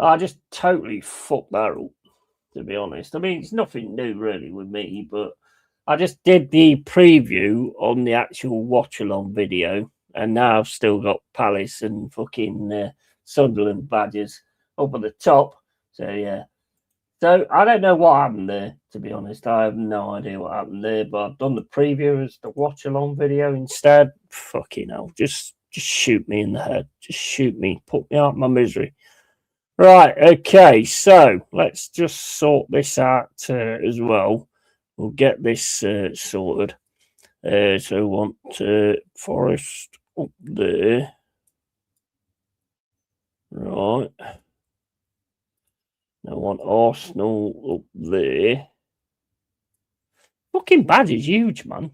I just totally fucked that up, to be honest. I mean, it's nothing new really with me, but I just did the preview on the actual watch along video, and now I've still got Palace and fucking Sunderland badges up at the top. So yeah. So I don't know what happened there, to be honest. I have no idea what happened there, but I've done the preview as the watch along video instead. Fucking hell. Just shoot me in the head. Just shoot me. Put me out of my misery. Right, okay, so let's just sort this out as well. We'll get this sorted. So we want Forest up there. Right. I want Arsenal up there. Fucking badge is huge, man.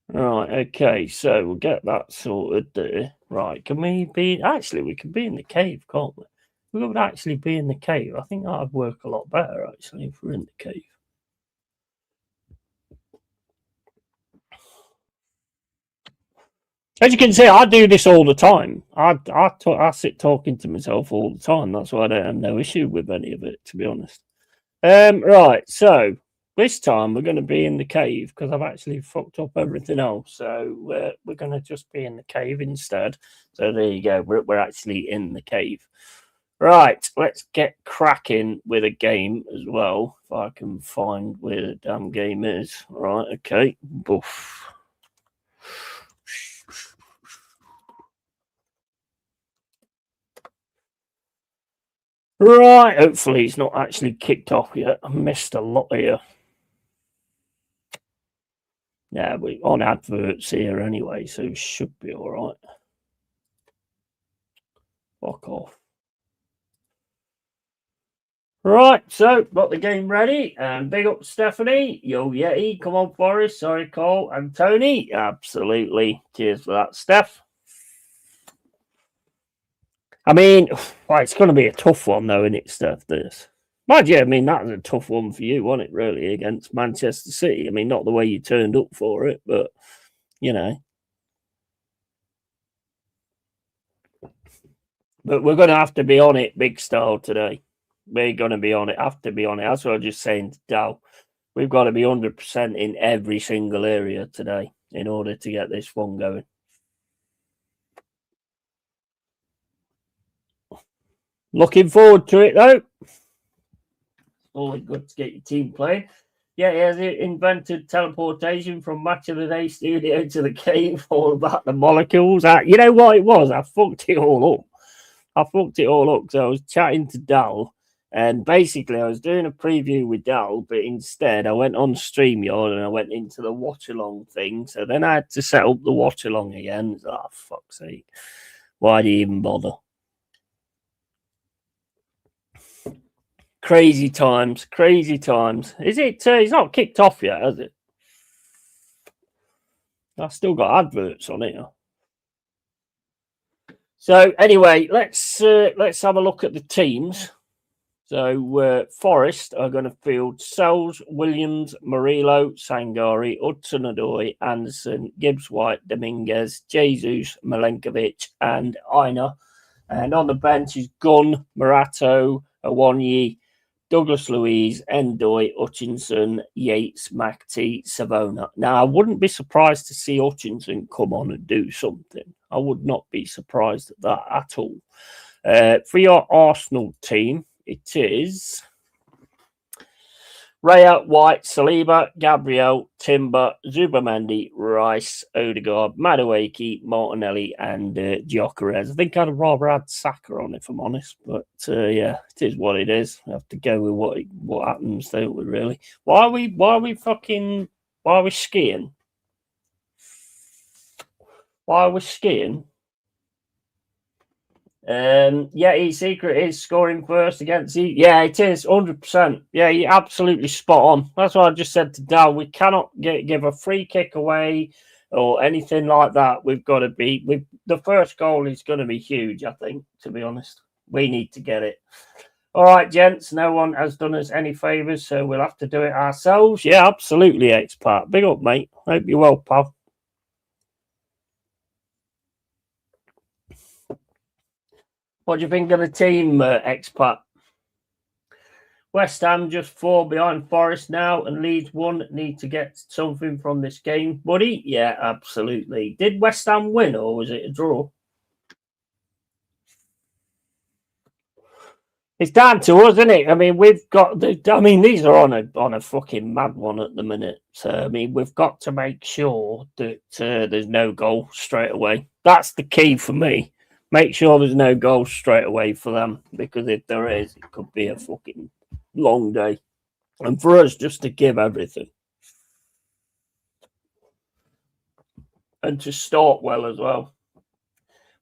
Right, okay, so we'll get that sorted there. Right, can we be... Actually, we can be in the cave, can't we? We would actually be in the cave. I think that would work a lot better, actually, if we're in the cave. As you can see, I do this all the time. I sit talking to myself all the time. That's why I don't have no issue with any of it, to be honest. Right, so this time we're going to be in the cave because I've actually fucked up everything else. So we're going to just be in the cave instead. So there you go. We're actually in the cave. Right, let's get cracking with a game as well. If I can find where the damn game is. Right, okay. Boof. Right, hopefully it's not actually kicked off yet. I missed a lot here. Yeah, we're on adverts here anyway, so it should be all right. Fuck off. Right, so got the game ready, and big up Stephanie, Yo Yeti, come on Forrest, sorry Cole, and Tony, absolutely, cheers for that, Steph. I mean, well, it's going to be a tough one though, isn't it, Steph, this? Mind you, I mean, that was a tough one for you, wasn't it, really, against Manchester City? I mean, not the way you turned up for it, but, you know. But we're going to have to be on it big style today. We're going to be on it, have to be on it. That's what I was just saying to Dal. We've got to be 100% in every single area today in order to get this one going. Looking forward to it, though. Always good to get your team playing. Yeah, he has invented teleportation from Match of the Day studio to the cave, all about the molecules. You know what it was? I fucked it all up. So I was chatting to Dal, and basically I was doing a preview with Dal, but instead I went on StreamYard and I went into the watch along thing. So then I had to set up the watch along again. Oh, fuck's sake. Why do you even bother? Crazy times. Is it? It's not kicked off yet, has it? I've still got adverts on it. So anyway, let's have a look at the teams. So Forest are going to field Sells, Williams, Murillo, Sangari, Hudson-Odoi, Anderson, Gibbs-White, Dominguez, Jesus, Milenkovic, and Aina. And on the bench is Gunn, Murato, Awonyi, Douglas Luiz, Endoy, Hutchinson, Yates, McT, Savona. Now, I wouldn't be surprised to see Hutchinson come on and do something. I would not be surprised at that at all. For your Arsenal team, it is Raya, White, Saliba, Gabriel, Timber, Zubamendi, Rice, Odegaard, Madueke, Martinelli, and Gyökeres. I think I'd rather add Saka on, if I'm honest. But yeah, it is what it is. We have to go with what happens, don't we? Really? Why are we skiing? Why are we skiing? Yeah, Secret is scoring first against Yeah, it is 100%. Yeah, you're absolutely spot on. That's what I just said to Dal. We cannot give a free kick away or anything like that. We've got to be. The first goal is going to be huge. I think, to be honest, we need to get it. All right, gents. No one has done us any favors, so we'll have to do it ourselves. Yeah, absolutely, X-Part. Big up, mate. Hope you're well, pal. What do you think of the team, expat? West Ham just 4 behind Forest now, and Leeds 1 need to get something from this game, buddy. Yeah, absolutely. Did West Ham win, or was it a draw? It's down to us, isn't it? I mean, we've got the. I mean, these are on a fucking mad one at the minute. So I mean, we've got to make sure that there's no goal straight away. That's the key for me. Make sure there's no goal straight away for them, because if there is, it could be a fucking long day. And for us, just to give everything and to start well as well.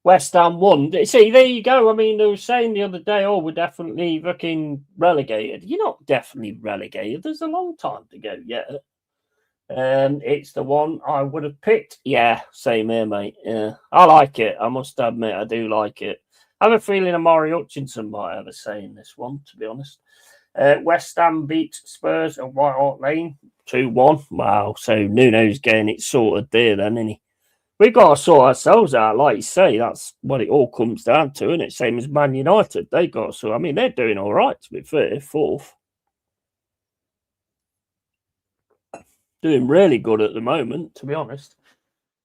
West Ham won. See, there you go. I mean, they were saying the other day, oh, we're definitely fucking relegated. You're not definitely relegated. There's a long time to go yet. It's the one I would have picked. Yeah, same here, mate. Yeah, I like it. I must admit, I do like it. I have a feeling Amari Hutchinson might have a say in this one, to be honest. West Ham beat Spurs at White Hart Lane 2-1. Wow, so Nuno's getting it sorted there then, isn't he? We've got to sort ourselves out, like you say. That's what it all comes down to, isn't it? Same as Man United. They got to sort. I mean, they're doing all right, to be fair. 4th. Doing really good at the moment, to be honest.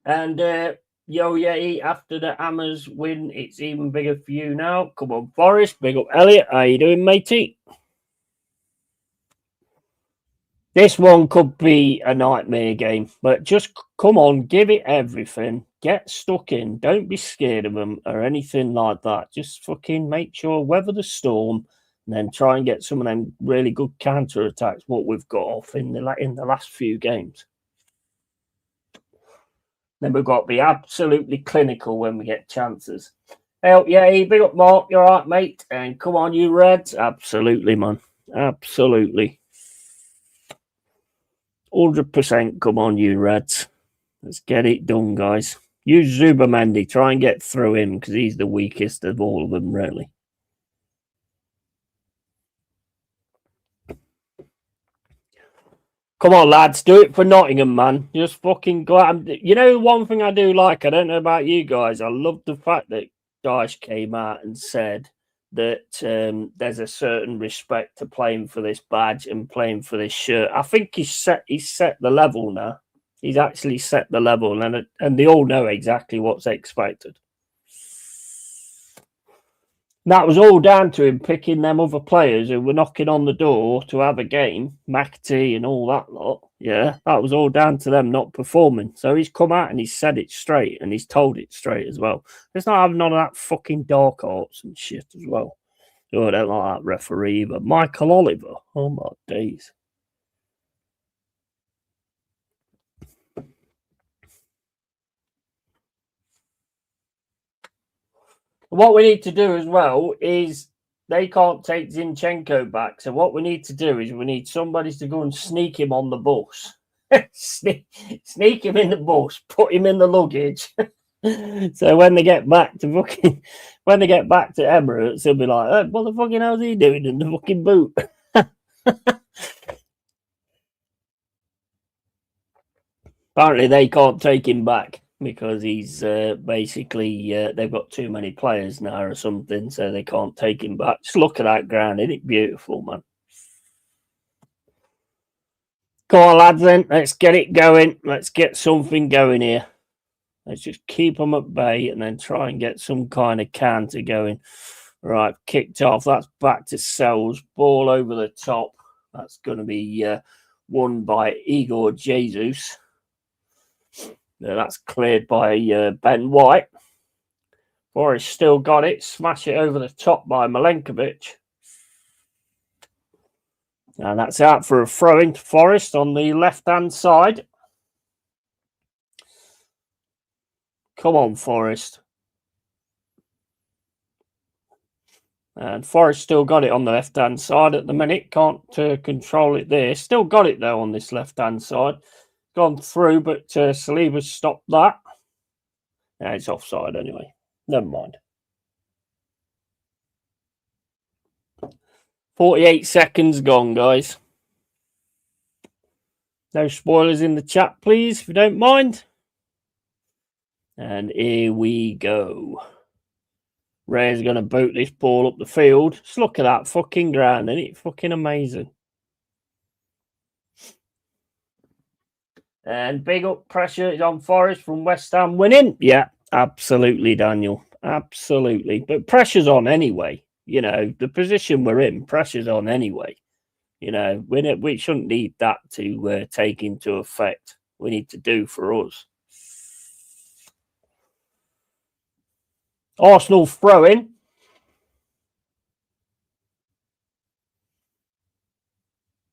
And Yo Yeti, after the Hammers win, it's even bigger for you now. Come on, Forest. Big up, Elliot. How you doing, matey? This one could be a nightmare game, but just come on, give it everything. Get stuck in. Don't be scared of them or anything like that. Just fucking make sure, weather the storm, and then try and get some of them really good counter attacks. What we've got off in the last few games. Then we've got to be absolutely clinical when we get chances. Hell yeah, big up, Mark. You're all right, mate. And come on, you Reds. Absolutely, man. Absolutely. 100% come on, you Reds. Let's get it done, guys. Use Zubamendi. Try and get through him, because he's the weakest of all of them, really. Come on, lads. Do it for Nottingham, man. Just fucking go out. You know, one thing I do like, I don't know about you guys, I love the fact that Dyche came out and said that there's a certain respect to playing for this badge and playing for this shirt. I think he's set the level now. He's actually set the level, and they all know exactly what's expected. That was all down to him picking them other players who were knocking on the door to have a game, McAtee and all that lot. Yeah, that was all down to them not performing. So he's come out and he's said it straight, and he's told it straight as well. Let's not have none of that fucking dark arts and shit as well. Oh, I don't like that referee either. Michael Oliver. Oh, my days. What we need to do as well is they can't take Zinchenko back. So what we need to do is we need somebody to go and sneak him on the bus. sneak him in the bus, put him in the luggage. So when they get back to Emirates, they'll be like, oh, what the fucking hell's he doing in the fucking boot? Apparently they can't take him back because he's basically they've got too many players now or something, so they can't take him back. Just look at that ground, isn't it beautiful, man? Come on, lads, then. Let's get it going. Let's get something going here. Let's just keep them at bay and then try and get some kind of counter going. Right, kicked off. That's back to Sells. Ball over the top. That's going to be won by Igor Jesus. That's cleared by Ben White. Forest still got it. Smash it over the top by Milenkovic. And that's out for a throw into Forest on the left-hand side. Come on, Forest. And Forest still got it on the left-hand side at the minute. Can't control it there. Still got it, though, on this left-hand side. Gone through, but Saliba's stopped that. Yeah, it's offside anyway. Never mind. 48 seconds gone, guys. No spoilers in the chat, please, if you don't mind. And here we go. Ray's going to boot this ball up the field. Just look at that fucking ground, isn't it? Fucking amazing. And big up pressure is on Forest from West Ham winning. Yeah, absolutely, Daniel. Absolutely. But pressure's on anyway. You know, the position we're in, pressure's on anyway. You know, we shouldn't need that to take into effect. We need to do for us. Arsenal throw-in.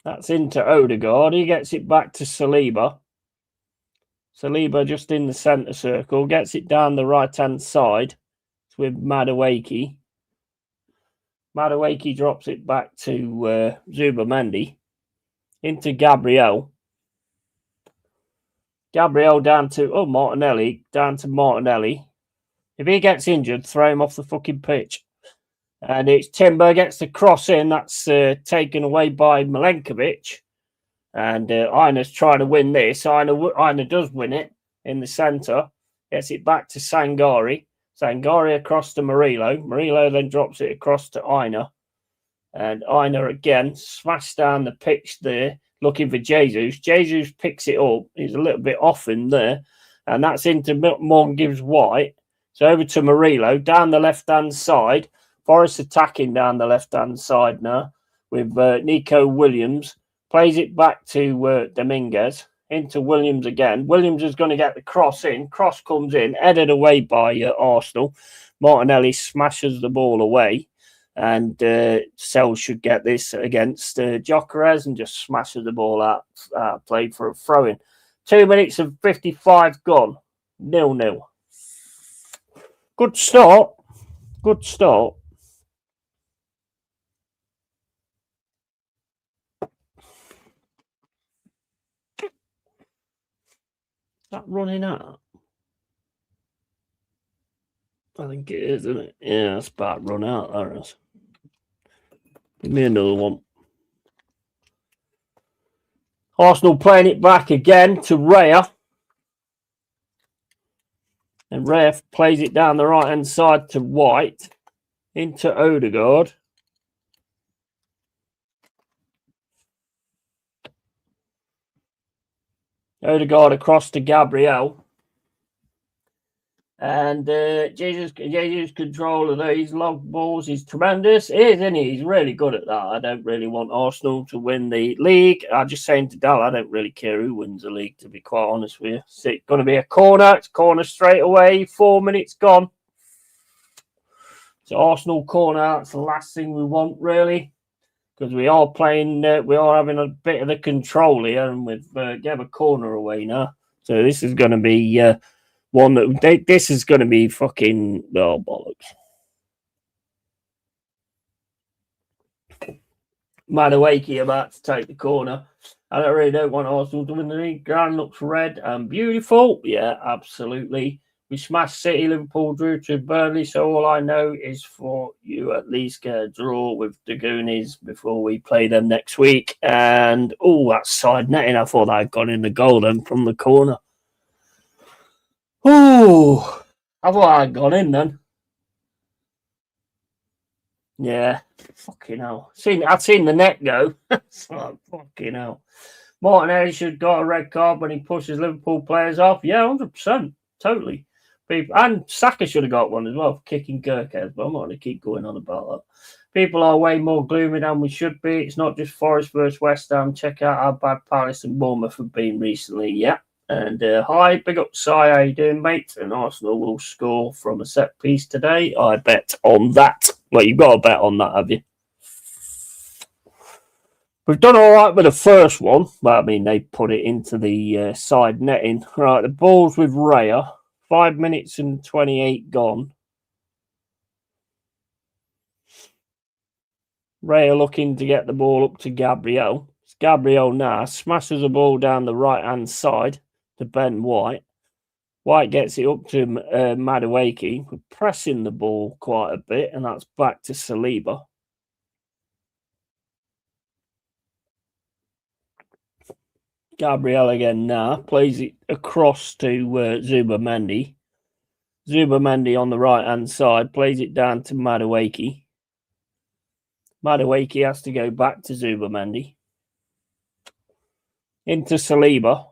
That's into Odegaard. He gets it back to Saliba. Saliba just in the centre circle. Gets it down the right-hand side. It's with Madueke. Madueke drops it back to Zubamendi. Into Gabriel. Gabriel down to, Martinelli. Down to Martinelli. If he gets injured, throw him off the fucking pitch. And it's Timber gets the cross in. That's taken away by Milenkovic. And Einer's trying to win this. Einer does win it in the centre. Gets it back to Sangari. Sangari across to Murillo. Murillo then drops it across to Einer. And Einer again smashed down the pitch there, looking for Jesus. Jesus picks it up. He's a little bit off in there. And that's into Morgan Gibbs White. So over to Murillo, down the left-hand side. Forrest attacking down the left-hand side now with Nico Williams. Plays it back to Dominguez. Into Williams again. Williams is going to get the cross in. Cross comes in, headed away by Arsenal. Martinelli smashes the ball away. And Sells should get this against Gyökeres and just smashes the ball out. Played for a throw-in. 2 minutes and 55 gone. 0-0. Good start. Good start. Is that running out? I think it is, isn't it? Yeah, it's about run out, that is. Give me another one. Arsenal playing it back again to Raya. And Raya plays it down the right-hand side to White. Into Odegaard. Odegaard across to Gabriel. And Jesus' control of these long balls is tremendous. He is, isn't he? He's really good at that. I don't really want Arsenal to win the league. I'm just saying to Dal, I don't really care who wins the league, to be quite honest with you. So it's going to be a corner. It's corner straight away. 4 minutes gone. So Arsenal corner. That's the last thing we want, really. Because we are playing, we are having a bit of the control here. And we've gave a corner away now. So this is going to be... one that this is going to be fucking bollocks. Madueke about to take the corner. I don't want Arsenal to win the league. Ground looks red and beautiful. Yeah, absolutely. We smashed City, Liverpool, drew to Burnley. So all I know is for you at least get a draw with the Goonies before we play them next week. And that's side netting. I thought I'd gone in the goal then from the corner. Oh, I thought I'd gone in then. Yeah, fucking hell. I'd seen the net go. It's like, fucking hell. Martinelli should have got a red card when he pushes Liverpool players off. Yeah, 100%. Totally. And Saka should have got one as well for kicking Gyökeres, but I'm not going to keep going on about that. People are way more gloomy than we should be. It's not just Forest versus West Ham. Check out how bad Palace and Bournemouth have been recently. Yeah. And hi, big up, Si. How you doing, mate? And Arsenal will score from a set piece today. I bet on that. Well, you've got to bet on that, have you? We've done all right with the first one. Well, I mean, they put it into the side netting. Right, the ball's with Raya. 5 minutes and 28 gone. Raya looking to get the ball up to Gabriel. It's Gabriel now. Smashes the ball down the right-hand side to Ben White. White gets it up to Madueke. We're pressing the ball quite a bit, and that's back to Saliba. Gabriel again now. Plays it across to Zubamendi. Zubamendi on the right-hand side, plays it down to Madueke. Madueke has to go back to Zubamendi. Into Saliba.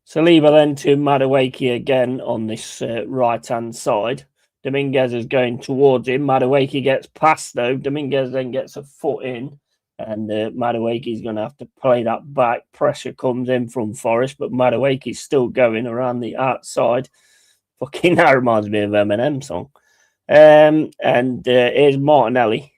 Saliba then to Madueke again on this right-hand side. Dominguez is going towards him. Madueke gets past, though. Dominguez then gets a foot in. And Madueke is going to have to play that back. Pressure comes in from Forest, but Madueke is still going around the outside. Fucking that reminds me of Eminem song. And here's Martinelli.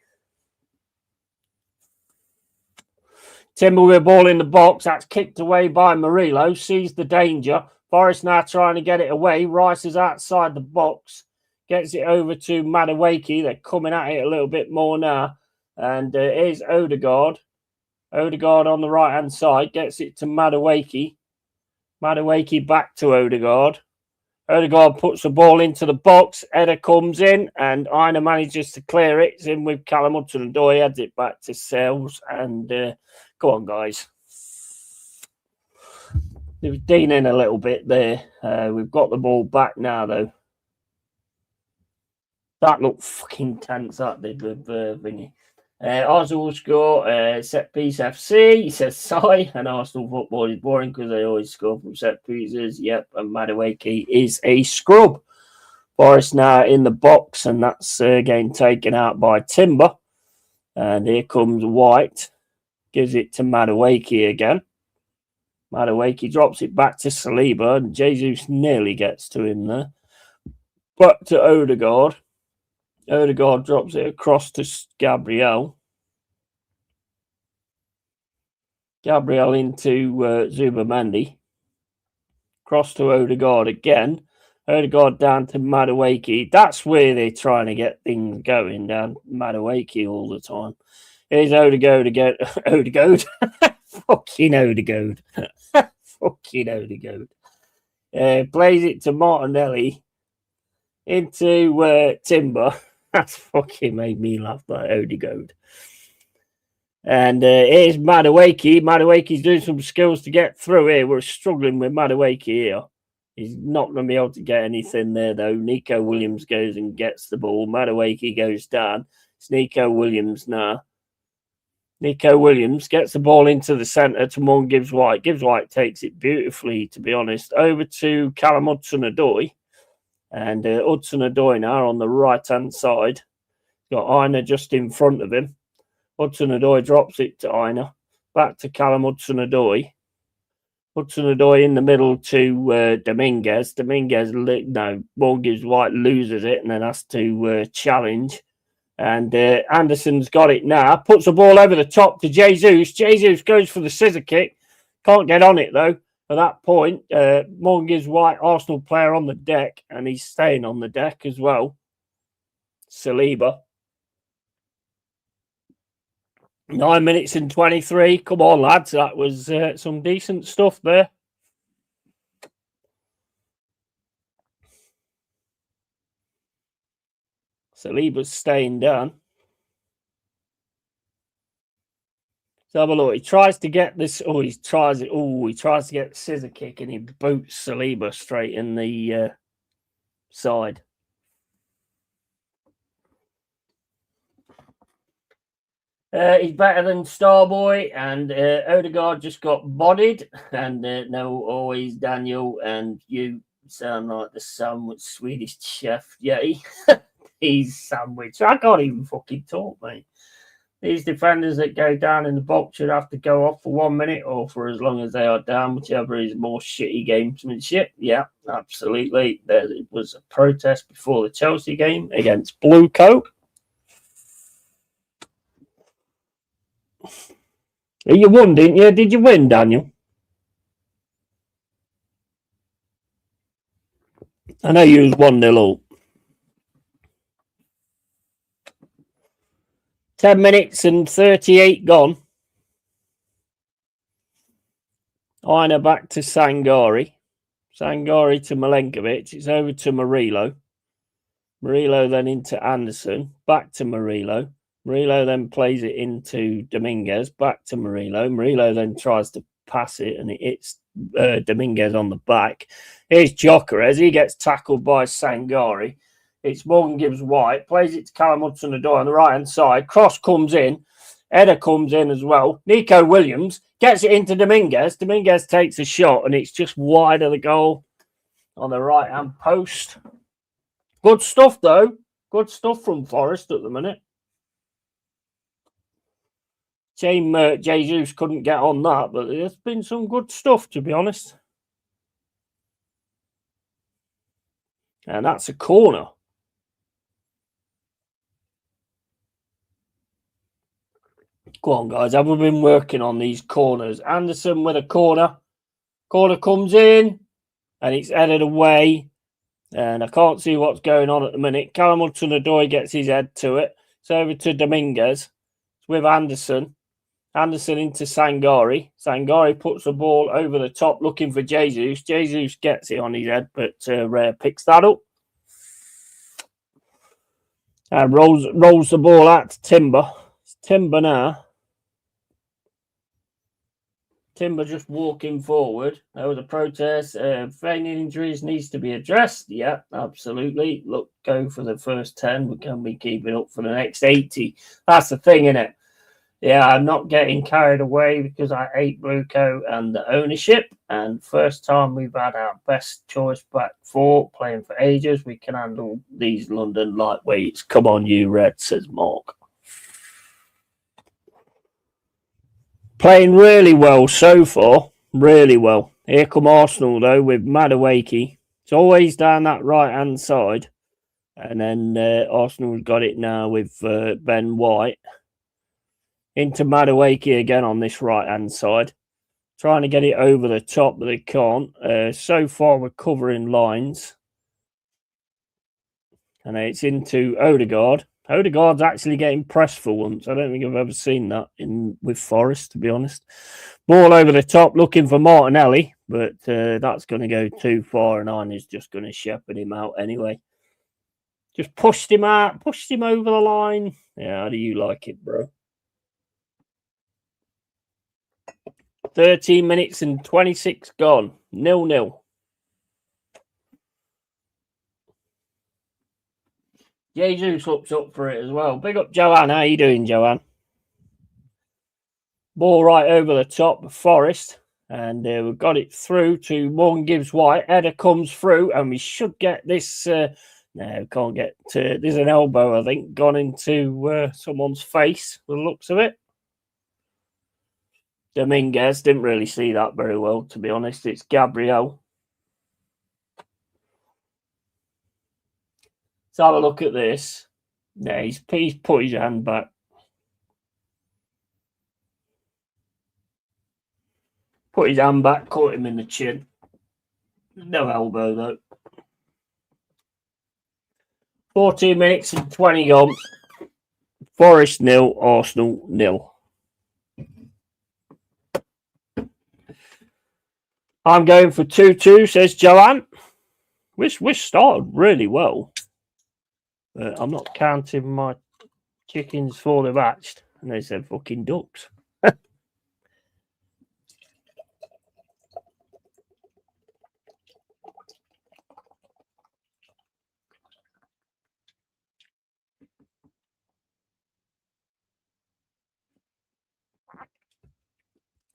Timber with a ball in the box. That's kicked away by Murillo. Sees the danger. Forest now trying to get it away. Rice is outside the box. Gets it over to Madueke. They're coming at it a little bit more now. And here's Odegaard. Odegaard on the right-hand side. Gets it to Madueke. Madueke back to Odegaard. Odegaard puts the ball into the box. Header comes in. And Aina manages to clear it. It's in with Callum Hudson-Odoi. Heads it back to Sales. And go on, guys. It was Dean in a little bit there. We've got the ball back now, though. That looked fucking tense, that did, with Vinny. Arsenal will score set piece FC. He says, sigh. And Arsenal football is boring because they always score from set pieces. Yep, and Madueke is a scrub. Forest now in the box, and that's getting taken out by Timber. And here comes White. Gives it to Madueke again. Madueke drops it back to Saliba, and Jesus nearly gets to him there. Back to Odegaard. Odegaard drops it across to Gabriel. Gabriel into Zubamendi. Cross to Odegaard again. Odegaard down to Madueke. That's where they're trying to get things going, down Madueke all the time. Here's Odegaard again. Odegaard. Fucking Odegaard. Fucking Odegaard. Plays it to Martinelli. Into Timber. That's fucking made me laugh, that Odegaard. And here's Madueke. Madueke's doing some skills to get through here. We're struggling with Madueke here. He's not going to be able to get anything there, though. Nico Williams goes and gets the ball. Madueke goes down. It's Nico Williams now. Nico Williams gets the ball into the centre to Morgan Gibbs White. Gibbs White takes it beautifully, to be honest. Over to Callum Hudson-Odoi. And Hudson-Odoi now on the right-hand side. Got Aina just in front of him. Hudson-Odoi drops it to Aina. Back to Callum Hudson-Odoi. Hudson-Odoi in the middle to Dominguez. Morgan Gibbs White loses it and then has to challenge. And Anderson's got it now. Puts the ball over the top to Jesus. Jesus goes for the scissor kick. Can't get on it, though. At that point, Morgan Gibbs White, Arsenal player on the deck, and he's staying on the deck as well. Saliba. 9 minutes and 23. Come on, lads. That was some decent stuff there. Saliba's staying down. Let's have a look. He tries to get this. Oh, he tries it. Oh, he tries to get the scissor kick and he boots Saliba straight in the side. He's better than Starboy, and Odegaard just got bodied. And no, always Daniel, and you sound like the sandwich Swedish chef. Yeah, he's sandwich. I can't even fucking talk, mate. These defenders that go down in the box should have to go off for 1 minute or for as long as they are down, whichever is more shitty gamesmanship. Yeah, absolutely. There was a protest before the Chelsea game against Blue Coat. You won, didn't you? Did you win, Daniel? I know you was 1-0 up. 10 minutes and 38 gone. Aina back to Sangari. Sangari to Milenkovic. It's over to Murillo. Murillo then into Anderson. Back to Murillo. Murillo then plays it into Dominguez. Back to Murillo. Murillo then tries to pass it, and it hits Dominguez on the back. Here's Gyökeres. He gets tackled by Sangari. It's Morgan Gibbs-White. Plays it to Callum Hudson-Odoi on the right-hand side. Cross comes in. Header comes in as well. Nico Williams gets it into Dominguez. Dominguez takes a shot, and it's just wide of the goal on the right-hand post. Good stuff, though. Good stuff from Forest at the minute. Shame Jesus couldn't get on that, but there's been some good stuff, to be honest. And that's a corner. Go on, guys. Have we been working on these corners? Anderson with a corner. Corner comes in, and it's headed away. And I can't see what's going on at the minute. Callum Hudson-Odoi gets his head to it. It's over to Dominguez. It's with Anderson. Anderson into Sangari. Sangari puts the ball over the top looking for Jesus. Jesus gets it on his head, but Rare picks that up. And rolls the ball out to Timber. It's Timber now. Timber just walking forward. There was a protest. Feigning injuries needs to be addressed. Yeah, absolutely. Look, go for the first 10. We can be keeping up for the next 80. That's the thing, isn't it? Yeah, I'm not getting carried away because I hate Bluecoat and the ownership. And first time we've had our best choice back four playing for ages. We can handle these London lightweights. Come on, you Red, says Mark. Playing really well so far. Really well. Here come Arsenal, though, with Madueke. It's always down that right-hand side. And then Arsenal's got it now with Ben White. Into Madueke again on this right-hand side. Trying to get it over the top, but they can't. So far, we're covering lines. And it's into Odegaard. Odegaard's actually getting pressed for once. I don't think I've ever seen that with Forest, to be honest. Ball over the top, looking for Martinelli, but that's going to go too far, and Arne's just going to shepherd him out anyway. Just pushed him out, pushed him over the line. Yeah, how do you like it, bro? 13 minutes and 26 gone. 0-0. Jesus looks up for it as well. Big up, Joanne. How you doing, Joanne? Ball right over the top of Forest. And we've got it through to Morgan Gibbs-White. Header comes through, and we should get this. No, we can't get to. There's an elbow, I think, gone into someone's face, with the looks of it. Dominguez didn't really see that very well, to be honest. It's Gabriel. Let's have a look at this. Yeah, he's put his hand back. Put his hand back, caught him in the chin. No elbow, though. 14 minutes and 20 gone. Forest 0, Arsenal 0. I'm going for 2-2, says Joanne. We started really well. I'm not counting my chickens for the hatched. And they said fucking ducks.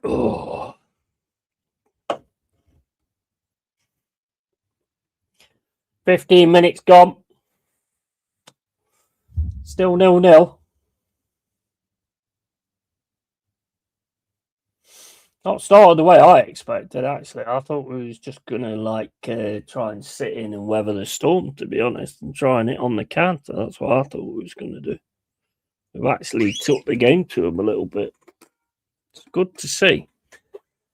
Oh. 15 minutes gone. Still 0-0. Not started the way I expected, actually. I thought we was just going to try and sit in and weather the storm, to be honest, and trying it on the counter. That's what I thought we was going to do. We've actually took the game to them a little bit. It's good to see.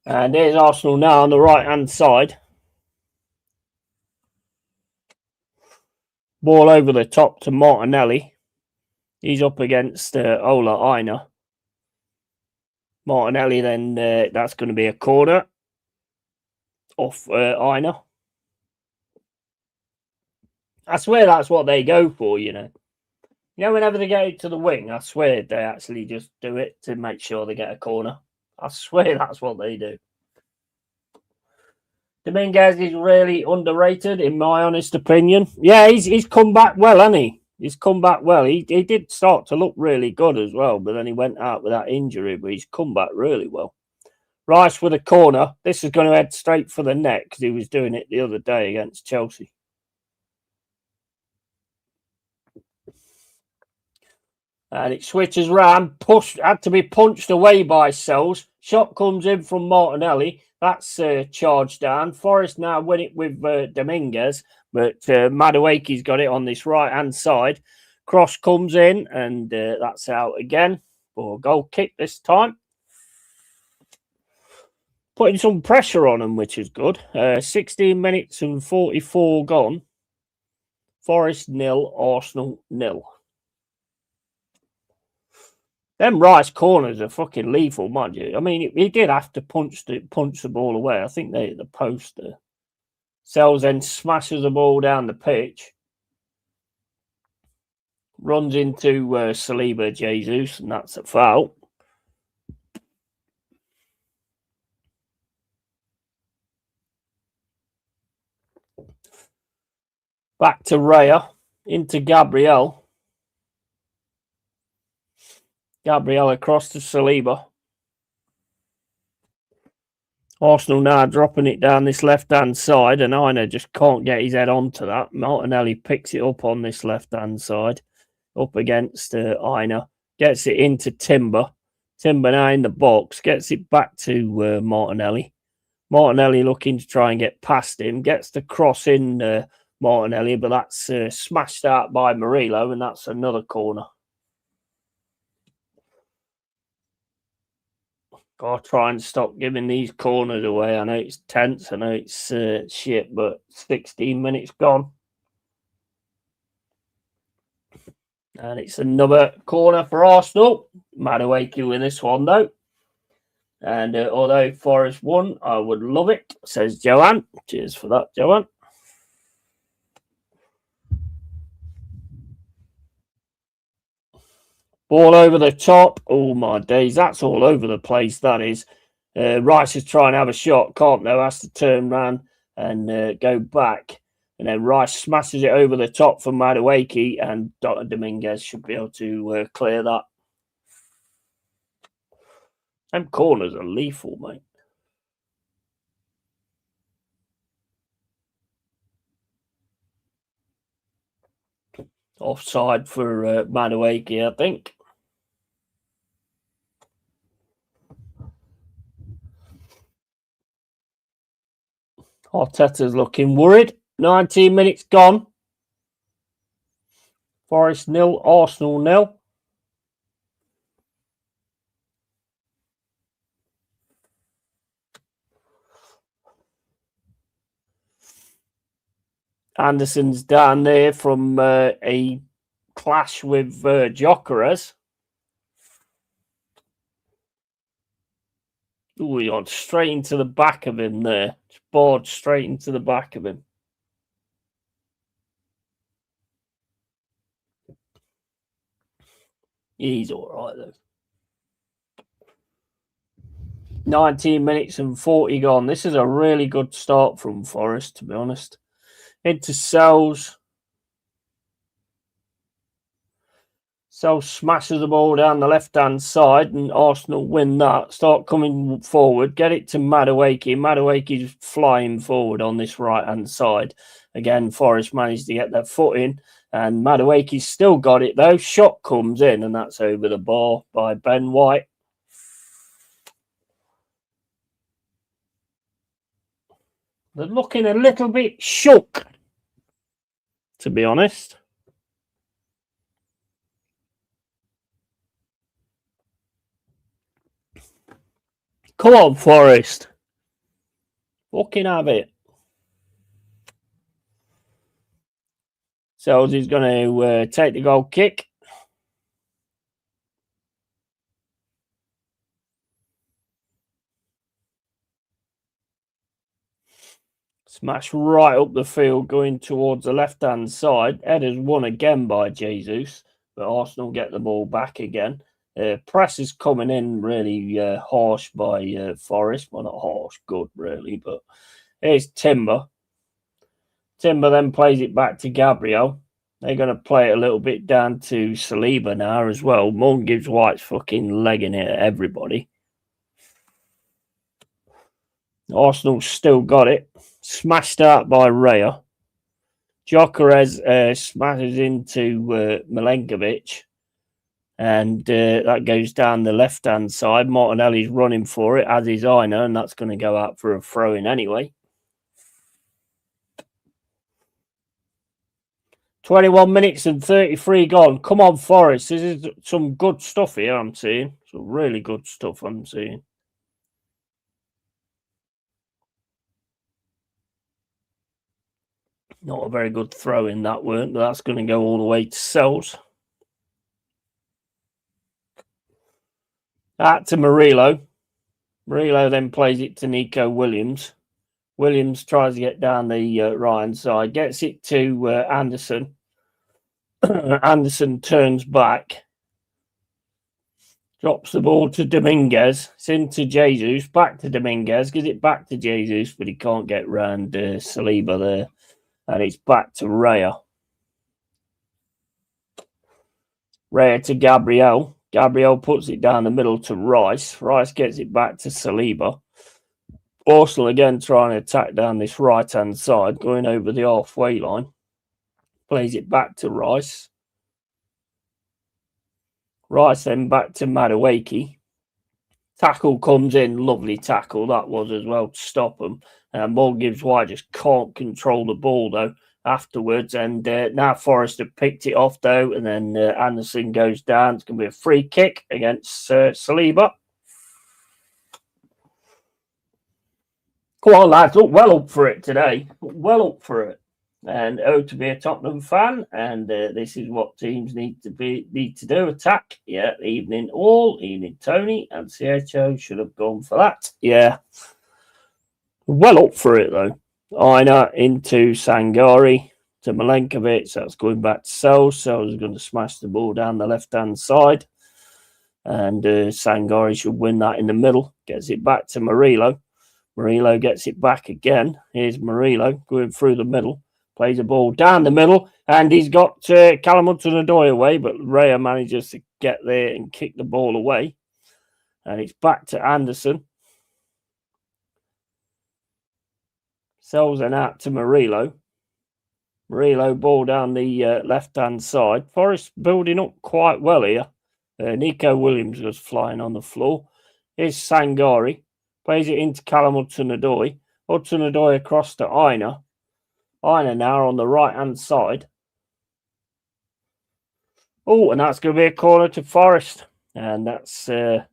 And there's Arsenal now on the right-hand side. Ball over the top to Martinelli. He's up against Ola Aina. Martinelli, then that's going to be a corner off Aina. I swear that's what they go for, you know. You know, whenever they get it to the wing, I swear they actually just do it to make sure they get a corner. I swear that's what they do. Dominguez is really underrated, in my honest opinion. Yeah, he's come back well, hasn't he? He's come back well. He did start to look really good as well, but then he went out with that injury, but he's come back really well. Rice with a corner. This is going to head straight for the net because he was doing it the other day against Chelsea. And it switches round, had to be punched away by Sells. Shot comes in from Martinelli. That's charged down. Forest now win it with Dominguez, but Madueke's got it on this right-hand side. Cross comes in, and that's out again for a goal kick this time. Putting some pressure on them, which is good. 16 minutes and 44 gone. Forest 0, Arsenal 0. Them Rice corners are fucking lethal, mind you. I mean, he did have to punch the ball away. I think they hit the post there. Sells then smashes the ball down the pitch. Runs into Saliba Jesus, and that's a foul. Back to Raya. Into Gabriel. Gabriel across to Saliba. Arsenal now dropping it down this left-hand side, and Aina just can't get his head onto that. Martinelli picks it up on this left-hand side, up against Aina. Gets it into Timber. Timber now in the box. Gets it back to Martinelli. Martinelli looking to try and get past him. Gets the cross in Martinelli, but that's smashed out by Murillo, and that's another corner. I'll try and stop giving these corners away. I know it's tense. I know it's shit, but 16 minutes gone. And it's another corner for Arsenal. Madueke with this one, though. And although Forest won, I would love it, says Joanne. Cheers for that, Joanne. Ball over the top. Oh, my days. That's all over the place, that is. Rice is trying to have a shot. Can't, though. Has to turn round and go back. And then Rice smashes it over the top for Madueke, and Dominguez should be able to clear that. Them corners are lethal, mate. Offside for Madueke, I think. Arteta's looking worried. 19 minutes gone. Forest 0, Arsenal 0. Anderson's down there from a clash with Gyökeres. Oh, he got straight into the back of him there. Bored straight into the back of him. He's all right, though. 19 minutes and 40 gone. This is a really good start from Forest, to be honest. Into Sells. Sells smashes the ball down the left-hand side, and Arsenal win that. Start coming forward. Get it to Madueke. Madueke's flying forward on this right-hand side. Again, Forest managed to get their foot in, and Madueke's still got it, though. Shot comes in, and that's over the bar by Ben White. They're looking a little bit shook, to be honest. Come on, Forest. Fucking have it. Sells is going to take the goal kick. Smash right up the field, going towards the left-hand side. Headers won again by Jesus, but Arsenal get the ball back again. Press is coming in really harsh by Forest. Well, not harsh, good really, but here's Timber. Timber then plays it back to Gabriel. They're going to play it a little bit down to Saliba now as well. Morgan Gibbs White's fucking legging it at everybody. Arsenal still got it. Smashed out by Raya. Gyökeres smashes into Milenkovic. And that goes down the left-hand side. Martinelli's running for it, as is Aina, and that's going to go out for a throw-in anyway. 21 minutes and 33 gone. Come on, Forest. This is some good stuff here, I'm seeing. Some really good stuff I'm seeing. Not a very good throw-in, that weren't, but that's going to go all the way to Sells. Out to Murillo. Murillo then plays it to Nico Williams. Williams tries to get down the right-hand side, gets it to Anderson. Anderson turns back, drops the ball to Dominguez. It's into Jesus, back to Dominguez, gives it back to Jesus, but he can't get round Saliba there. And it's back to Raya. Raya to Gabriel. Gabriel puts it down the middle to Rice. Rice gets it back to Saliba. Arsenal again trying to attack down this right-hand side, going over the halfway line. Plays it back to Rice. Rice then back to Madueke. Tackle comes in. Lovely tackle that was as well to stop him. Morgan Gibbs White just can't control the ball though afterwards. And now Forrest have picked it off though. And then Anderson goes down. It's going to be a free kick against Saliba. Come on, lads. Look well up for it today. Look well up for it. And to be a Tottenham fan, and this is what teams need to do. Attack, yeah. Evening all, evening Tony, and CHO should have gone for that. Yeah, well up for it though. Aina into Sangari to Milenkovic. That's going back to Sells. Sells is going to smash the ball down the left-hand side, and Sangari should win that in the middle. Gets it back to Murillo. Murillo gets it back again. Here's Murillo going through the middle. Plays the ball down the middle, and he's got Callum Hudson-Odoi away, but Raya manages to get there and kick the ball away. And it's back to Anderson. Sells then out to Murillo. Murillo ball down the left-hand side. Forest building up quite well here. Nico Williams was flying on the floor. Here's Sangari. Plays it into Callum Hudson-Odoi. Hudson-Odoi across to Aina. Aina now on the right-hand side. Oh, and that's going to be a corner to Forest. And that's, I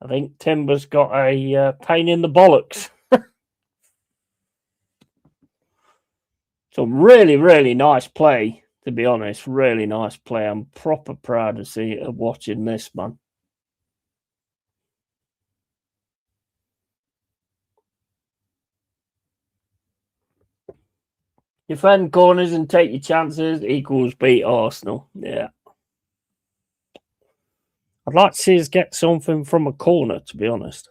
think Timber's got a pain in the bollocks. Some really, really nice play, to be honest. Really nice play. I'm proper proud of watching this, man. Defend corners and take your chances equals beat Arsenal. Yeah. I'd like to see us get something from a corner, to be honest.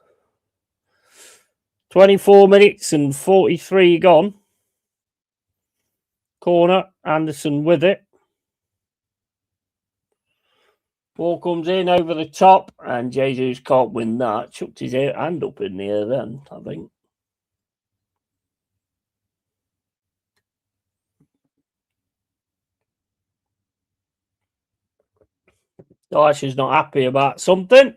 24 minutes and 43 gone. Corner, Anderson with it. Ball comes in over the top, and Jesus can't win that. Chucked his hand up in the air then, I think. Dyche is not happy about something.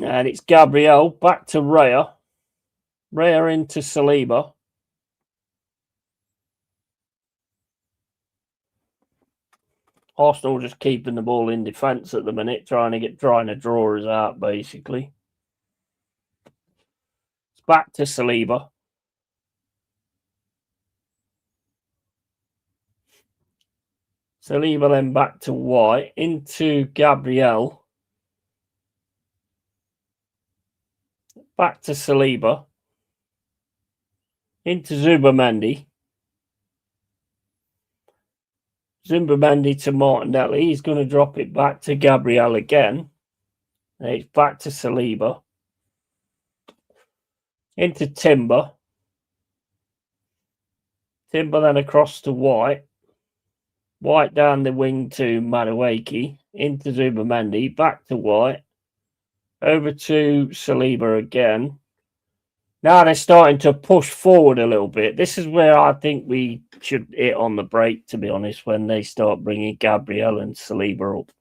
And it's Gabriel back to Raya. Raya into Saliba. Arsenal just keeping the ball in defence at the minute, trying to draw us out, basically. It's back to Saliba. Saliba then back to White, into Gabriel. Back to Saliba. Into Zubamendi. Zumbamendi to Martinelli. He's going to drop it back to Gabriel again. And it's back to Saliba. Into Timber. Timber then across to White. White down the wing to Madueke. Into Zumbamendi. Back to White. Over to Saliba again. Now they're starting to push forward a little bit. This is where I think we should hit on the break, to be honest, when they start bringing Gabriel and Saliba up.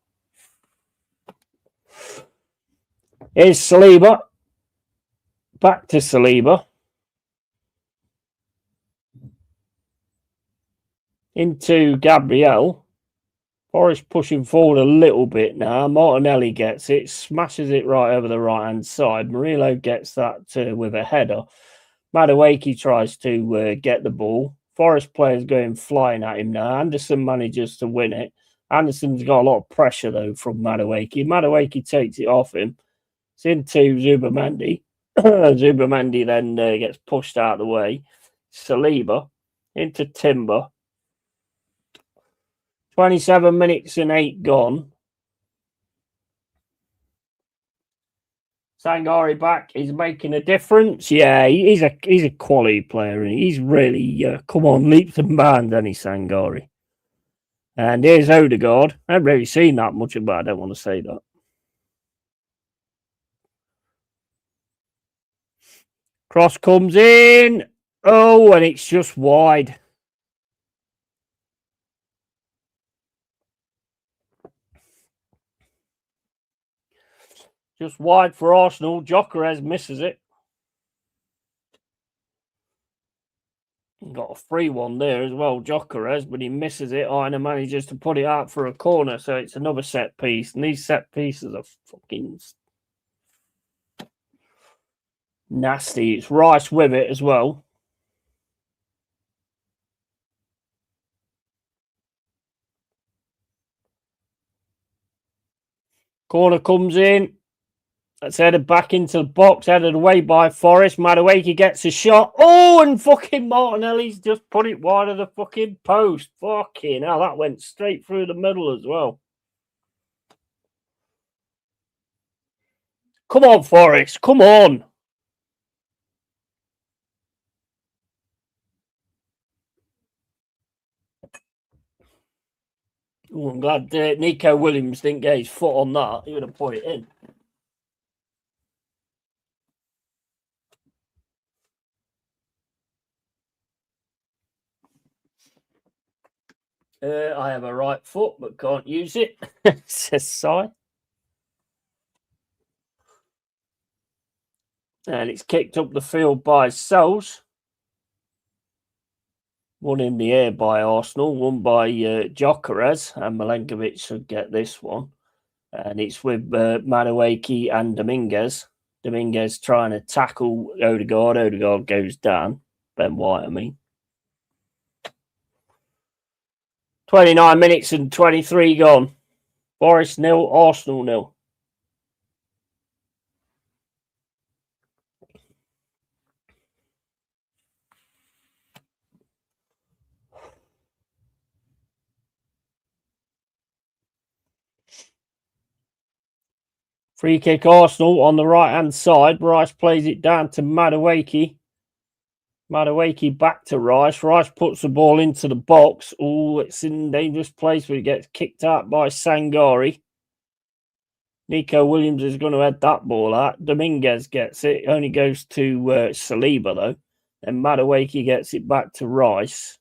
Here's Saliba. Back to Saliba. Into Gabriel. Forest pushing forward a little bit now. Martinelli gets it, smashes it right over the right-hand side. Murillo gets that with a header. Madueke tries to get the ball. Forest players going flying at him now. Anderson manages to win it. Anderson's got a lot of pressure, though, from Madueke. Madueke takes it off him. It's into Zumbamendi. Zumbamendi then gets pushed out of the way. Saliba into Timber. 27 minutes and 8 gone. Sangari back is making a difference. Yeah, he's a quality player. And he's really come on leaps and bounds, any Sangari. And here's Odegaard. I haven't really seen that much of, but I don't want to say that. Cross comes in. Oh, and it's just wide. Just wide for Arsenal. Gyökeres misses it. Got a free one there as well, Gyökeres, but he misses it. Aina manages to put it out for a corner, so it's another set piece. And these set pieces are fucking nasty. It's Rice with it as well. Corner comes in. That's headed back into the box, headed away by Forest. Madueke gets a shot. Oh, and fucking Martinelli's just put it wide of the fucking post. Fucking hell, that went straight through the middle as well. Come on, Forest, come on. Oh, I'm glad Nico Williams didn't get his foot on that. He would have put it in. I have a right foot, but can't use it, says Si. And it's kicked up the field by Sells. One in the air by Arsenal, one by Gyökeres, and Milenkovic should get this one. And it's with Madueke and Dominguez. Dominguez trying to tackle Odegaard. Odegaard goes down. Ben White, I mean. 29 minutes and 23 gone. Forest 0, Arsenal 0. Free kick Arsenal on the right-hand side. Rice plays it down to Madueke. Madueke back to Rice. Rice puts the ball into the box. Oh, it's in a dangerous place where it gets kicked out by Sangari. Nico Williams is going to head that ball out. Dominguez gets it. Only goes to Saliba, though. And Madueke gets it back to Rice.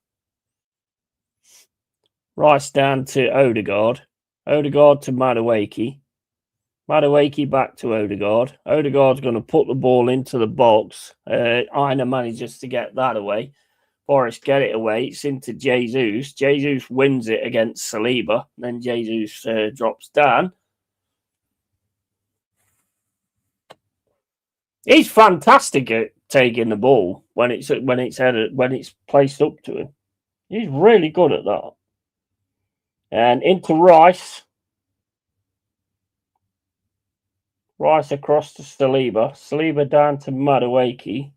Rice down to Odegaard. Odegaard to Madueke. Madueke back to Odegaard. Odegaard's going to put the ball into the box. Aina manages to get that away. Forest get it away. It's into Jesus. Jesus wins it against Saliba. Then Jesus drops down. He's fantastic at taking the ball when it's placed up to him. He's really good at that. And into Rice. Rice across to Saliba. Saliba down to Madueke.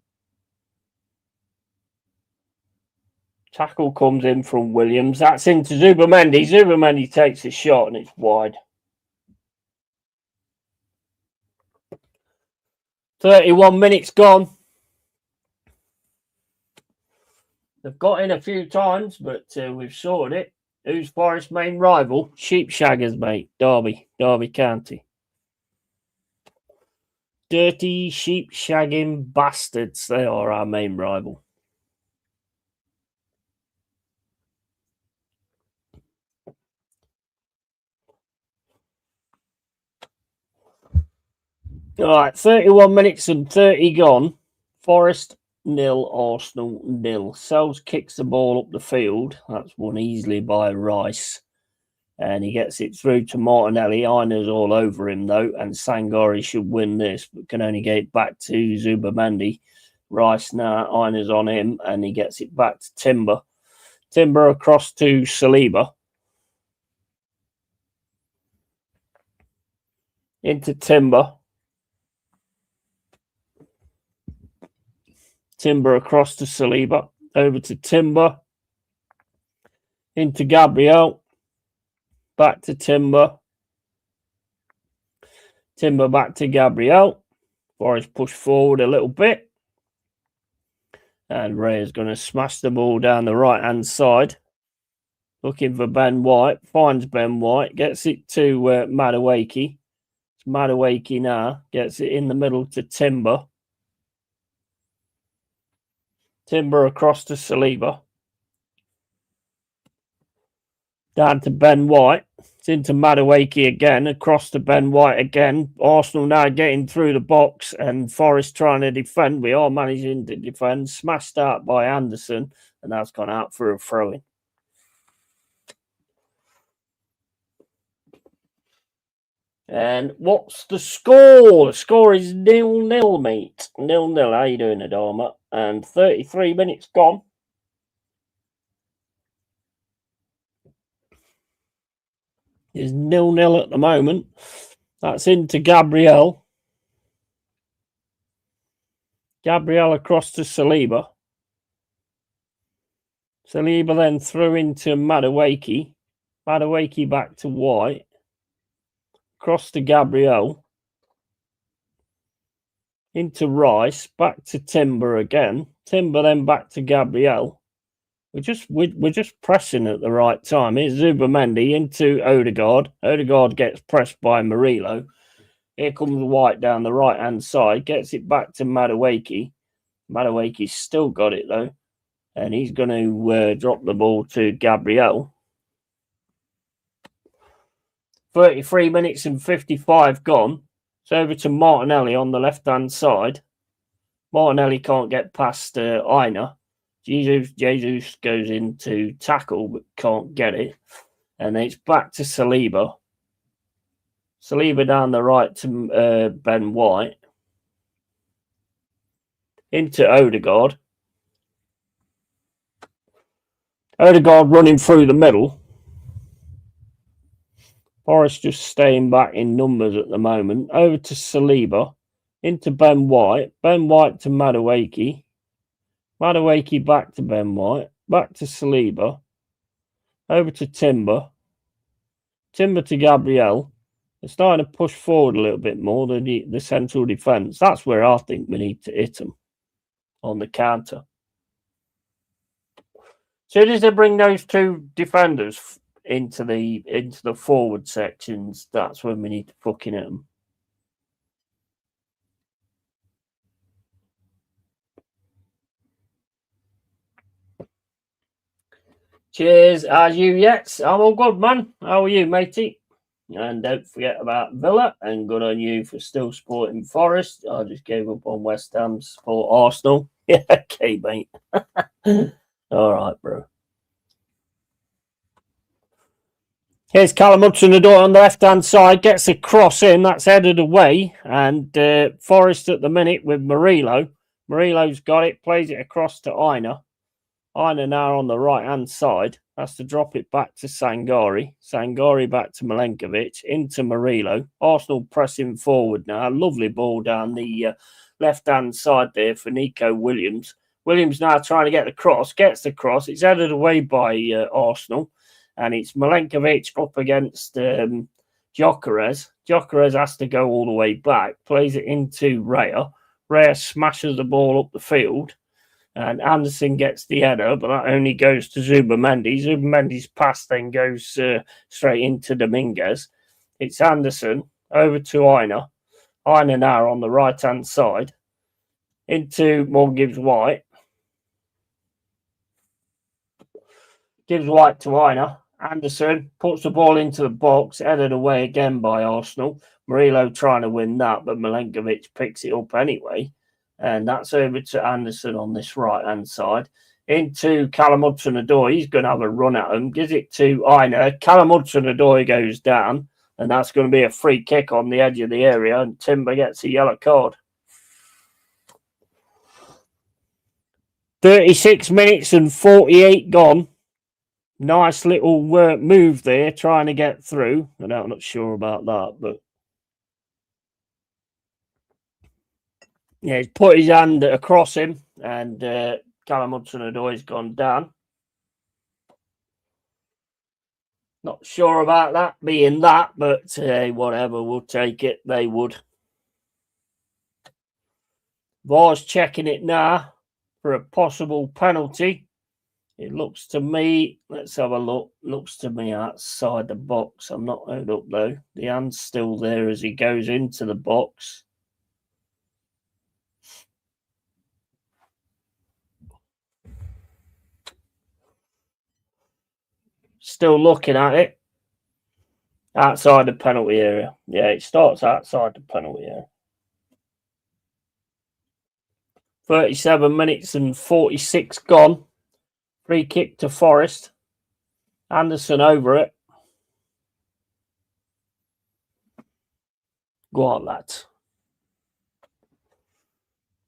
Tackle comes in from Williams. That's into Zubamendi. Zubamendi takes a shot and it's wide. 31 minutes gone. They've got in a few times, but we've sorted it. Who's Forest's main rival? Sheepshaggers, mate. Derby County. Dirty sheep-shagging bastards. They are our main rival. All right, 31 minutes and 30 gone. Forest 0, Arsenal 0. Sells kicks the ball up the field. That's won easily by Rice. And he gets it through to Martinelli. Einer's all over him, though. And Sangari should win this, but can only get it back to Zubamendi. Rice now, Einer's on him. And he gets it back to Timber. Timber across to Saliba. Into Timber. Timber across to Saliba. Over to Timber. Into Gabriel. Back to Timber. Timber back to Gabriel. Forest push forward a little bit. And Ray is going to smash the ball down the right-hand side. Looking for Ben White. Finds Ben White. Gets it to Madueke. It's Madueke now. Gets it in the middle to Timber. Timber across to Saliba. Down to Ben White. It's into Madueke again. Across to Ben White again. Arsenal now getting through the box. And Forest trying to defend. We are managing to defend. Smashed out by Anderson. And that's gone out for a throw-in. And what's the score? The score is 0-0, mate. 0-0. How you doing, Adama? And 33 minutes gone. It's 0-0 at the moment. That's into Gabriel. Gabriel across to Saliba. Saliba then threw into Madueke. Madueke back to White. Across to Gabriel. Into Rice. Back to Timber again. Timber then back to Gabriel. We're just pressing at the right time. Here's Zubamendi into Odegaard. Odegaard gets pressed by Murillo. Here comes White down the right-hand side. Gets it back to Madueke. Madueke's still got it, though. And he's going to drop the ball to Gabriel. 33 minutes and 55 gone. It's over to Martinelli on the left-hand side. Martinelli can't get past Aina. Jesus goes into tackle but can't get it. And it's back to Saliba. Saliba down the right to Ben White. Into Odegaard. Odegaard running through the middle. Forest just staying back in numbers at the moment. Over to Saliba. Into Ben White. Ben White to Madueke. Madueke back to Ben White. Back to Saliba. Over to Timber. Timber to Gabriel. They're starting to push forward a little bit more than the central defence. That's where I think we need to hit them. On the counter. As soon as they bring those two defenders into the forward sections, that's when we need to fucking hit them. Cheers, as you yet. I'm all good, man. How are you, matey? And don't forget about Villa, and good on you for still supporting Forest. I just gave up on West Ham to support Arsenal. Yeah, okay, mate. All right, bro. Here's Callum Hudson-Odoi on the left-hand side. Gets a cross in. That's headed away. And Forest at the minute with Murillo. Murillo's got it. Plays it across to Aina. Aina now on the right-hand side. Has to drop it back to Sangari. Sangari back to Milenkovic. Into Murillo. Arsenal pressing forward now. Lovely ball down the left-hand side there for Nico Williams. Williams now trying to get the cross, gets the cross. It's headed away by Arsenal, and it's Milenkovic up against Gyökeres. Gyökeres has to go all the way back, plays it into Raya. Raya smashes the ball up the field, and Anderson gets the header, but that only goes to Zubamendi. Zubamendi's pass then goes straight into Dominguez. It's Anderson over to Aina. Aina now on the right-hand side. Into Morgan Gibbs White. Gives White to Aina. Anderson puts the ball into the box, headed away again by Arsenal. Murillo trying to win that, but Milenkovic picks it up anyway. And that's over to Anderson on this right-hand side. Into Callum Hudson-Odoi. He's going to have a run at him. Gives it to Aina. Callum Hudson-Odoi goes down. And that's going to be a free kick on the edge of the area. And Timber gets a yellow card. 36 minutes and 48 gone. Nice little move there, trying to get through. And I'm not sure about that, but yeah, he's put his hand across him, and Callum Hudson-Odoi's gone down. Not sure about that being that, but whatever, we'll take it. They would. VAR's checking it now for a possible penalty. It looks to me, let's have a look, looks to me outside the box. I'm not held up though. The hand's still there as he goes into the box. Still looking at it. Outside the penalty area. Yeah, it starts outside the penalty area. 37 minutes and 46 gone. Free kick to Forest. Anderson over it. Go on, lads.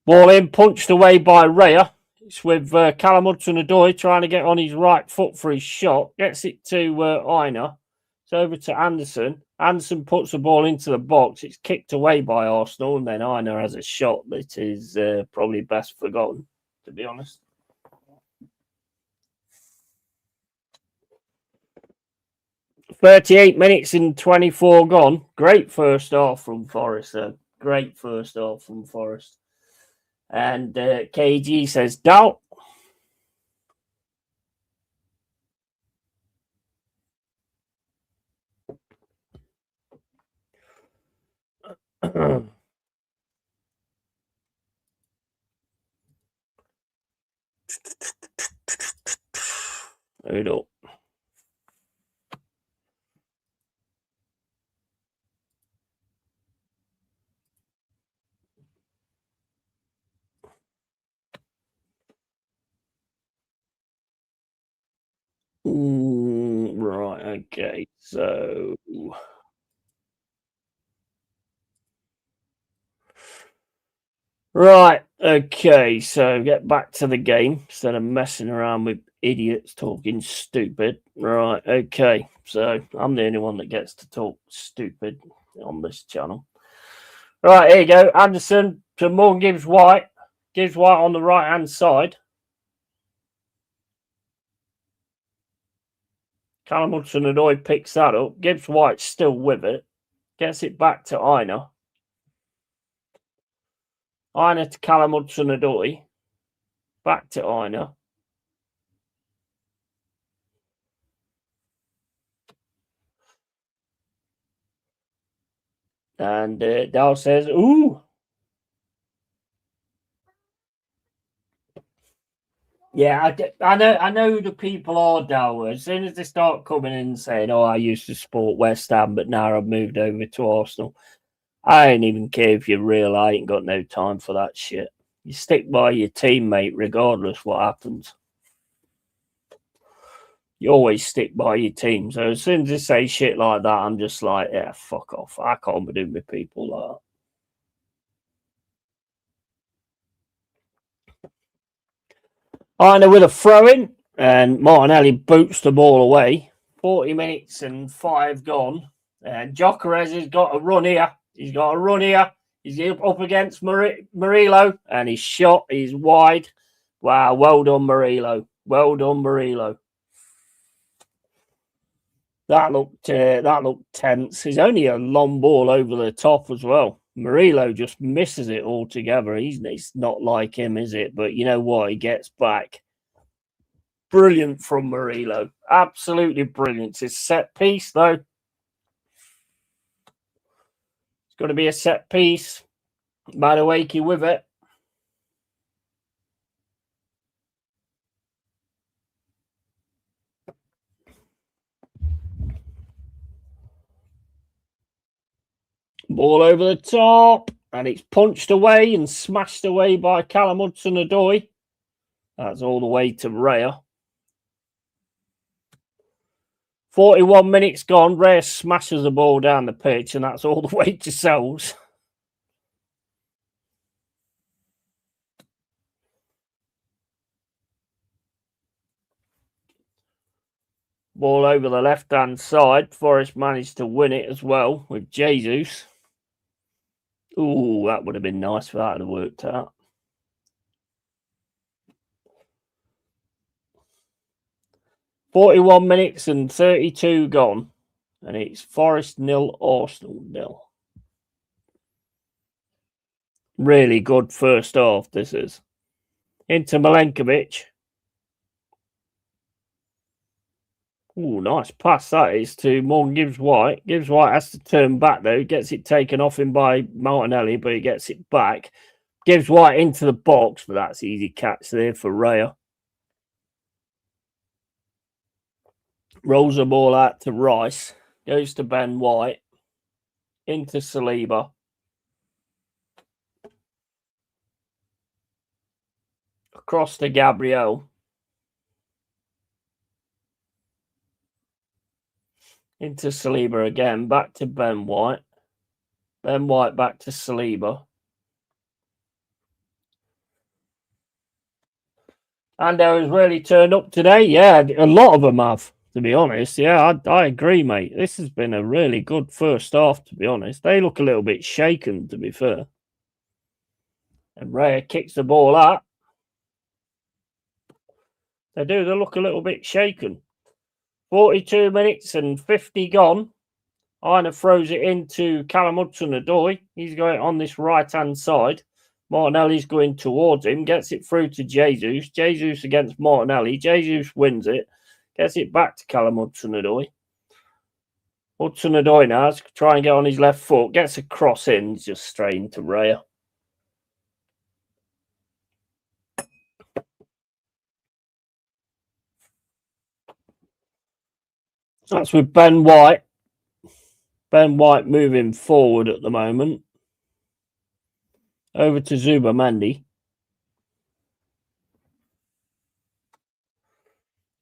Ball in, punched away by Raya. It's with Callum Hudson-Odoi trying to get on his right foot for his shot. Gets it to Aina. It's over to Anderson. Anderson puts the ball into the box. It's kicked away by Arsenal, and then Aina has a shot that is probably best forgotten, to be honest. "38 minutes and 24 gone. Great first half from Forest, though. Great first half from Forest. And KG says, doubt. Hold up. Right, okay, so right, okay, so get back to the game instead of messing around with idiots talking stupid. Right, okay, so I'm the only one that gets to talk stupid on this channel. Right, here you go. Anderson to Morgan Gibbs White. Gibbs White on the right hand side. Callum Hudson-Odoi picks that up. Gibbs White's still with it. Gets it back to Aina. Aina to Callum Hudson-Odoi. Back to Aina. And Dal says, ooh. Yeah, I know the people are Dal. As soon as they start coming in and saying, oh, I used to support West Ham, but now I've moved over to Arsenal. I ain't even care if you're real. I ain't got no time for that shit. You stick by your teammate regardless what happens. You always stick by your team. So as soon as they say shit like that, I'm just like, yeah, fuck off. I can't be doing with people like that. Aina with a throw-in, and Martinelli boots the ball away. 40 minutes and 5 gone. And Gyökeres has got a run here. He's got a run here. He's up against Murillo, and his shot is wide. Wow, well done, Murillo. Well done, Murillo. That looked tense. It's only a long ball over the top as well. Murillo just misses it altogether. It's not like him, is it? But you know what? He gets back. Brilliant from Murillo. Absolutely brilliant. It's a set piece, though. It's going to be a set piece. Madueke with it. Ball over the top, and it's punched away and smashed away by Callum Hudson-Odoi. That's all the way to Raya. 41 minutes gone. Raya smashes the ball down the pitch, and that's all the way to Sells. Ball over the left-hand side. Forest managed to win it as well with Jesus. Ooh, that would have been nice for that to have worked out. "41 minutes and 32 gone, and it's Forest 0, Arsenal 0. Really good first half, this is. Into Milenkovic. Ooh, nice pass that is to Morgan Gibbs-White. Gibbs-White has to turn back, though. He gets it taken off him by Martinelli, but he gets it back. Gibbs-White into the box, but that's easy catch there for Raya. Rolls the ball out to Rice. Goes to Ben White. Into Saliba. Across to Gabriel. Into Saliba again. Back to Ben White. Ben White back to Saliba. Ando has really turned up today. Yeah, a lot of them have, to be honest. Yeah, I agree, mate. This has been a really good first half, to be honest. They look a little bit shaken, to be fair. And Raya kicks the ball out. They do. They look a little bit shaken. 42 minutes and 50 gone. Aina throws it into Callum Hudson-Odoi. He's going on this right-hand side. Martinelli's going towards him, gets it through to Jesus. Jesus against Martinelli. Jesus wins it, gets it back to Callum Hudson-Odoi. Hudson-Odoi now has to try and get on his left foot, gets a cross in, just straight into Raya. That's with Ben White. Ben White moving forward at the moment. Over to Zubamendi.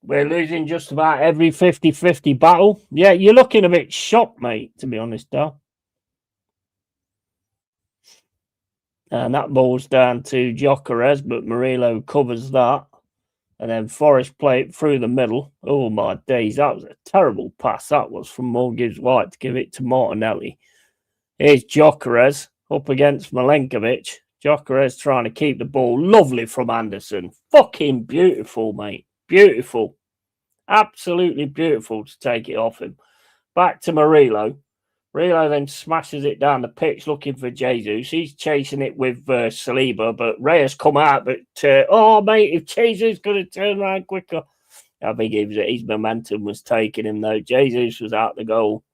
We're losing just about every 50-50 battle. Yeah, you're looking a bit shocked, mate, to be honest, Dal. And that ball's down to Gyökeres, but Murillo covers that. And then Forest play it through the middle. Oh, my days. That was a terrible pass. That was from Morgan Gibbs-White to give it to Martinelli. Here's Gyökeres up against Milenkovic. Gyökeres trying to keep the ball. Lovely from Anderson. Fucking beautiful, mate. Beautiful. Absolutely beautiful to take it off him. Back to Murillo. Murillo then smashes it down the pitch looking for Jesus. He's chasing it with Saliba, but Reyes come out. But, oh, mate, if Jesus going to turn around quicker. I think his momentum was taking him, though. Jesus was out the goal.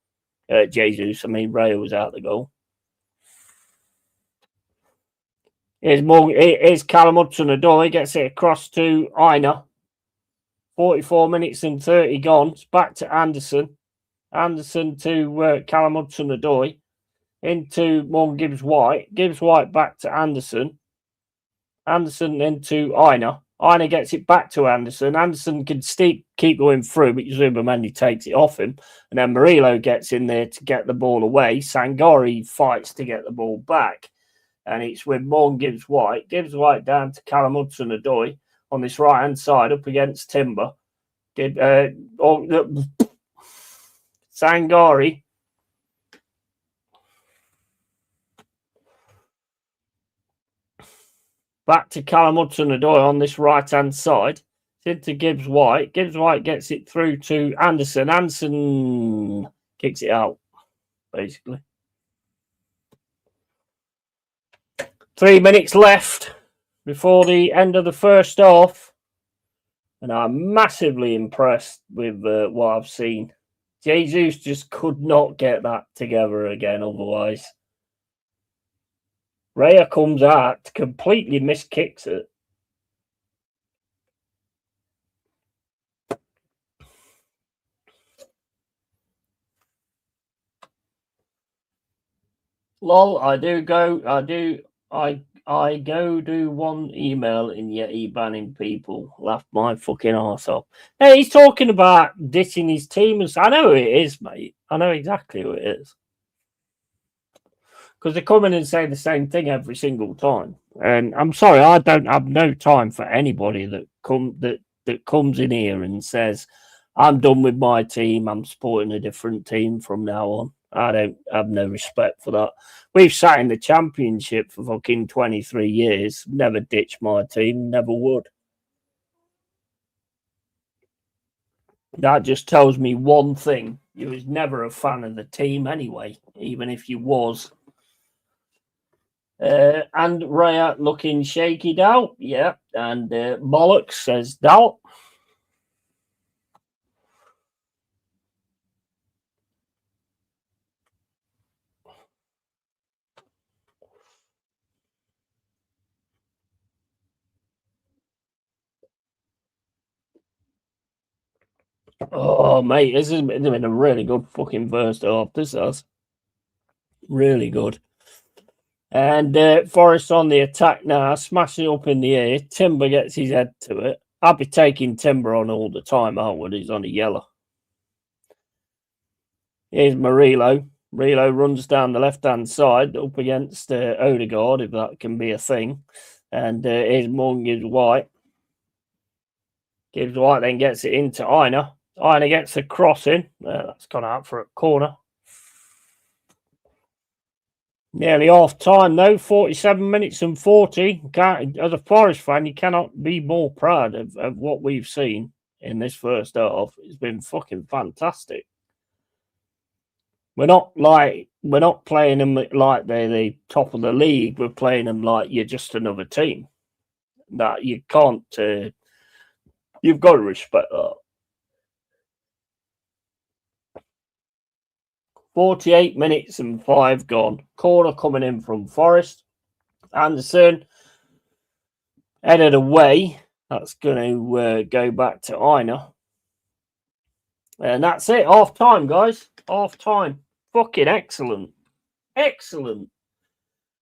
Reyes was out the goal. Here's Callum Hudson-Odoi. Gets it across to Aina. 44 minutes and 30 gone. It's back to Anderson. Anderson to Callum Hudson-Odoi. Into Morgan Gibbs-White. Gibbs-White back to Anderson. Anderson into Aina. Aina gets it back to Anderson. Anderson can keep going through, but Zubamendi takes it off him. And then Murillo gets in there to get the ball away. Sangari fights to get the ball back. And it's with Morgan Gibbs-White. Gibbs-White down to Callum Hudson-Odoi on this right-hand side up against Timber. Sangari. Back to Callum Hudson-Odoi on this right-hand side. Into Gibbs-White. Gibbs-White gets it through to Anderson. Anderson kicks it out, basically. 3 minutes left before the end of the first half. And I'm massively impressed with what I've seen. Jesus just could not get that together again otherwise. Raya comes out, completely miskicks it. Lol, I go do one email in Yeti banning people. Laugh my fucking arse off. Hey, he's talking about ditching his team. I know who it is, mate. I know exactly who it is. Because they come in and say the same thing every single time. And I'm sorry, I don't have no time for anybody that comes in here and says, I'm done with my team, I'm supporting a different team from now on. I don't have no respect for that. We've sat in the championship for fucking 23 years. Never ditched my team, never would. That just tells me one thing. You was never a fan of the team anyway, even if you was. And Raya looking shaky, Dal. Yeah. And Bollocks says Dal. Oh, mate, this has been a really good fucking first half. This has. Really good. And Forrest on the attack now, smashing up in the air. Timber gets his head to it. I'd be taking Timber on all the time, I would. He's on a yellow. Here's Murillo. Murillo runs down the left-hand side up against Odegaard, if that can be a thing. And here's Morgan Gibbs-White. Gibbs-White then gets it into Aina. Aina gets a cross in. That's gone out for a corner. Nearly half time, though. 47 minutes and 40. As a Forest fan, you cannot be more proud of what we've seen in this first half. It's been fucking fantastic. We're not playing them like they're the top of the league. We're playing them like you're just another team. That you can't. You've got to respect that. 48 minutes and 5 gone. Corner coming in from Forest. Anderson headed away. That's going to go back to Aina. And that's it. Half time, guys. Half time. Fucking excellent. Excellent.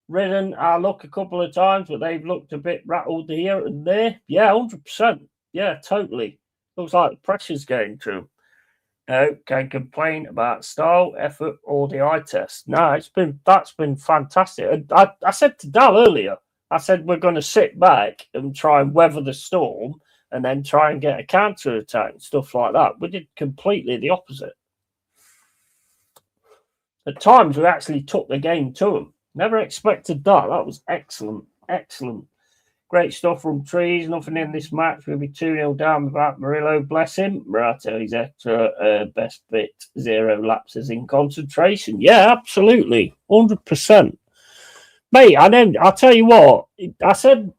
Ridden our luck a couple of times, but they've looked a bit rattled here and there. Yeah, 100%. Yeah, totally. Looks like the pressure's going through. No, can't complain about style, effort, or the eye test. No, that's been fantastic. I said to Dal earlier, I said we're going to sit back and try and weather the storm and then try and get a counter attack and stuff like that. We did completely the opposite. At times, we actually took the game to them. Never expected that. That was excellent. Excellent. Great stuff from Trees. Nothing in this match. We'll be 2-0 down without Murillo. Bless him. Murato, his extra best bit. 0 lapses in concentration. Yeah, absolutely. 100%. Mate, I'll tell you what. I said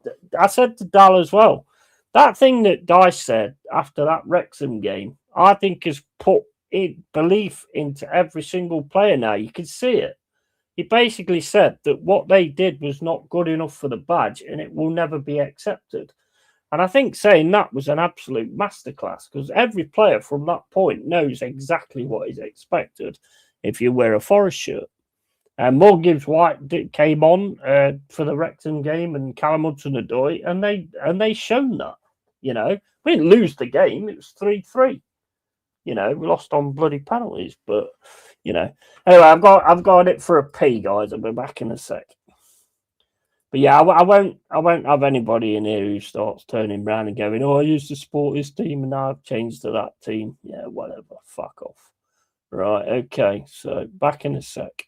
to Dal as well. That thing that Dice said after that Wrexham game, I think has put belief into every single player now. You can see it. He basically said that what they did was not good enough for the badge and it will never be accepted. And I think saying that was an absolute masterclass because every player from that point knows exactly what is expected if you wear a Forest shirt. And Morgan Gibbs-White came on for the Wrexham game and Callum Hudson-Odoi, and they shown that. You know, we didn't lose the game; it was 3-3. You know, we lost on bloody penalties, but you know. Anyway, I've got it for a pee, guys. I'll be back in a sec. But yeah, I won't have anybody in here who starts turning around and going, "Oh, I used to support this team and now I've changed to that team." Yeah, whatever. Fuck off. Right. Okay. So back in a sec.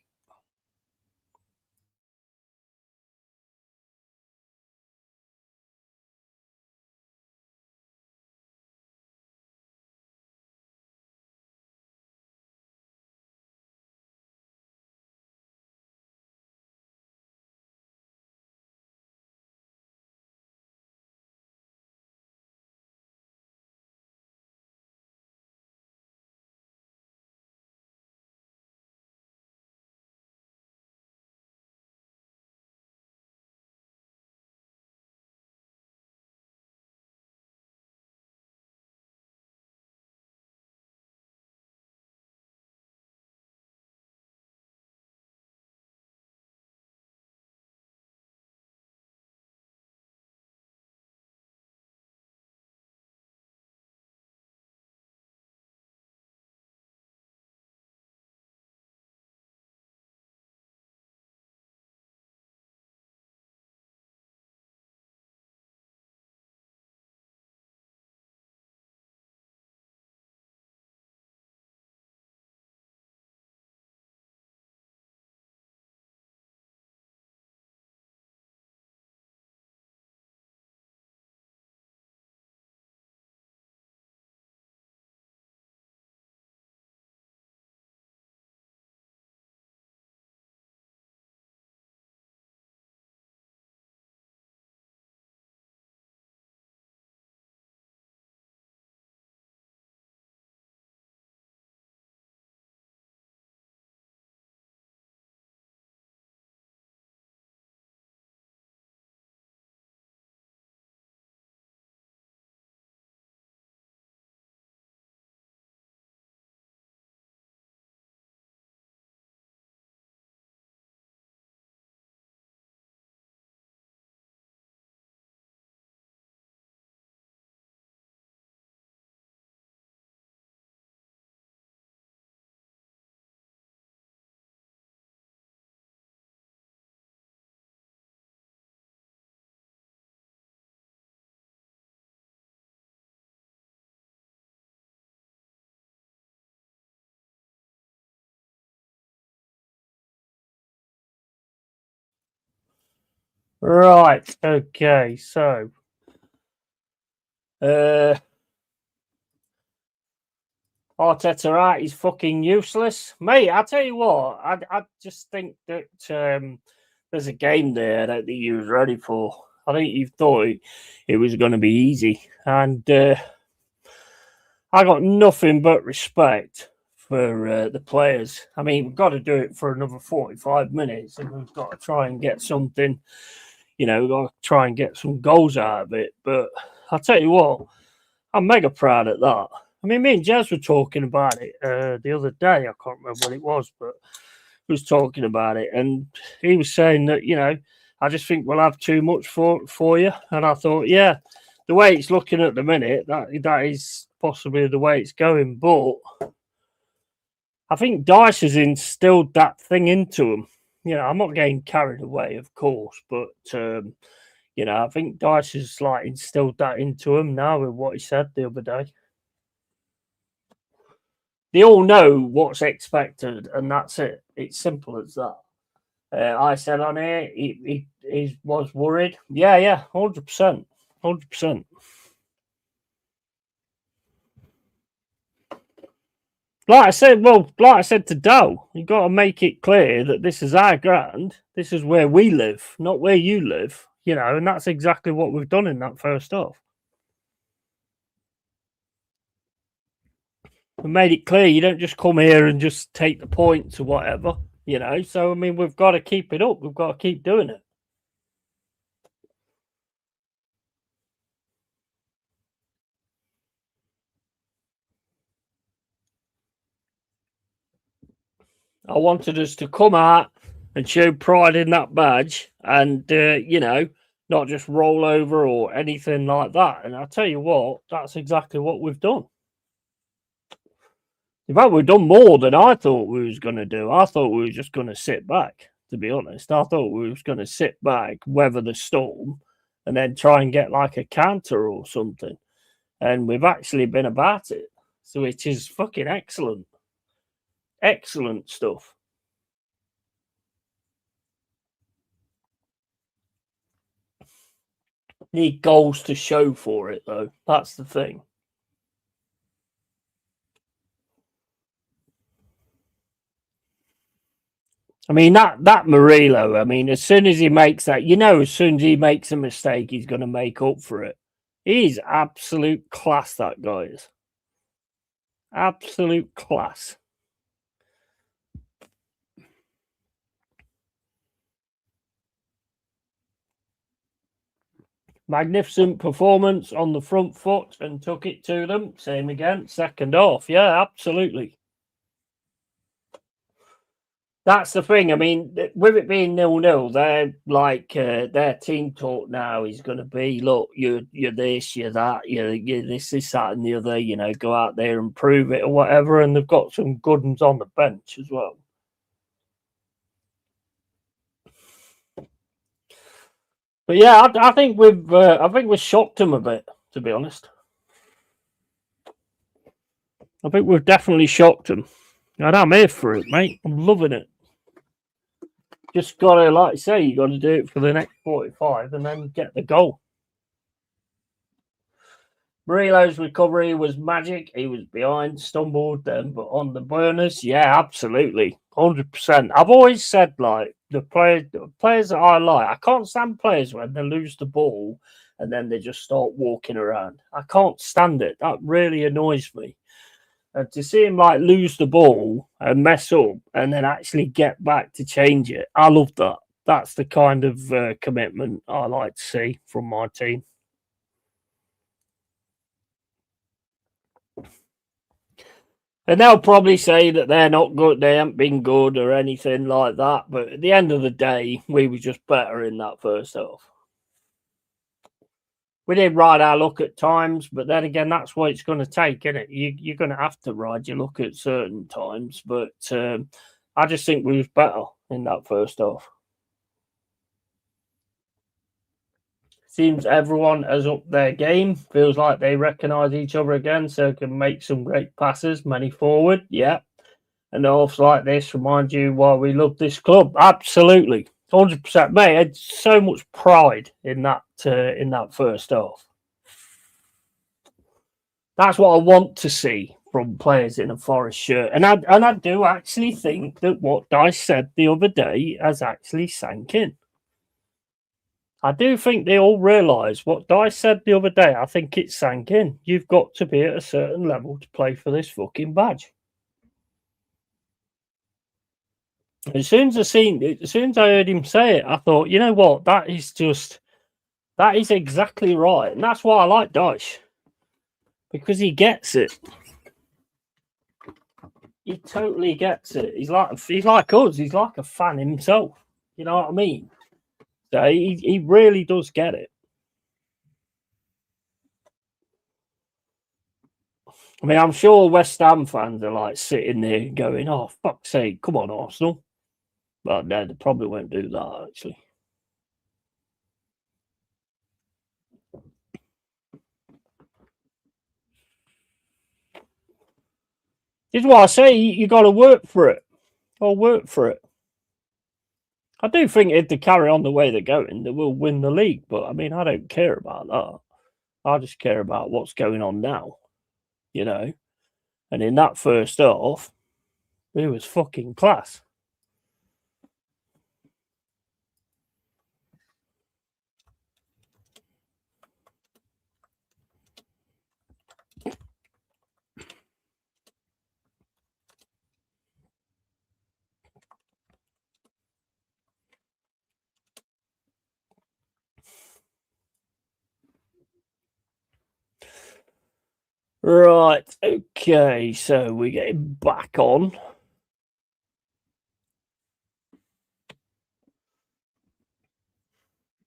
Right. Okay. So, Arteta out. He's fucking useless, mate. I tell you what. I just think that there's a game there that he was ready for. I think you thought it was going to be easy, and I got nothing but respect for the players. I mean, we've got to do it for another 45 minutes, and we've got to try and get something. We've got to try and get some goals out of it. But I'll tell you what, I'm mega proud of that. I mean, me and Jez were talking about it the other day. I can't remember what it was, but he was talking about it, and he was saying that I just think we'll have too much for you. And I thought, yeah, the way it's looking at the minute, that is possibly the way it's going. But I think Dice has instilled that thing into him. I'm not getting carried away, of course, but I think Dice has instilled that into him now with what he said the other day. They all know what's expected, and that's it. It's simple as that. I said on here, he was worried. Yeah, 100%. 100%. Like I said to Dow, you got to make it clear that this is our ground. This is where we live, not where you live. And that's exactly what we've done in that first half. We made it clear you don't just come here and just take the points or whatever. So I mean, we've got to keep it up. We've got to keep doing it. I wanted us to come out and show pride in that badge and, not just roll over or anything like that. And I'll tell you what, that's exactly what we've done. In fact, we've done more than I thought we was going to do. I thought we were just going to sit back, to be honest. I thought we was going to sit back, weather the storm, and then try and get a counter or something. And we've actually been about it. So it is fucking excellent. Excellent stuff. Need goals to show for it, though. That's the thing. I mean, that Murillo, I mean, as soon as he makes that, as soon as he makes a mistake, he's going to make up for it. He's absolute class, that guy is. Absolute class. Magnificent performance on the front foot and took it to them. Same again, second half. Yeah, absolutely. That's the thing. I mean, with it being 0-0, they're their team talk now is going to be, look, you're this, you're that, you're this, that, and the other. Go out there and prove it or whatever. And they've got some good ones on the bench as well. But yeah, I think we've shocked them a bit, to be honest. I think we've definitely shocked them. And I'm here for it, mate. I'm loving it. Just got to, like I say, you got to do it for the next 45 and then get the goal. Murillo's recovery was magic. He was behind, stumbled then, but on the burners, yeah, absolutely. 100%. I've always said, the players that I like, I can't stand players when they lose the ball and then they just start walking around. I can't stand it. That really annoys me. And to see him lose the ball and mess up and then actually get back to change it, I love that. That's the kind of commitment I like to see from my team. And they'll probably say that they're not good, they haven't been good or anything like that. But at the end of the day, we were just better in that first half. We did ride our luck at times, but then again, that's what it's going to take, isn't it? You're going to have to ride your luck at certain times. But I just think we was better in that first half. Seems everyone has upped their game. Feels like they recognise each other again, so can make some great passes, many forward. Yeah. And halves like this remind you why we love this club. Absolutely. 100%, mate. I had so much pride in that first half. That's what I want to see from players in a Forest shirt, and I do actually think that what Dice said the other day has actually sank in. I do think they all realise what Dice said the other day. I think it sank in. You've got to be at a certain level to play for this fucking badge. As soon as I heard him say it, I thought, you know what, that is exactly right, and that's why I like Dice, because he gets it. He totally gets it. He's like us. He's like a fan himself. You know what I mean? So he really does get it. I mean, I'm sure West Ham fans are like sitting there going, "Oh, fuck's sake, come on, Arsenal." But no, they probably won't do that, actually. This is why I say you got to work for it. Or work for it. I do think if they carry on the way they're going, they will win the league. But I mean, I don't care about that. I just care about what's going on now, you know. And in that first half, it was fucking class. Right, okay, so we're getting back on.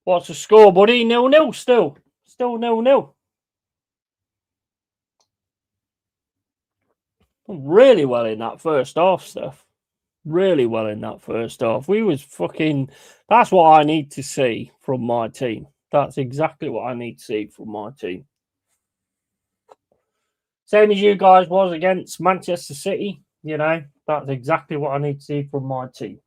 What's the score, buddy? 0-0 still. Still 0-0. Really well in that first half, stuff. Really well in that first half. We was fucking... That's what I need to see from my team. That's exactly what I need to see from my team. Same as you guys was against Manchester City, you know. That's exactly what I need to see from my team.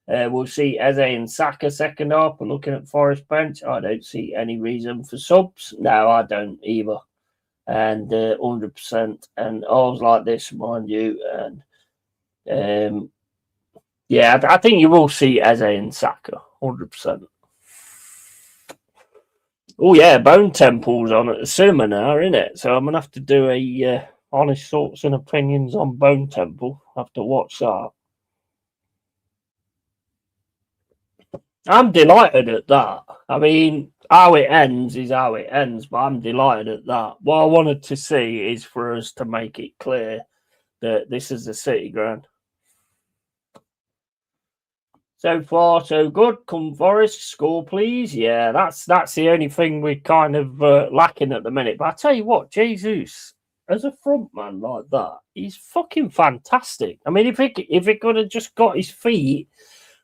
We'll see Eze and Saka second half. But looking at Forest bench, I don't see any reason for subs. No, I don't either. And 100%. And I was like this, mind you. And yeah, I think you will see Eze and Saka, 100%. Oh yeah, Bone Temple's on at the cinema now, isn't it? So I'm gonna have to do a honest thoughts and opinions on Bone Temple. I have to watch that. I'm delighted at that. I mean, how it ends is how it ends, but I'm delighted at that. What I wanted to see is for us to make it clear that this is the City ground. So far, so good. Come Forest, score please. Yeah, that's the only thing we're kind of lacking at the minute. But I tell you what, Jesus, as a front man like that, he's fucking fantastic. I mean, if he could have just got his feet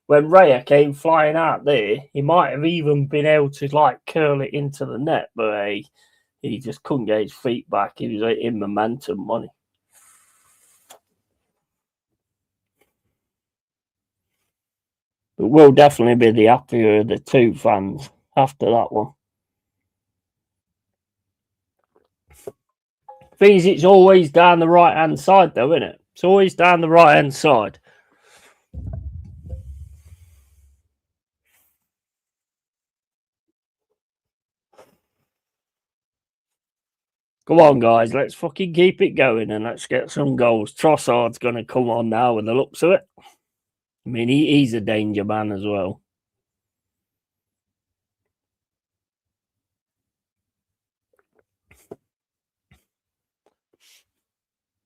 when Raya came flying out there, he might have even been able to like curl it into the net, but he just couldn't get his feet back. He was in momentum, money. But we'll definitely be the happier of the two fans after that one. Thing is, it's always down the right hand side, though, isn't it? It's always down the right hand side. Come on, guys, let's fucking keep it going and let's get some goals. Trossard's going to come on now with the looks of it. I mean, he's a danger man as well.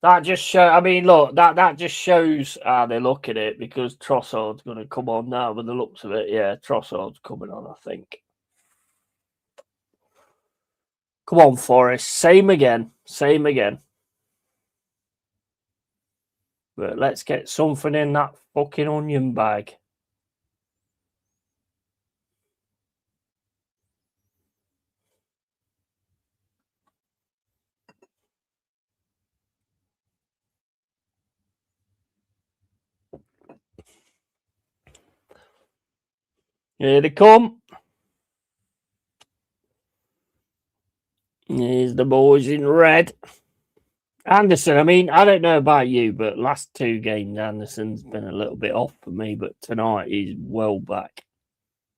That just show. I mean, look, that just shows how they look at it because Trossard's going to come on now with the looks of it. Yeah, Trossard's coming on, I think. Come on, Forest. Same again. Same again. But let's get something in that fucking onion bag. Here they come. Here's the boys in red. Anderson, I mean, I don't know about you, but last 2 games, Anderson's been a little bit off for me, but tonight he's well back.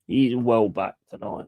He's well back tonight.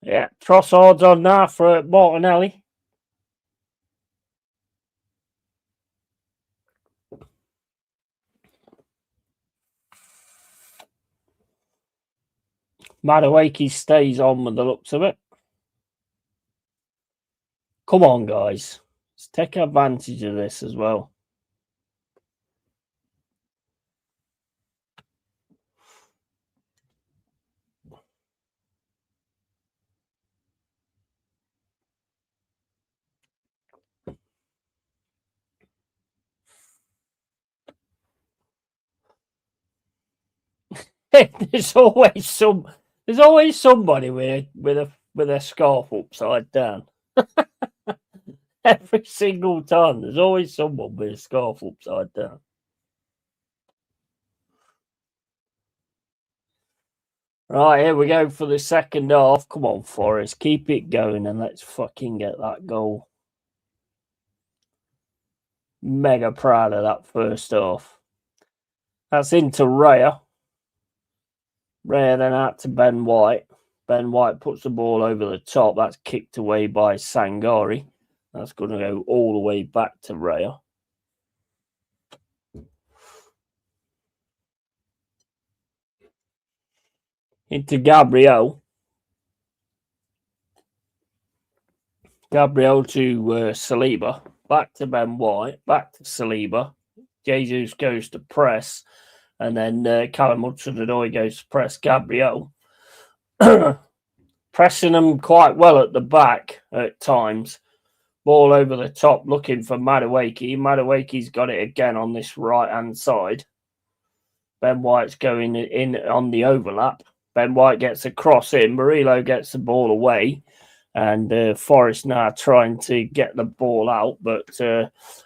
Yeah, Trossard's on now for Martinelli. Madueke stays on with the looks of it. Come on, guys. Let's take advantage of this as well. There's always somebody with a scarf upside down. Every single time, there's always someone with a scarf upside down. Right, here we go for the second half. Come on, Forest, keep it going and let's fucking get that goal. Mega proud of that first half. That's into Raya. Raya then out to Ben White. Ben White puts the ball over the top. That's kicked away by Sangari. That's going to go all the way back to Raya. Into Gabriel. Gabriel to Saliba. Back to Ben White. Back to Saliba. Jesus goes to press. And then Callum Hudson-Odoi goes to press Gabriel. Pressing them quite well at the back at times. Ball over the top looking for Madueke. Madueke's got it again on this right-hand side. Ben White's going in on the overlap. Ben White gets a cross in. Murillo gets the ball away. And Forest now trying to get the ball out. But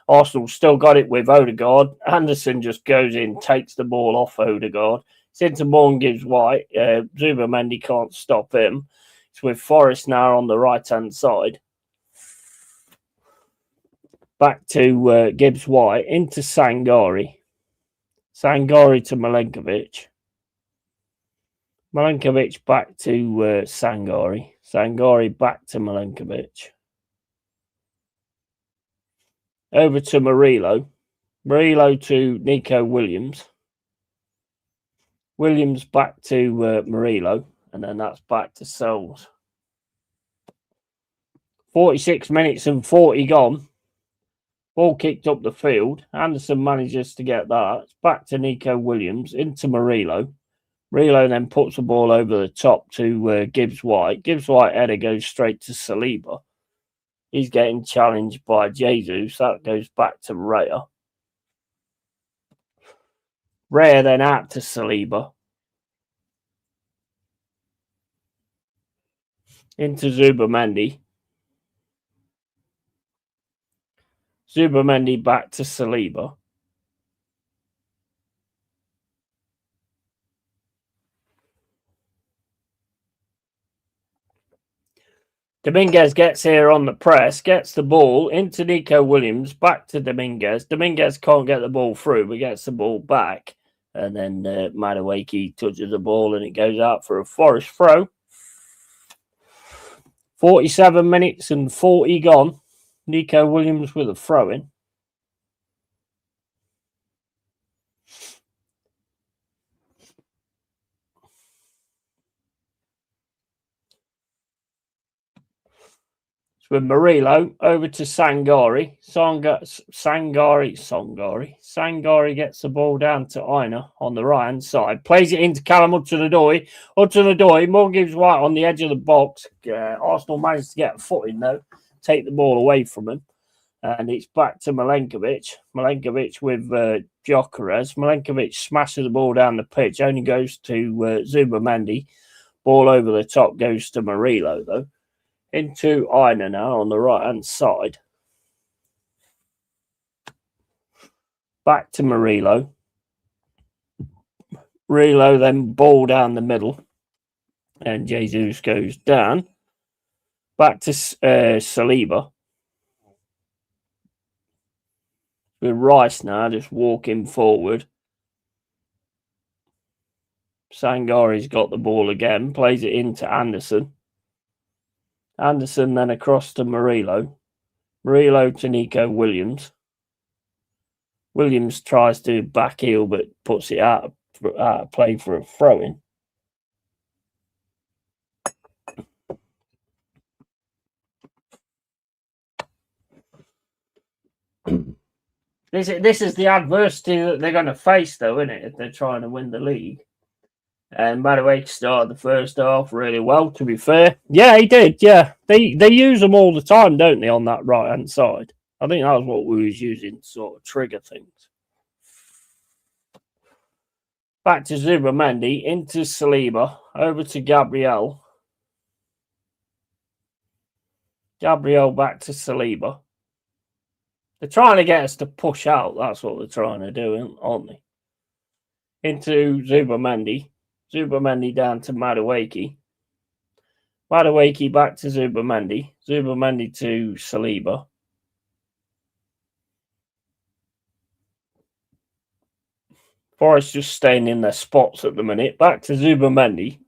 Arsenal still got it with Odegaard. Anderson just goes in, takes the ball off Odegaard. It's into Morgan Gibbs White. Zubamendi can't stop him. It's with Forest now on the right-hand side. Back to Gibbs White, into Sangari. Sangari to Milenkovic. Milenkovic back to Sangari. Sangari back to Milenkovic. Over to Murillo. Murillo to Nico Williams. Williams back to Murillo. And then that's back to Sells. 46 minutes and 40 gone. Ball kicked up the field. Anderson manages to get that. It's back to Nico Williams, into Murillo. Murillo then puts the ball over the top to Gibbs White. Gibbs White header goes straight to Saliba. He's getting challenged by Jesus. That goes back to Raya. Raya then out to Saliba. Into Zubamendi. Zubamendi back to Saliba. Dominguez gets here on the press, gets the ball into Nico Williams, back to Dominguez. Dominguez can't get the ball through, but gets the ball back. And then Madueke touches the ball and it goes out for a Forest throw. 47 minutes and 40 gone. Nico Williams with a throw-in. With Murillo over to Sangari. Sangari gets the ball down to Aina on the right hand side. Plays it into Callum Hudson-Odoi. Hudson-Odoi, more gives White on the edge of the box. Arsenal managed to get a foot in though, take the ball away from him. And it's back to Milenkovic. Milenkovic with Gyökeres. Milenkovic smashes the ball down the pitch. Only goes to Zubamendi. Ball over the top goes to Murillo though. Into Aina now on the right-hand side. Back to Murillo. Murillo then ball down the middle. And Jesus goes down. Back to Saliba. With Rice now just walking forward. Sangari's got the ball again. Plays it into Anderson. Anderson then across to Murillo. Murillo to Nico Williams. Williams tries to back heel but puts it out of play for a throw-in. This is the adversity that they're going to face, though, isn't it? If they're trying to win the league. And Madueke started the first half really well, to be fair. Yeah, he did, yeah. They use them all the time, don't they, on that right-hand side? I think that was what we was using to sort of trigger things. Back to Zubamendi, into Saliba, over to Gabriel. Gabriel back to Saliba. They're trying to get us to push out. That's what they're trying to do, aren't they? Into Zubamendi. Zubamendi down to Madueke. Madueke back to Zubamendi. Zubamendi to Saliba. Forest just staying in their spots at the minute. Back to Zubamendi.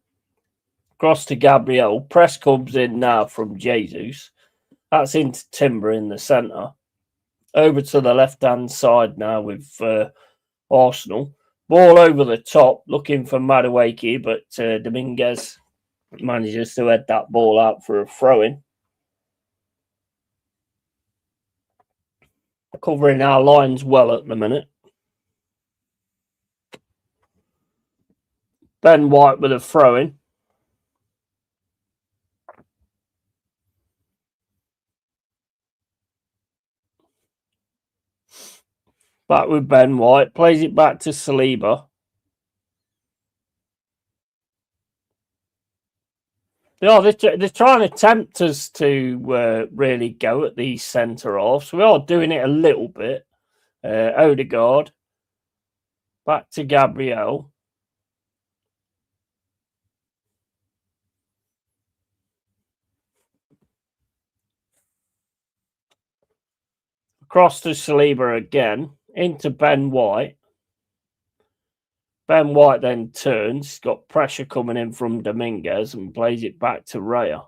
Cross to Gabriel. Press comes in now from Jesus. That's into Timber in the centre. Over to the left-hand side now with Arsenal. Ball over the top, looking for Madueke, but Dominguez manages to head that ball out for a throw-in. Covering our lines well at the minute. Ben White with a throw-in. Back with Ben White. Plays it back to Saliba. They're trying to tempt us to really go at these centre-halves. We are doing it a little bit. Odegaard. Back to Gabriel. Across to Saliba again. Into Ben White. Ben White then turns. He's got pressure coming in from Dominguez and plays it back to Raya.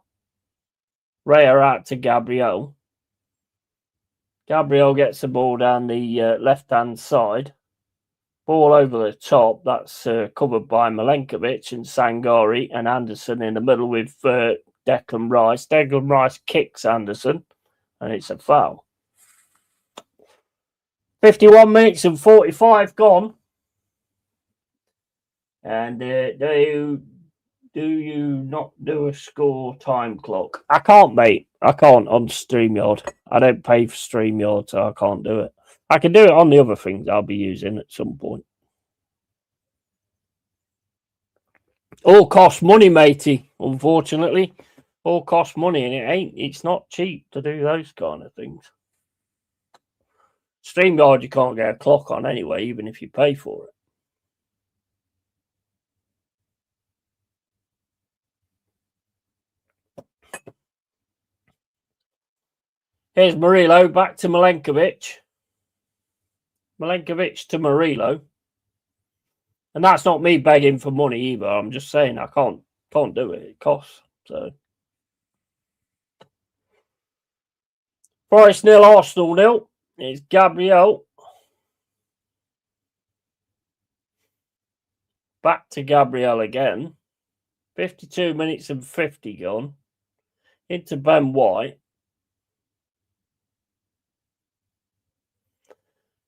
Raya out to Gabriel. Gabriel gets the ball down the left-hand side. Ball over the top. That's covered by Milenkovic and Sangari and Anderson in the middle with Declan Rice. Declan Rice kicks Anderson and it's a foul. 51 minutes and 45 gone. And do you not do a score time clock? I can't, mate. I can't on StreamYard. I don't pay for StreamYard, so I can't do it. I can do it on the other things I'll be using at some point. All cost money, matey, unfortunately. All cost money, and it's not cheap to do those kind of things. StreamYard, you can't get a clock on anyway, even if you pay for it. Here's Murillo back to Milenkovic. Milenkovic to Murillo. And that's not me begging for money either. I'm just saying I can't do it. It costs. So Forest 0, Arsenal 0. It's Gabriel. Back to Gabriel again. 52 minutes and 50 gone. Into Ben White.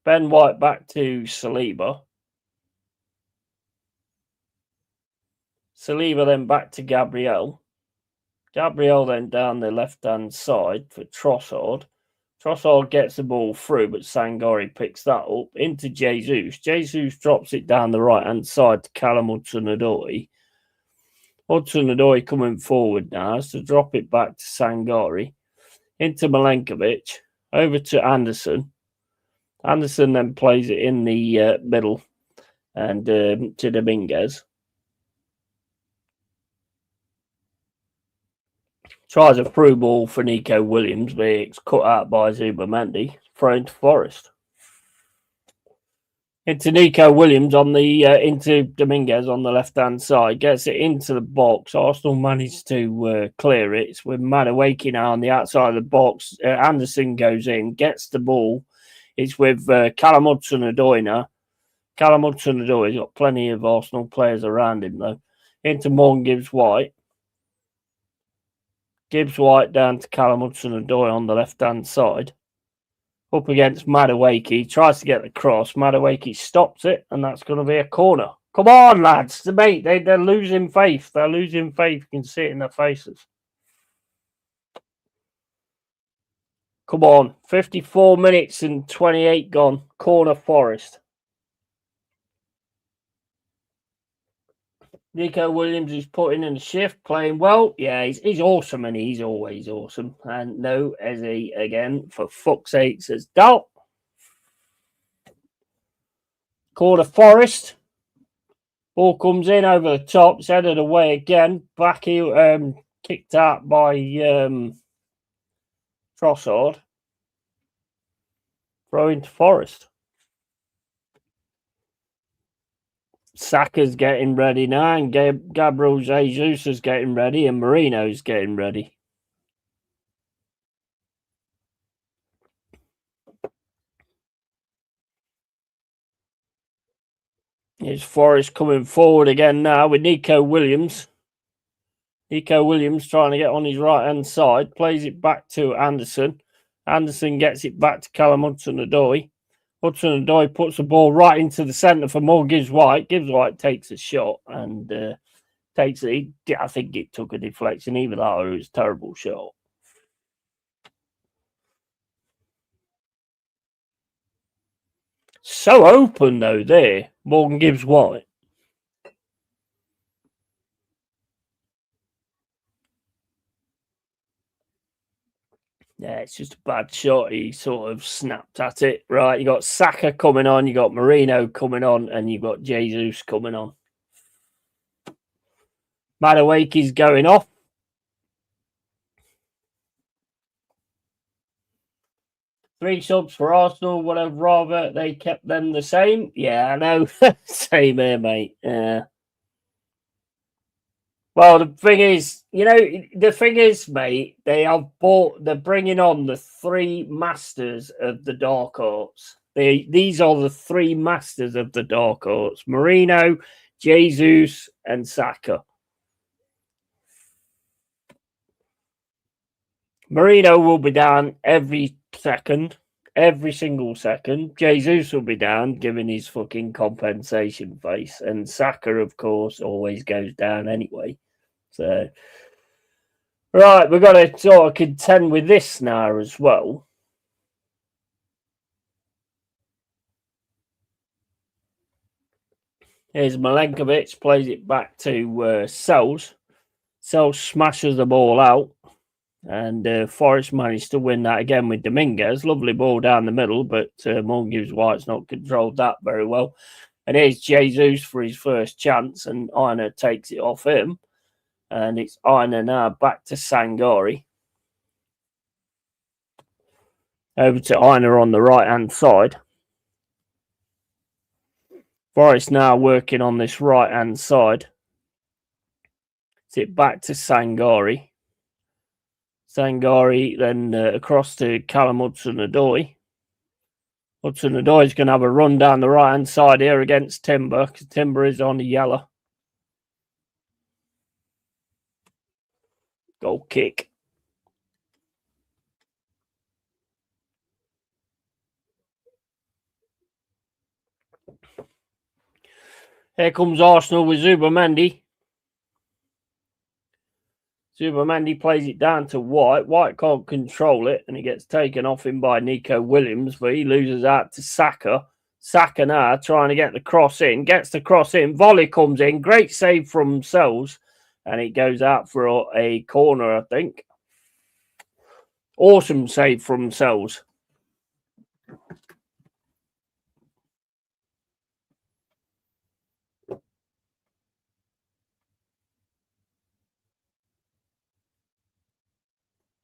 Ben White back to Saliba. Saliba then back to Gabriel. Gabriel then down the left-hand side for Trossard. Trossard gets the ball through, but Sangari picks that up into Jesus. Jesus drops it down the right-hand side to Callum Hudson-Odoi. Hudson-Odoi coming forward now to drop it back to Sangari. Into Milenkovic. Over to Anderson. Anderson then plays it in the middle and to Dominguez. Tries a through ball for Nico Williams, but it's cut out by Zubamendi. Thrown to Forest. Into Nico Williams on the into Dominguez on the left-hand side. Gets it into the box. Arsenal managed to clear it. It's with Madueke now on the outside of the box. Anderson goes in, gets the ball. It's with Callum Hudson-Odoi now. Callum Hudson-Odoi's got plenty of Arsenal players around him, though. Into Morgan Gibbs-White. Gibbs-White down to Callum Hudson-Odoi on the left-hand side. Up against Madueke. Tries to get the cross. Madueke stops it, and that's going to be a corner. Come on, lads. Mate, they're losing faith. They're losing faith. You can see it in their faces. Come on. 54 minutes and 28 gone. Corner Forest. Nico Williams is putting in a shift, playing well. Yeah, he's awesome, and he's always awesome. And no Eze again, for fuck's sake, says Dalt. Corner Forest. Ball comes in over the top. It's headed away again. Back here, kicked out by Trossard. Throw into Forest. Saka's getting ready now, and Gabriel Jesus is getting ready, and Marino's getting ready. Here's Forest coming forward again now with Nico Williams. Nico Williams trying to get on his right-hand side. Plays it back to Anderson. Anderson gets it back to Callum Hudson-Odoi. Hudson-Odoi puts the ball right into the centre for more Gibbs-White. Gibbs-White takes a shot and takes it. I think it took a deflection. Either that or it was a terrible shot. So open, though, there. Morgan Gibbs-White. Yeah, it's just a bad shot. He sort of snapped at it. Right, you got Saka coming on, you got Marino coming on, and you got Jesus coming on. Madueke's going off. Three subs for Arsenal. Would have rather they kept them the same. Yeah, I know. Same here, mate. Yeah. Well, the thing is, mate, they're bringing on the three masters of the dark arts. These are the three masters of the dark arts: Marino, Jesus, and Saka. Marino will be down every single second. Jesus will be down, giving his fucking compensation face, and Saka, of course, always goes down anyway. So, right, we've got to sort of contend with this now as well. Here's Milenkovic, plays it back to Sells. Sells smashes the ball out, and Forest managed to win that again with Dominguez. Lovely ball down the middle, but Morgan Gibbs-White's not controlled that very well. And here's Jesus for his first chance, and Aina takes it off him. And it's Aina now back to Sangari. Over to Aina on the right-hand side. Forest now working on this right-hand side. It's it back to Sangari. Sangari then across to Callum Hudson-Odoi. Hudson-Odoi is going to have a run down the right-hand side here against Timber, because Timber is on the yellow. Goal kick. Here comes Arsenal with Zubamendi. Zubamendi plays it down to White. White can't control it, and he gets taken off him by Nico Williams, but he loses out to Saka. Saka now trying to get the cross in. Gets the cross in. Volley comes in. Great save from Sells, and it goes out for a corner, I think. Awesome save from Sells.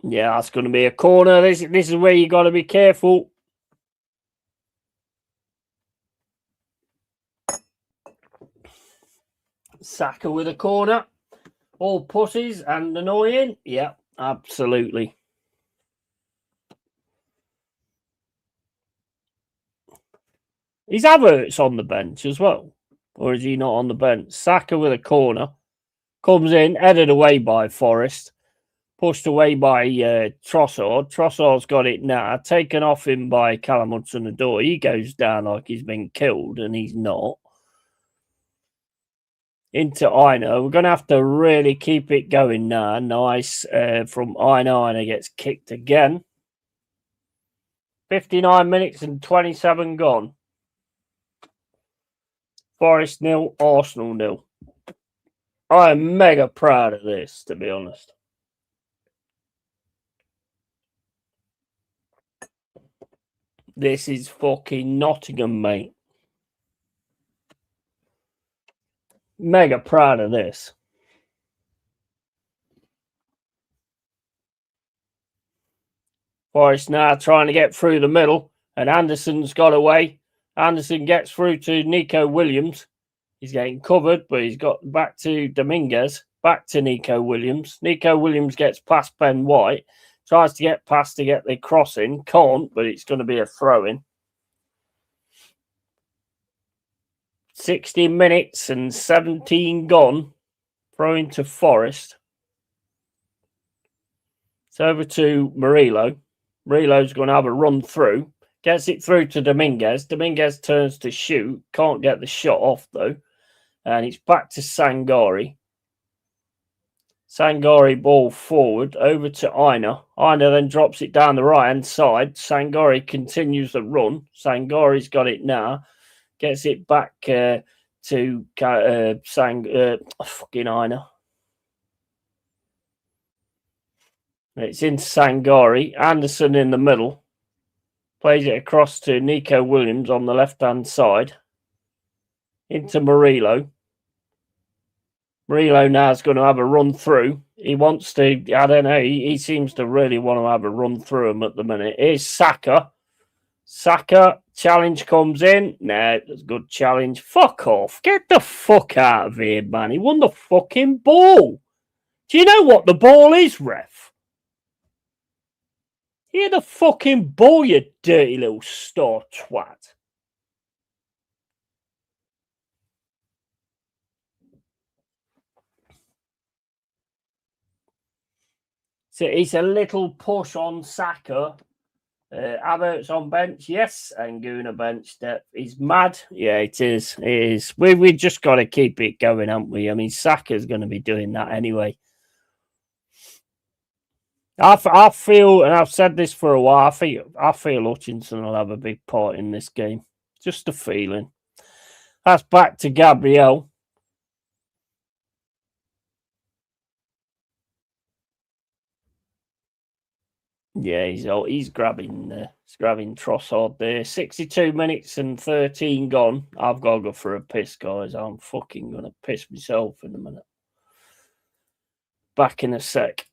Yeah, that's going to be a corner. This is where you got to be careful. Saka with a corner. All pussies and annoying. Yeah, absolutely. Is Havertz on the bench as well? Or is he not on the bench? Saka with a corner. Comes in, headed away by Forrest. Pushed away by Trossard. Trossard's got it now. Taken off him by Callum Hudson-Odoi. He goes down like he's been killed, and he's not. Into Aina. We're going to have to really keep it going now. Nice from Aina. Aina gets kicked again. 59 minutes and 27 gone. Forest 0, Arsenal 0. I am mega proud of this, to be honest. This is fucking Nottingham, mate. Mega proud of this. Forest now trying to get through the middle, and Anderson's got away. Anderson gets through to Nico Williams. He's getting covered, but he's got back to Dominguez. Back to Nico Williams. Nico Williams gets past Ben White. Tries to get past to get the crossing. Can't, but it's going to be a throw-in. 60 minutes and 17 gone. Throw to Forest. It's over to Murillo. Murillo's going to have a run through. Gets it through to Dominguez. Dominguez turns to shoot. Can't get the shot off, though. And it's back to Sangari. Sangari ball forward over to Aina. Aina then drops it down the right-hand side. Sangari continues the run. Sangari's got it now. Gets it back to fucking Aina. It's in Sangari. Anderson in the middle. Plays it across to Nico Williams on the left-hand side. Into Murillo. Murillo now is going to have a run through. He wants to, I don't know, he seems to really want to have a run through him at the minute. Here's Saka. Saka, challenge comes in. No, that's a good challenge. Fuck off. Get the fuck out of here, man. He won the fucking ball. Do you know what the ball is, ref? Hear the fucking ball, you dirty little star twat. So it's a little push on Saka. Havertz on bench, yes. And Guna bench depth is mad. Yeah, it is. It is. We just got to keep it going, haven't we? I mean, Saka's going to be doing that anyway. I feel, and I've said this for a while, I feel Hutchinson will have a big part in this game. Just a feeling. That's back to Gabriel. Yeah, he's grabbing Trossard there. 62 minutes and 13 gone. I've got to go for a piss, guys. I'm fucking gonna piss myself in a minute. Back in a sec.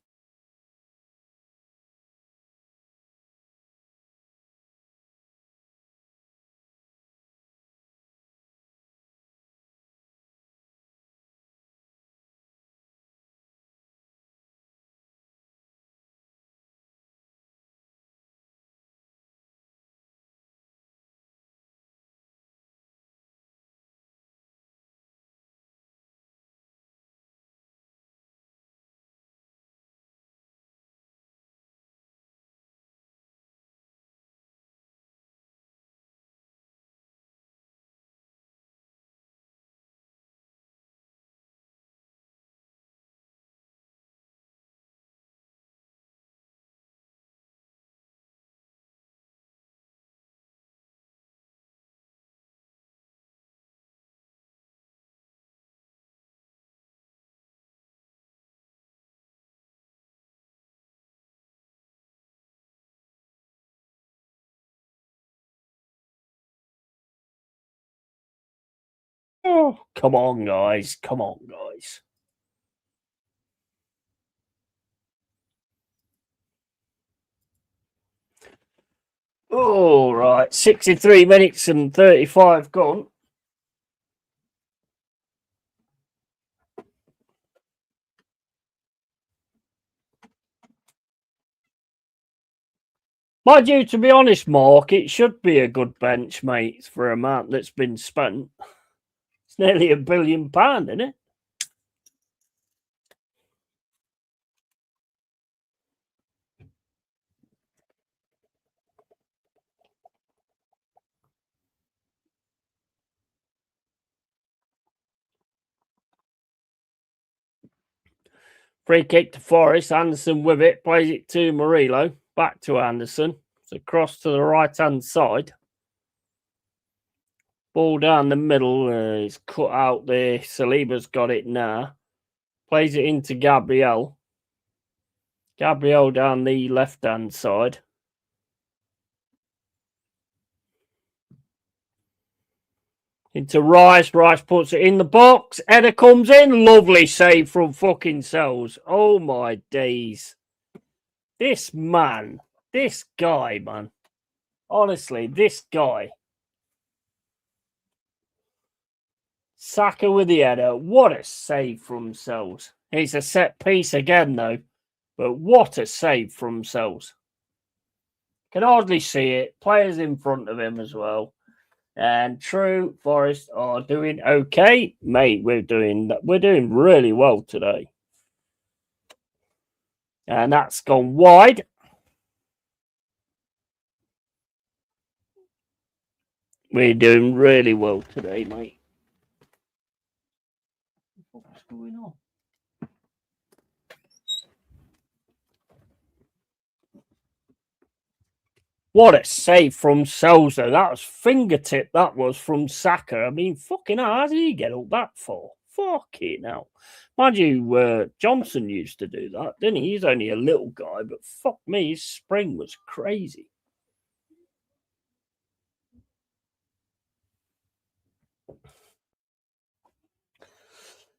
Oh, come on, guys. Come on, guys. All right. 63 minutes and 35 gone. Mind you, to be honest, Mark, it should be a good bench, mate, for a amount that's been spent. It's nearly £1 billion, isn't it? Free kick to Forest. Anderson with it. Plays it to Murillo. Back to Anderson. It's across to the right-hand side. Ball down the middle. It's cut out there. Saliba's got it now. Plays it into Gabriel. Gabriel down the left-hand side. Into Rice. Rice puts it in the box. Header comes in. Lovely save from fucking Sells. Oh, my days. This man. This guy, man. Honestly, this guy. Saka with the header. What a save from Sells. It's a set piece again, though. But what a save from Sells. Can hardly see it. Players in front of him as well. And True Forest are doing okay. Mate, we're doing really well today. And that's gone wide. We're doing really well today, mate. What's going on? What a save from Sells, though. That was fingertip, that was, from Saka. I mean, fucking hell, how did he get up that far? Fucking hell. Mind you, Johnson used to do that, didn't he? He's only a little guy, but fuck me, his spring was crazy.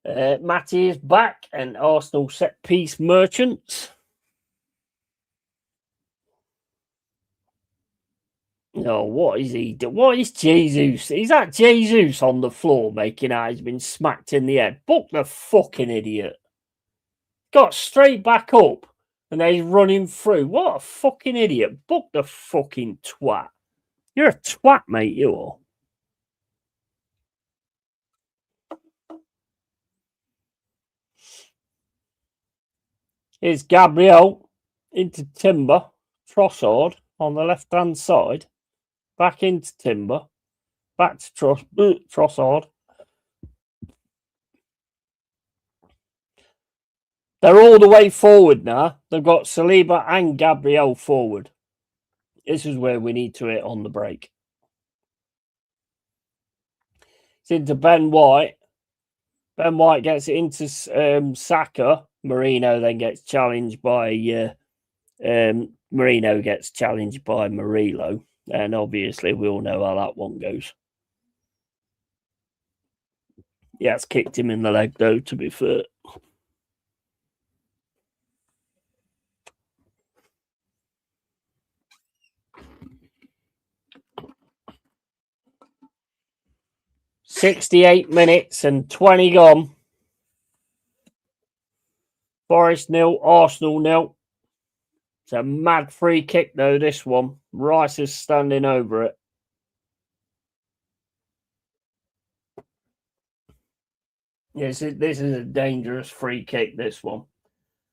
Matty is back, and Arsenal set-piece merchants. Oh, what is he doing? What is Jesus? Is that Jesus on the floor making out he's been smacked in the head? Book the fucking idiot. Got straight back up, and then he's running through. What a fucking idiot. Book the fucking twat. You're a twat, mate, you are. Here's Gabriel into Timber. Trossard on the left-hand side. Back into Timber. Back to Trossard. They're all the way forward now. They've got Saliba and Gabriel forward. This is where we need to hit on the break. It's into Ben White. Ben White gets it into Saka. Marino then gets challenged by Marino gets challenged by Murillo. And obviously we all know how that one goes. Yeah, it's kicked him in the leg though, to be fair. "68 minutes and 20 gone. Forest 0, Arsenal 0. It's a mad free kick, though, this one. Rice is standing over it. Yes, this is a dangerous free kick, this one.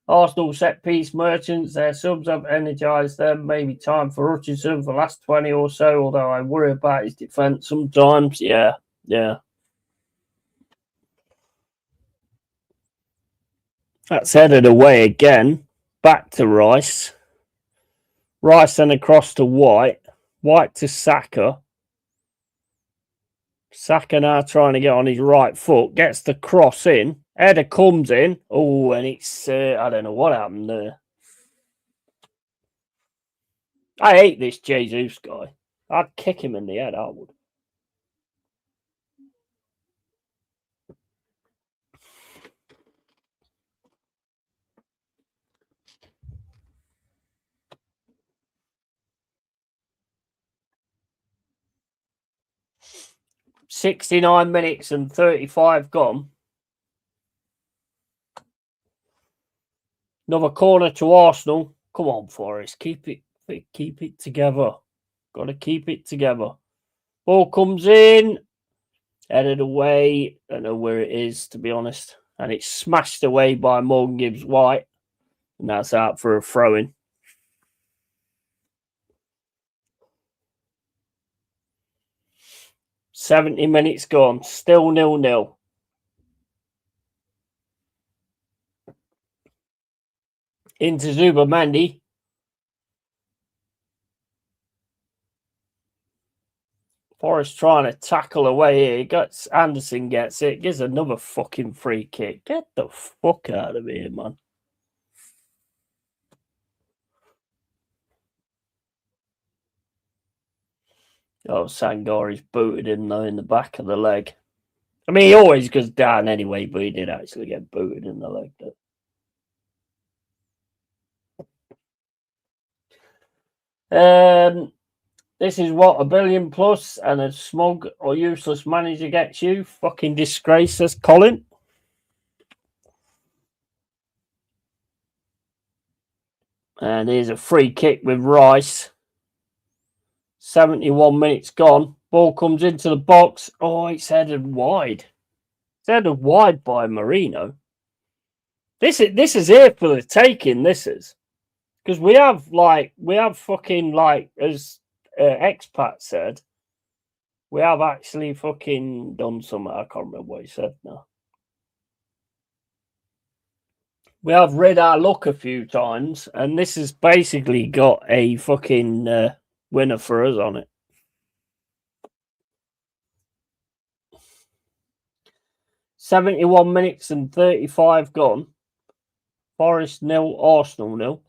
Arsenal set-piece merchants. Their subs have energised them. Maybe time for Hutchinson for the last 20 or so, although I worry about his defence sometimes. Yeah. That's headed away again. Back to Rice. Rice then across to White. White to Saka. Saka now trying to get on his right foot. Gets the cross in. Header comes in. Oh, and it's... I don't know what happened there. I hate this Jesus guy. I'd kick him in the head, I would. 69 minutes and 35 gone. Another corner to Arsenal. Come on, Forest. Keep it together. Got to keep it together. Ball comes in. Headed away. I don't know where it is, to be honest. And it's smashed away by Morgan Gibbs-White. And that's out for a throw-in. "70 minutes gone. Still 0-0. Into Zubamendi. Forrest trying to tackle away here. Anderson gets it. Gives another fucking free kick. Get the fuck out of here, man. Oh, Sangori's booted him, though, in the back of the leg. I mean, he always goes down anyway, but he did actually get booted in the leg, though. This is what, $1 billion plus, and a smug or useless manager gets you. Fucking disgrace, says Colin. And here's a free kick with Rice. 71 minutes gone. Ball comes into the box. Oh, it's headed wide. It's headed wide by Marino. This is here for the taking. This is because we have fucking, like, as expat said, we have actually fucking done something. I can't remember what he said now. We have read our luck a few times, and this has basically got a fucking winner for us on it. "71 minutes and 35 gone. Forest 0, Arsenal 0.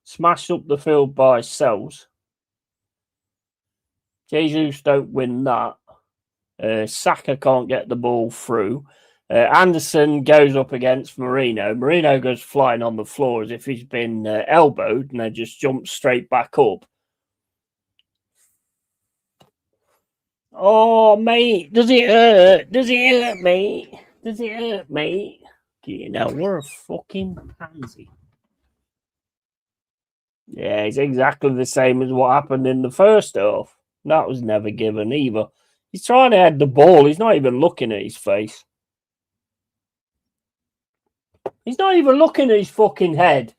Smashed up the field by Sells. Jesus don't win that. Saka can't get the ball through. Anderson goes up against Marino. Marino goes flying on the floor as if he's been elbowed, and then just jumps straight back up. Oh, mate, does it hurt? Does it hurt, mate? Does it hurt, mate? You know, we're a fucking pansy. Yeah, it's exactly the same as what happened in the first half. That was never given either. He's trying to head the ball. He's not even looking at his face. He's not even looking at his fucking head.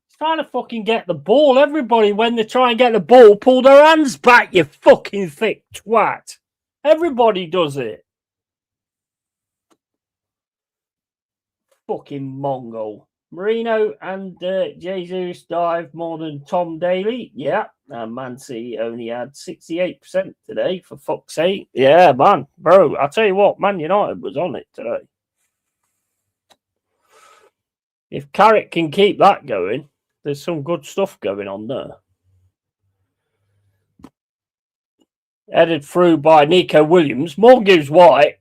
He's trying to fucking get the ball. Everybody, when they try and get the ball, pull their hands back, you fucking thick twat. Everybody does it. Fucking Mongol. Marino and Jesus dive more than Tom Daly. Yeah, and Man City only had 68% today, for fuck's sake. Yeah, man. Bro, I'll tell you what, Man United was on it today. If Carrick can keep that going, there's some good stuff going on there. Headed through by Nico Williams. More gives White.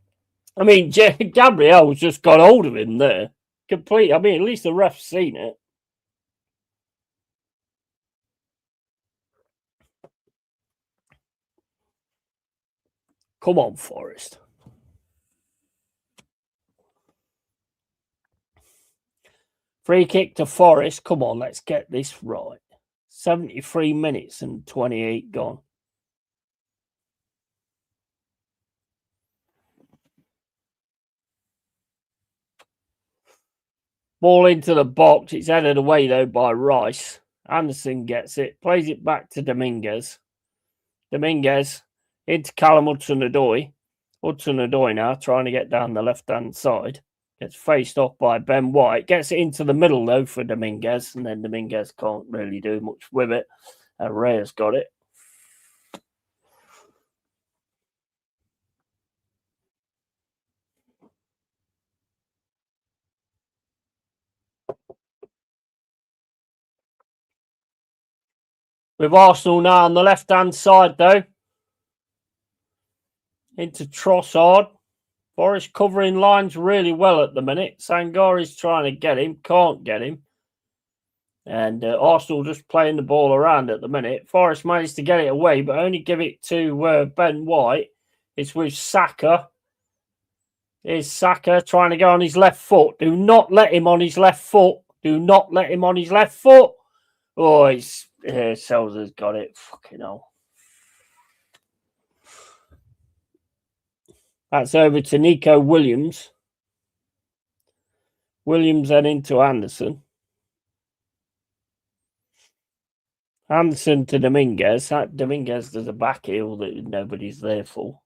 I mean, Gabriel's just got hold of him there. Complete. I mean, at least the ref's seen it. Come on, Forest. Free kick to Forest. Come on, let's get this right. 73 minutes and 28 gone. Ball into the box. It's headed away, though, by Rice. Anderson gets it. Plays it back to Dominguez. Dominguez into Callum Hudson-Odoi. Hudson-Odoi now trying to get down the left-hand side. Gets faced off by Ben White. Gets it into the middle, though, for Dominguez. And then Dominguez can't really do much with it. And Reyes got it. With Arsenal now on the left-hand side, though. Into Trossard. Forest covering lines really well at the minute. Sangori's trying to get him. Can't get him. And Arsenal just playing the ball around at the minute. Forest managed to get it away, but only give it to Ben White. It's with Saka. Here's Saka trying to go on his left foot. Do not let him on his left foot. Do not let him on his left foot. Oh, it's Selzer's got it. Fucking hell. That's over to Nico Williams. Williams then into Anderson. Anderson to Dominguez. Dominguez does a back heel that nobody's there for.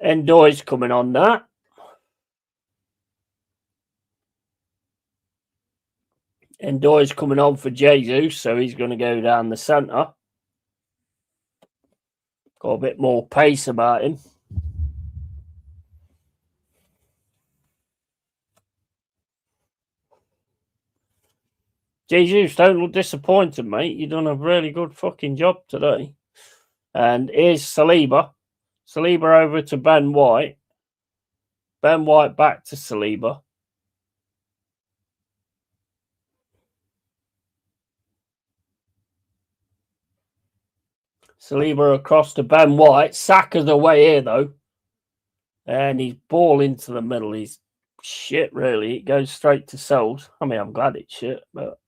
Endoy's coming on that. Endoy's coming on for Jesus, so he's going to go down the centre. Got a bit more pace about him. Jesus, don't look disappointed, mate. You've done a really good fucking job today. And here's Saliba. Saliba over to Ben White. Ben White back to Saliba. Saliba across to Ben White. Saka's away here, though. And he's ball into the middle. He's shit, really. It goes straight to Souls. I mean, I'm glad it's shit, but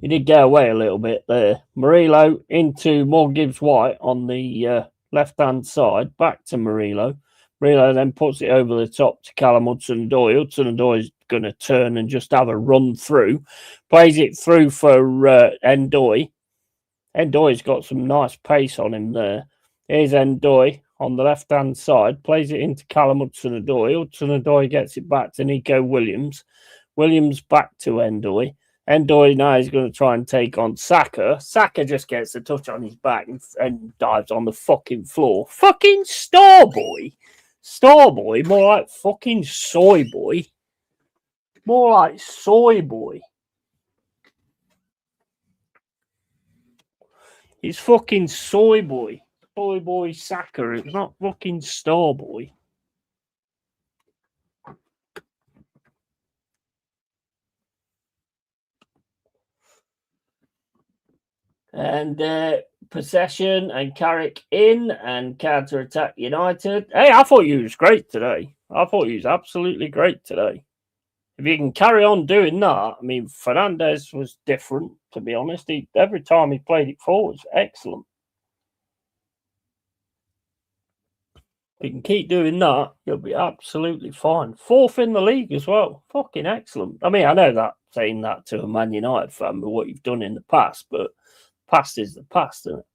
he did get away a little bit there. Murillo into Morgan Gibbs-White on the left-hand side. Back to Murillo. Murillo then puts it over the top to Callum Hudson-Odoi. Hudson-Odoi is going to turn and just have a run through. Plays it through for Ndoye. Ndoye's got some nice pace on him there. Here's Ndoye on the left-hand side. Plays it into Callum Hudson-Odoi. Hudson-Odoi gets it back to Nico Williams. Williams back to Ndoye. Ndoye now is going to try and take on Saka. Saka just gets a touch on his back and dives on the fucking floor. Fucking Starboy. Starboy, more like fucking Soy Boy. More like Soy Boy. He's fucking Soy Boy. Soy Boy Saka. It's not fucking Starboy. And possession and Carrick in and counter-attack United. Hey, I thought you was great today. I thought you was absolutely great today. If you can carry on doing that, I mean, Fernandez was different, to be honest. Every time he played it forward was excellent. If you can keep doing that, you'll be absolutely fine. 4th in the league as well. Fucking excellent. I mean, I know that saying that to a Man United fan, but what you've done in the past, but past is the past, isn't it?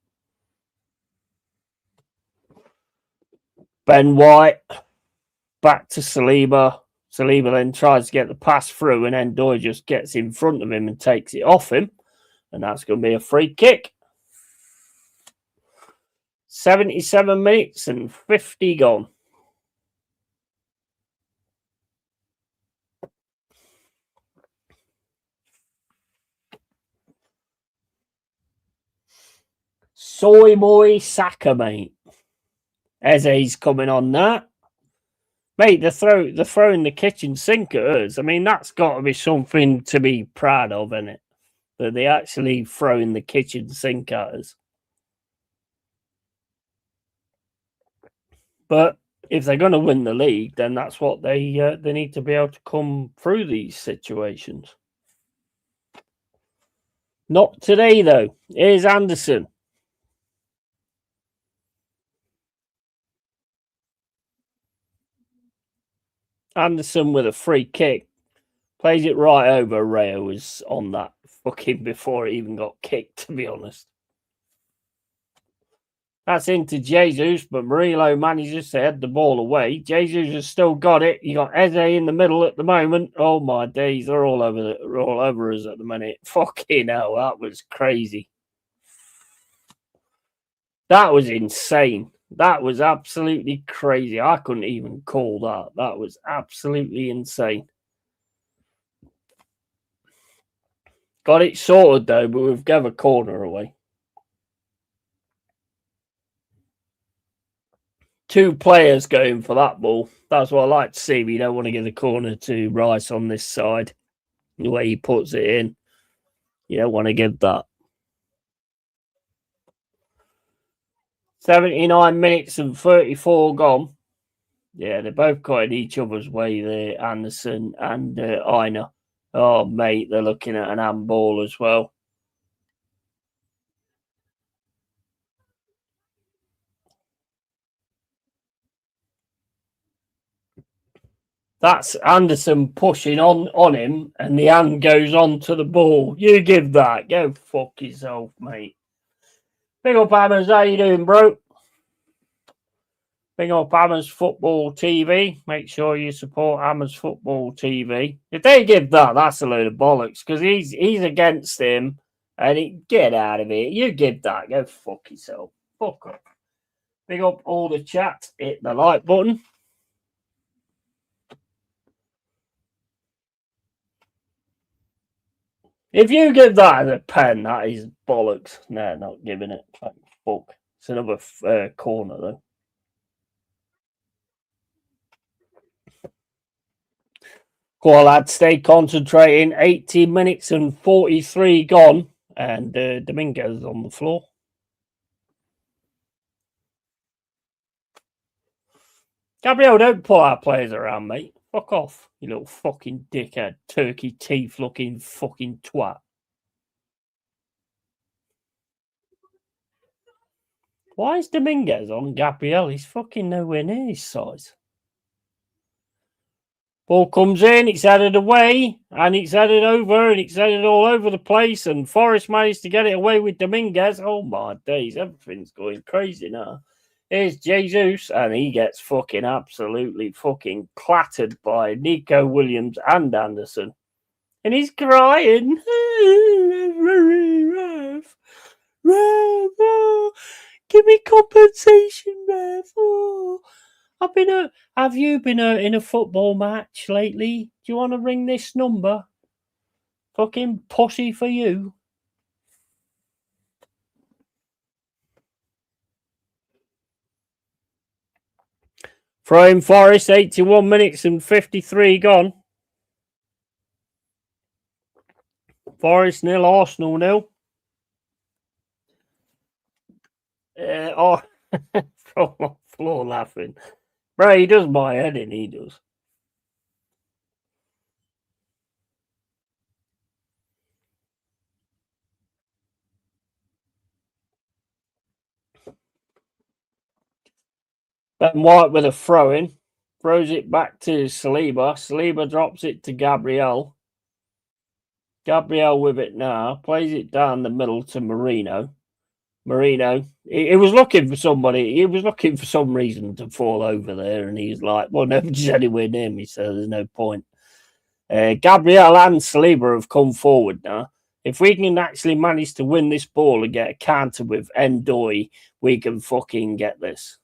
Ben White back to Saliba. Saliba then tries to get the pass through, and Ndoye just gets in front of him and takes it off him. And that's going to be a free kick. 77 minutes and 50 gone. Soy Boy Saka, mate. Eze's coming on that. Mate, they're throwing the kitchen sink at us. I mean, that's got to be something to be proud of, isn't it? That they actually throwing the kitchen sink at us. But if they're going to win the league, then that's what they need to be able to come through these situations. Not today, though. Here's Anderson. Anderson with a free kick. Plays it right over. Rayo was on that fucking before it even got kicked, to be honest. That's into Jesus, but Murillo manages to head the ball away. Jesus has still got it. You got Eze in the middle at the moment. Oh my days, they're all over us at the minute. Fucking hell, that was crazy. That was insane. That was absolutely crazy. I couldn't even call that. That was absolutely insane. Got it sorted though, but we've given a corner away. 2 players going for that ball. That's what I like to see. We don't want to give the corner to Rice on this side. The way he puts it in, you don't want to give that. 79 minutes and 34 gone. Yeah, they're both cutting each other's way there, Anderson and Aina. Oh, mate, they're looking at an handball as well. That's Anderson pushing on him, and the hand goes on to the ball. You give that. Go fuck yourself, mate. Big up, Hammers. How you doing, bro? Big up Hammers Football TV. Make sure you support Hammers Football TV. If they give that, that's a load of bollocks, because he's against him, and get out of it. You give that. Go fuck yourself. Fuck up. Big up all the chat. Hit the like button. If you give that as a pen, that is bollocks. No, not giving it. Fuck. It's another corner, though. Go on, lads. Stay concentrating. 18 minutes and 43 gone. And Dominguez on the floor. Gabriel, don't pull our players around, mate. Fuck off, you little fucking dickhead, turkey teeth looking fucking twat. Why is Dominguez on Gabriel? He's fucking nowhere near his size. Ball comes in, it's headed away, and it's headed over, and it's headed all over the place, and Forrest managed to get it away with Dominguez. Oh my days, everything's going crazy now. Here's Jesus, and he gets fucking absolutely fucking clattered by Nico Williams and Anderson. And he's crying. Ref, oh, give me compensation, ref. Oh. Have you been in a football match lately? Do you want to ring this number? Fucking pussy for you. Throwing Forest, 81 minutes and 53 gone. Forest nil, Arsenal nil. From the floor laughing. Bro, he does my head in, he does. Ben White with a throw-in. Throws it back to Saliba. Saliba drops it to Gabriel. Gabriel with it now. Plays it down the middle to Marino. Marino, he was looking for somebody. He was looking for some reason to fall over there, and he's like, well, nobody's anywhere near me, so there's no point. Gabriel and Saliba have come forward now. If we can actually manage to win this ball and get a counter with Ndoye, we can fucking get this.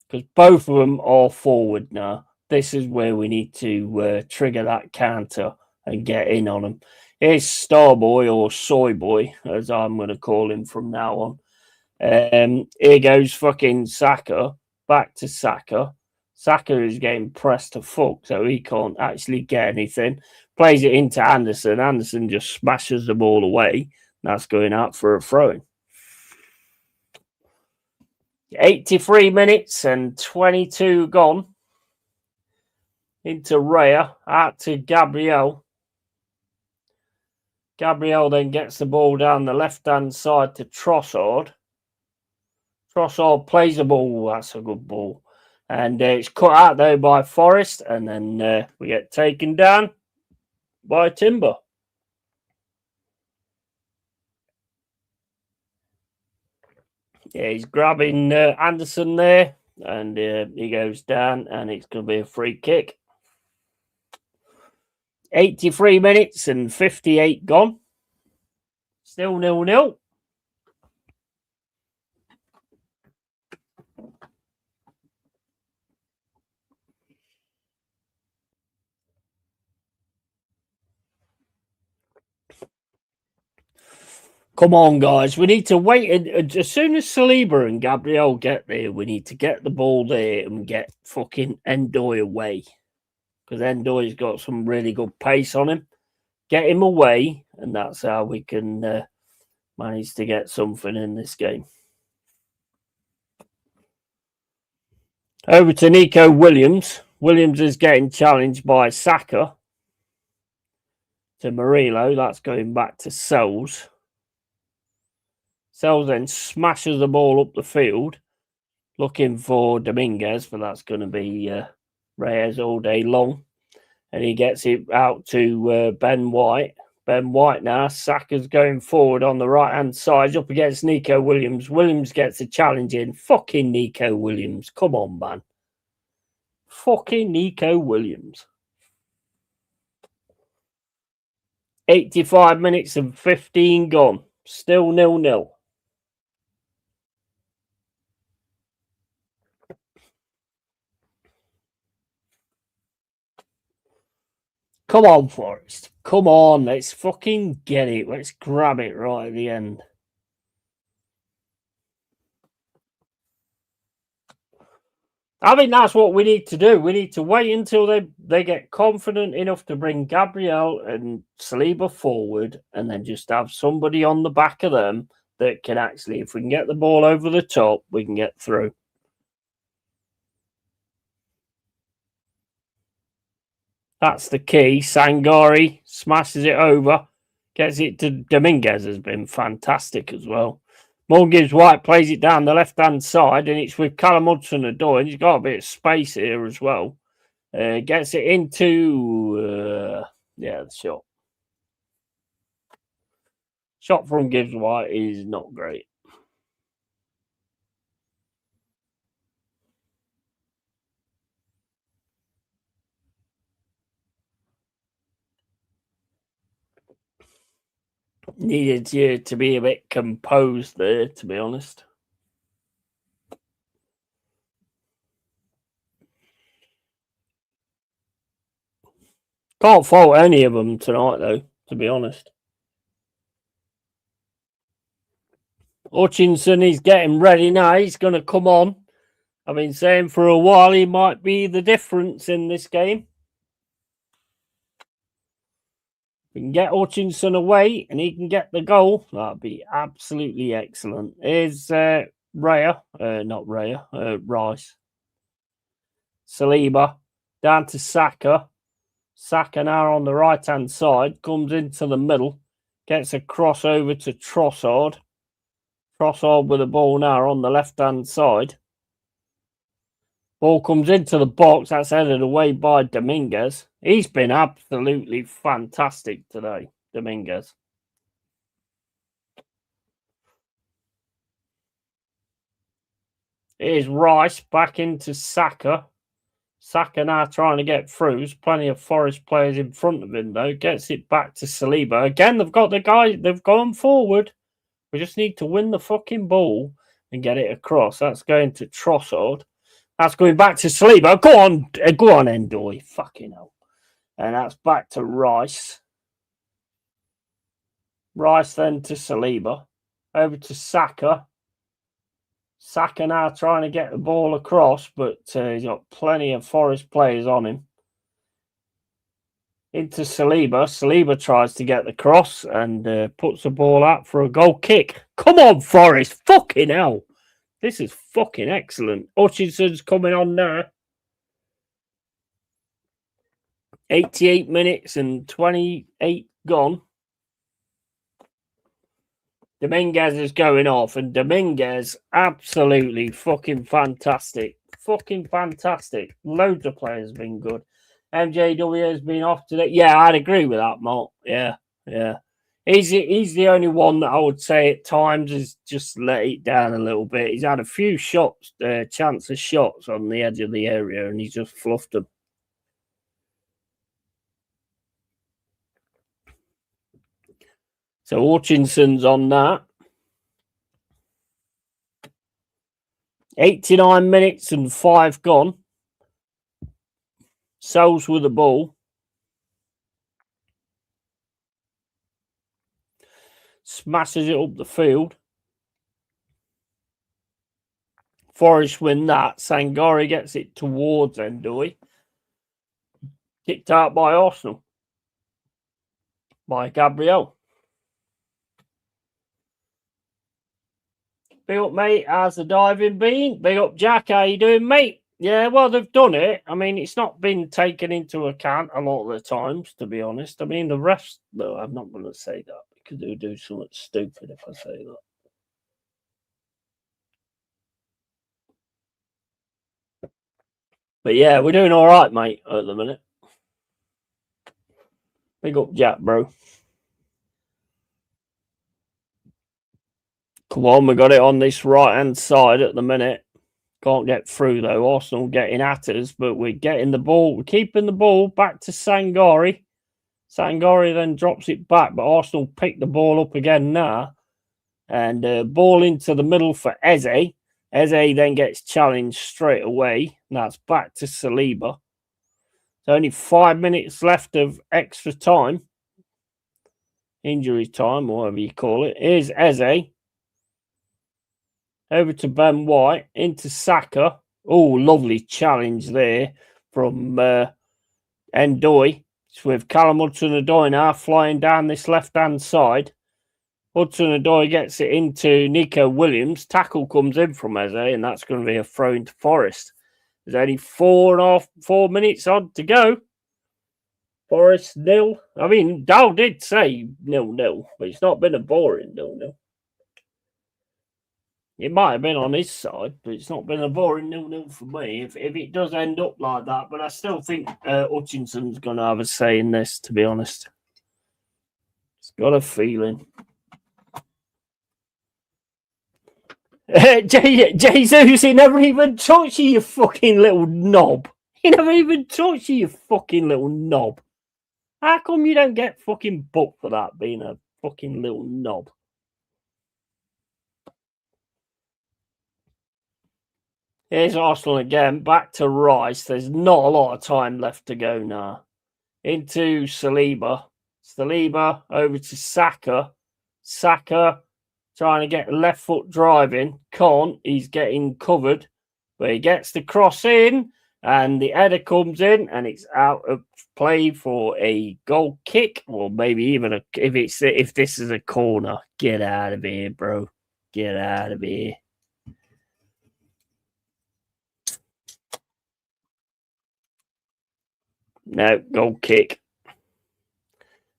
Because both of them are forward now. This is where we need to trigger that counter and get in on them. Here's Starboy, or Soy Boy, as I'm going to call him from now on. Here goes fucking Saka. Back to Saka. Saka is getting pressed to fuck, so he can't actually get anything. Plays it into Anderson. Anderson just smashes the ball away. That's going out for a throw-in. 83 minutes and 22 gone. Into Raya. Out to Gabriel. Gabriel then gets the ball down the left-hand side to Trossard. Trossard plays the ball. That's a good ball. And it's cut out there by Forrest. And then we get taken down by Timber. Yeah, he's grabbing Anderson there. And he goes down. And it's going to be a free kick. 83 minutes and 58 gone. Still 0-0. Come on, guys. We need to wait. As soon as Saliba and Gabriel get there, we need to get the ball there and get fucking Ndoye away. Because Ndoye's got some really good pace on him. Get him away, and that's how we can manage to get something in this game. Over to Nico Williams. Williams is getting challenged by Saka. To Murillo. That's going back to Sells. Sells then smashes the ball up the field. Looking for Dominguez, but that's going to be Reyes all day long. And he gets it out to Ben White. Ben White now. Saka's going forward on the right-hand side up against Nico Williams. Williams gets a challenge in. Fucking Nico Williams. Come on, man. Fucking Nico Williams. 85 minutes and 15 gone. Still 0-0. Come on, Forest. Come on. Let's fucking get it. Let's grab it right at the end. I think that's what we need to do. We need to wait until they get confident enough to bring Gabriel and Saliba forward and then just have somebody on the back of them that can actually, if we can get the ball over the top, we can get through. That's the key. Sangari smashes it over, gets it to Dominguez, has been fantastic as well. Morgan Gibbs White plays it down the left-hand side, and it's with Callum Hudson-Odoi, and he's got a bit of space here as well. Gets it into, the shot. Shot from Gibbs White is not great. Needed you to be a bit composed there, to be honest. Can't fault any of them tonight, though, to be honest. Hutchinson is getting ready now. He's going to come on. I've been saying for a while he might be the difference in this game. We can get Hutchinson away and he can get the goal. That'd be absolutely excellent. Here's Rice. Saliba down to Saka. Saka now on the right-hand side. Comes into the middle. Gets a cross over to Trossard. Trossard with the ball now on the left-hand side. Ball comes into the box. That's headed away by Dominguez. He's been absolutely fantastic today, Dominguez. Here's Rice back into Saka. Saka now trying to get through. There's plenty of Forest players in front of him, though. Gets it back to Saliba. Again, they've got the guy. They've gone forward. We just need to win the fucking ball and get it across. That's going to Trossard. That's going back to Saliba. Go on, Endoy. Fucking hell. And that's back to Rice. Rice then to Saliba. Over to Saka. Saka now trying to get the ball across, but he's got plenty of Forest players on him. Into Saliba. Saliba tries to get the cross and puts the ball out for a goal kick. Come on, Forest. Fucking hell. This is fucking excellent. Hutchinson's coming on now. 88 minutes and 28 gone. Dominguez is going off, and Dominguez absolutely fucking fantastic. Fucking fantastic. Loads of players have been good. MJW has been off today. Yeah, I'd agree with that, Mark. Yeah. He's the only one that I would say at times has just let it down a little bit. He's had a few shots, chances shots on the edge of the area, and he's just fluffed them. So Hutchinson's on that. 89 minutes and 5 gone. Sells with the ball. Smashes it up the field. Forest win that. Sangari gets it towards Endoy. Kicked out by Arsenal. By Gabriel. Big up, mate. How's the diving been? Big up, Jack. How you doing, mate? Yeah, well, they've done it. I mean, it's not been taken into account a lot of the times, to be honest. I mean, the refs, no, I'm not going to say that because they'll do something stupid if I say that. But yeah, we're doing all right, mate, at the minute. Big up, Jack, bro. Come on, we got it on this right-hand side at the minute. Can't get through, though. Arsenal getting at us, but we're getting the ball. We're keeping the ball back to Sangari. Sangari then drops it back, but Arsenal pick the ball up again now. And ball into the middle for Eze. Eze then gets challenged straight away. And that's back to Saliba. So only 5 minutes left of extra time. Injury time, or whatever you call it. Here's Eze. Over to Ben White. Into Saka. Oh, lovely challenge there from Ndoye. With Callum Hudson-Odoi now flying down this left-hand side. Hudson-Odoi gets it into Nico Williams. Tackle comes in from Eze, and that's going to be a throw into Forest. There's only 4 minutes on to go. Forest 0. I mean, Dal did say 0-0, but it's not been a boring 0-0. It might have been on his side, but it's not been a boring 0-0 for me. If it does end up like that, but I still think Hutchinson's going to have a say in this, to be honest. It's got a feeling. Jesus, he never even touched you, you fucking little knob. He never even touched you, you fucking little knob. How come you don't get fucking booked for that, being a fucking little knob? Here's Arsenal again, back to Rice. There's not a lot of time left to go now. Into Saliba. Saliba over to Saka. Saka trying to get left foot driving. Can't. He's getting covered. But he gets the cross in. And the header comes in. And it's out of play for a goal kick. Or maybe even if this is a corner. Get out of here, bro. Get out of here. No, goal kick.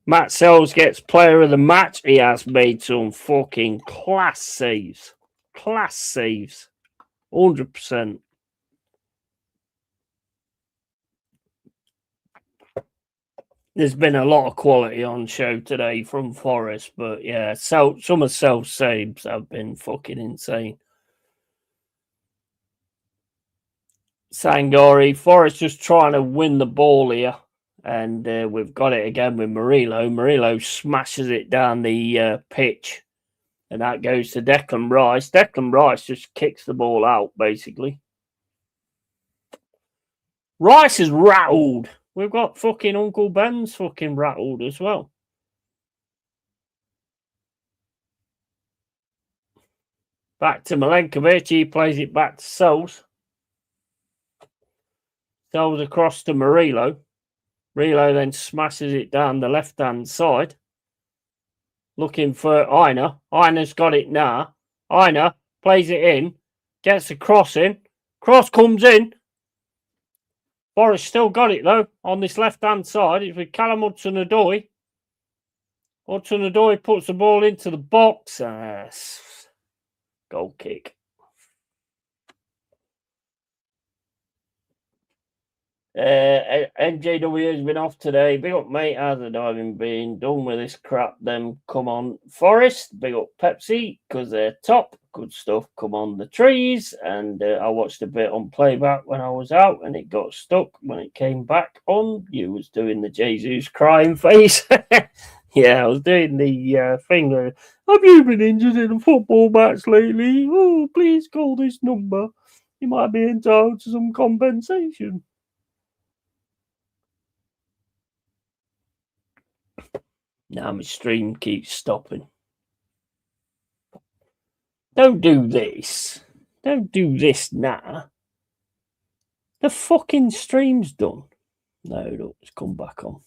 Matt Sells gets player of the match. He has made some fucking class saves. Class saves. 100%. There's been a lot of quality on show today from Forest, but yeah, some of Sells' saves have been fucking insane. Sangari, Forest just trying to win the ball here. And we've got it again with Murillo. Murillo smashes it down the pitch. And that goes to Declan Rice. Declan Rice just kicks the ball out, basically. Rice is rattled. We've got fucking Uncle Ben's fucking rattled as well. Back to Milenkovic. He plays it back to Sells. Sells across to Murillo. Murillo then smashes it down the left-hand side. Looking for Aina. Aina's got it now. Aina plays it in. Gets the cross in. Cross comes in. Forest still got it, though, on this left-hand side. It's with Callum Hudson-Odoi. Hudson-Odoi puts the ball into the box. Goal kick. NJW has been off today. Big up, mate. How's the diving been? Done with this crap, then come on. Forest, big up Pepsi, because they're top. Good stuff. Come on the trees. And I watched a bit on playback when I was out, and it got stuck when it came back on. You was doing the Jesus crying face. Yeah, I was doing the thing where, have you been injured in a football match lately? Oh, please call this number. You might be entitled to some compensation. Now my stream keeps stopping. Don't do this. Don't do this now. The fucking stream's done. No, look, it's come back on.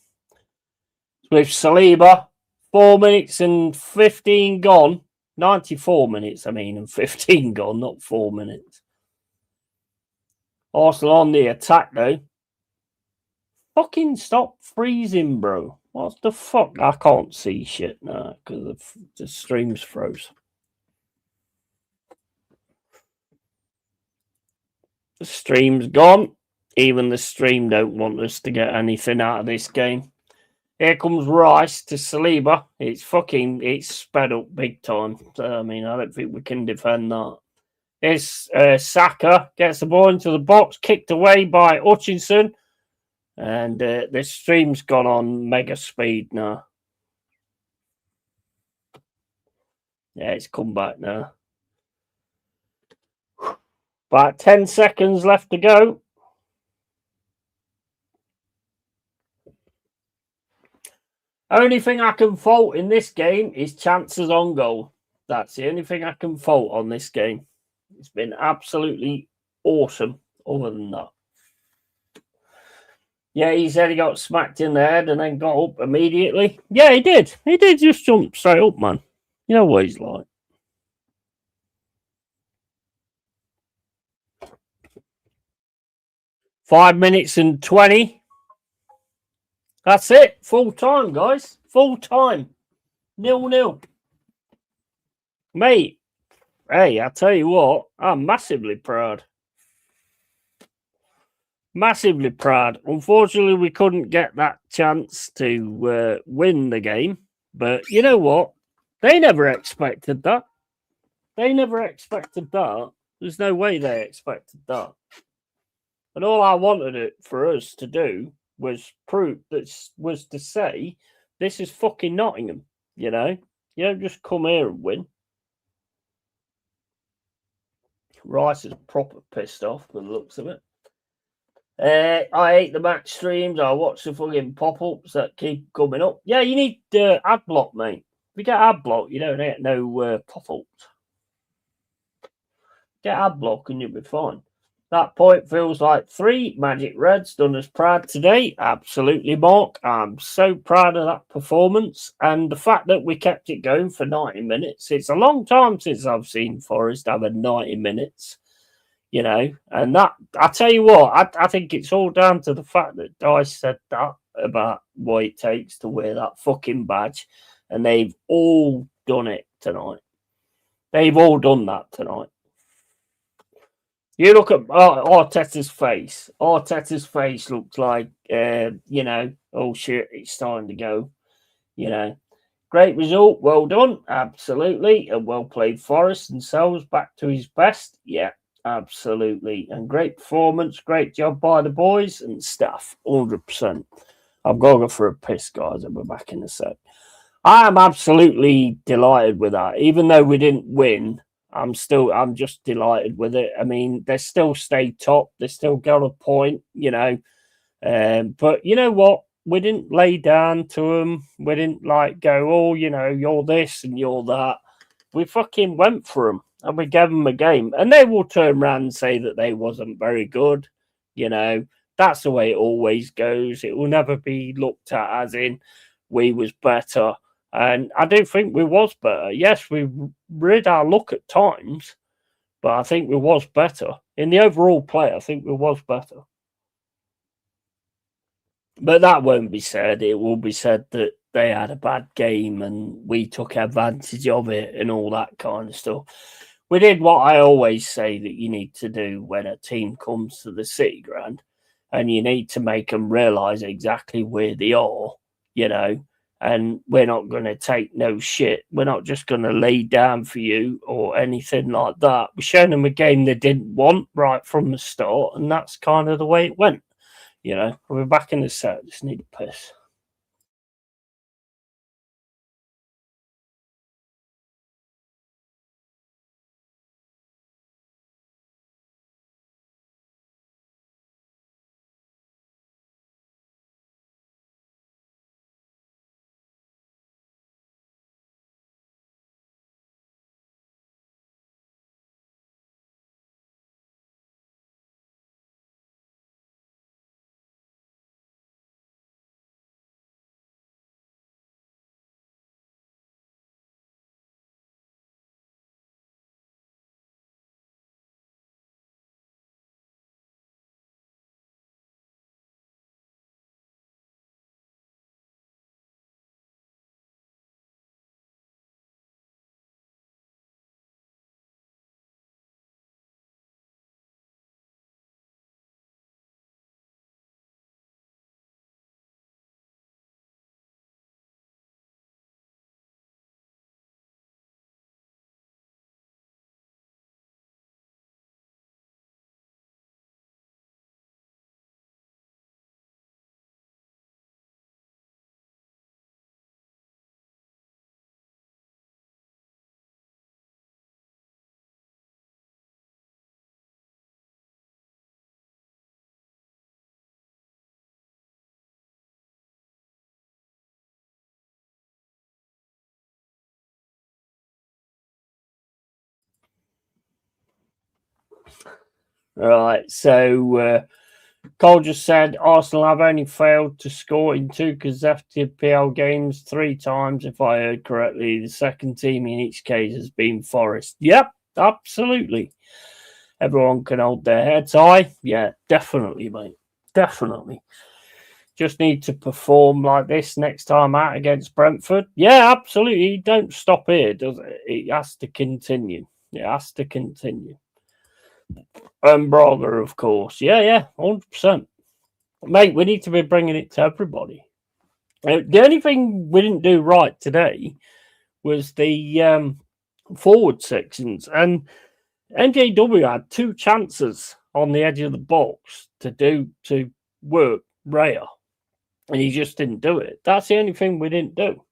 With Saliba, 4 minutes and 15 gone. 94 minutes, I mean, and 15 gone, not 4 minutes. Arsenal on the attack, though. Fucking stop freezing, bro. What the fuck? I can't see shit now because the stream's froze. The stream's gone. Even the stream don't want us to get anything out of this game. Here comes Rice to Saliba. It's sped up big time. So, I mean, I don't think we can defend that. It's Saka gets the ball into the box, kicked away by Hutchinson. And the stream's gone on mega speed now. Yeah, it's come back now. About 10 seconds left to go. Only thing I can fault in this game is chances on goal. That's the only thing I can fault on this game. It's been absolutely awesome other than that. Yeah, he said he got smacked in the head and then got up immediately. Yeah, he did. He did just jump straight up, man. You know what he's like. Five minutes and 20. That's it. Full time, guys. Full time. 0-0. Mate, hey, I tell you what, I'm massively proud. Massively proud. Unfortunately, we couldn't get that chance to win the game. But you know what? They never expected that. They never expected that. There's no way they expected that. And all I wanted it for us to do was to say, this is fucking Nottingham, you know? You don't just come here and win. Rice is proper pissed off with the looks of it. I hate the match streams. I watch the fucking pop-ups that keep coming up. Yeah, you need ad block, mate. If you get ad block, you don't get no pop-ups. Get ad block and you'll be fine. That point feels like 3. Magic Red's done us proud today. Absolutely, Mark. I'm so proud of that performance. And the fact that we kept it going for 90 minutes. It's a long time since I've seen Forest have a 90 minutes. You know, and that, I tell you what, I think it's all down to the fact that Dice said that about what it takes to wear that fucking badge. And they've all done it tonight. They've all done that tonight. You look at Arteta's face. Arteta's face looks like, you know, oh shit, it's time to go. You know, great result. Well done. Absolutely. And well played, Forest. And Sells back to his best. Yeah, absolutely. And great performance. Great job by the boys and staff. 100%. I've got to go for a piss, guys. I'll be back in a sec. I am absolutely delighted with that. Even though we didn't win, I'm just delighted with it. I mean, they still stayed top. They still got a point, you know. But you know what? We didn't lay down to them. We didn't like go, oh, you know, you're this and you're that. We fucking went for them and we gave them a game. And they will turn around and say that they wasn't very good. You know, that's the way it always goes. It will never be looked at as in we was better. And I do think we was better. Yes, we rid our luck at times, but I think we was better. In the overall play, I think we was better. But that won't be said. It will be said that they had a bad game and we took advantage of it and all that kind of stuff. We did what I always say that you need to do when a team comes to the City Ground, and you need to make them realise exactly where they are, you know. And we're not going to take no shit. We're not just going to lay down for you or anything like that. We're showing them a game they didn't want right from the start, and that's kind of the way it went. You know, we're back in the set. Just need a piss. Right, so Cole just said Arsenal have only failed to score in 2 consecutive PL games 3 times, if I heard correctly. The second team in each case has been Forest. Yep, absolutely. Everyone can hold their heads high. Yeah, definitely, mate. Definitely. Just need to perform like this next time out against Brentford. Yeah, absolutely. Don't stop here, does it? It has to continue. It has to continue. And Braga, of course. Yeah, 100%. Mate, we need to be bringing it to everybody. The only thing we didn't do right today was the forward sections. And MJW had 2 chances on the edge of the box to work Raya. And he just didn't do it. That's the only thing we didn't do.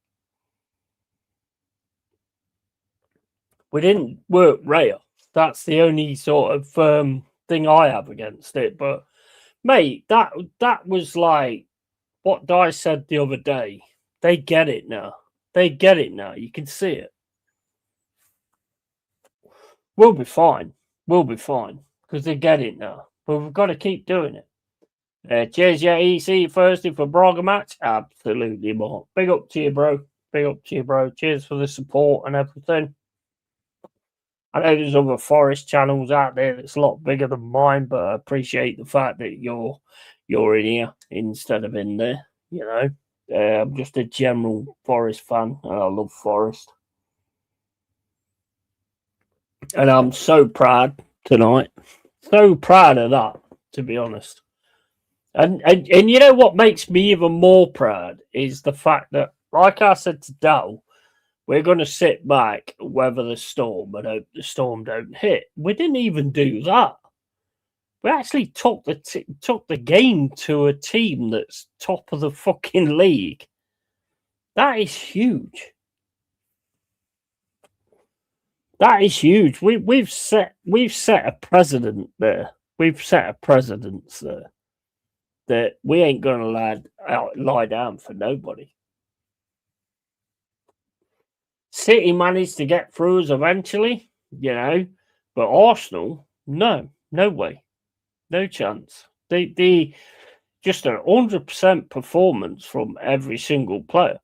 We didn't work Raya. That's the only sort of thing I have against it. But mate, that was like what Dice said the other day. They get it now. They get it now. You can see it. We'll be fine. We'll be fine because they get it now. But we've got to keep doing it. Cheers, yeah, EC Thursday for Braga match. Absolutely, Mark. Big up to you, bro. Big up to you, bro. Cheers for the support and everything. I know there's other Forest channels out there that's a lot bigger than mine, but I appreciate the fact that you're in here instead of in there. You know, I'm just a general Forest fan, and I love Forest. And I'm so proud tonight. So proud of that, to be honest. And you know what makes me even more proud is the fact that, like I said to Dal, we're going to sit back, weather the storm, and hope the storm don't hit. We didn't even do that. We actually took the game to a team that's top of the fucking league. That is huge. That is huge. We've set a precedent there. We've set a precedence there that we ain't going to lie down for nobody. City managed to get through us eventually, you know, but Arsenal, no way, no chance. They just an 100% performance from every single player.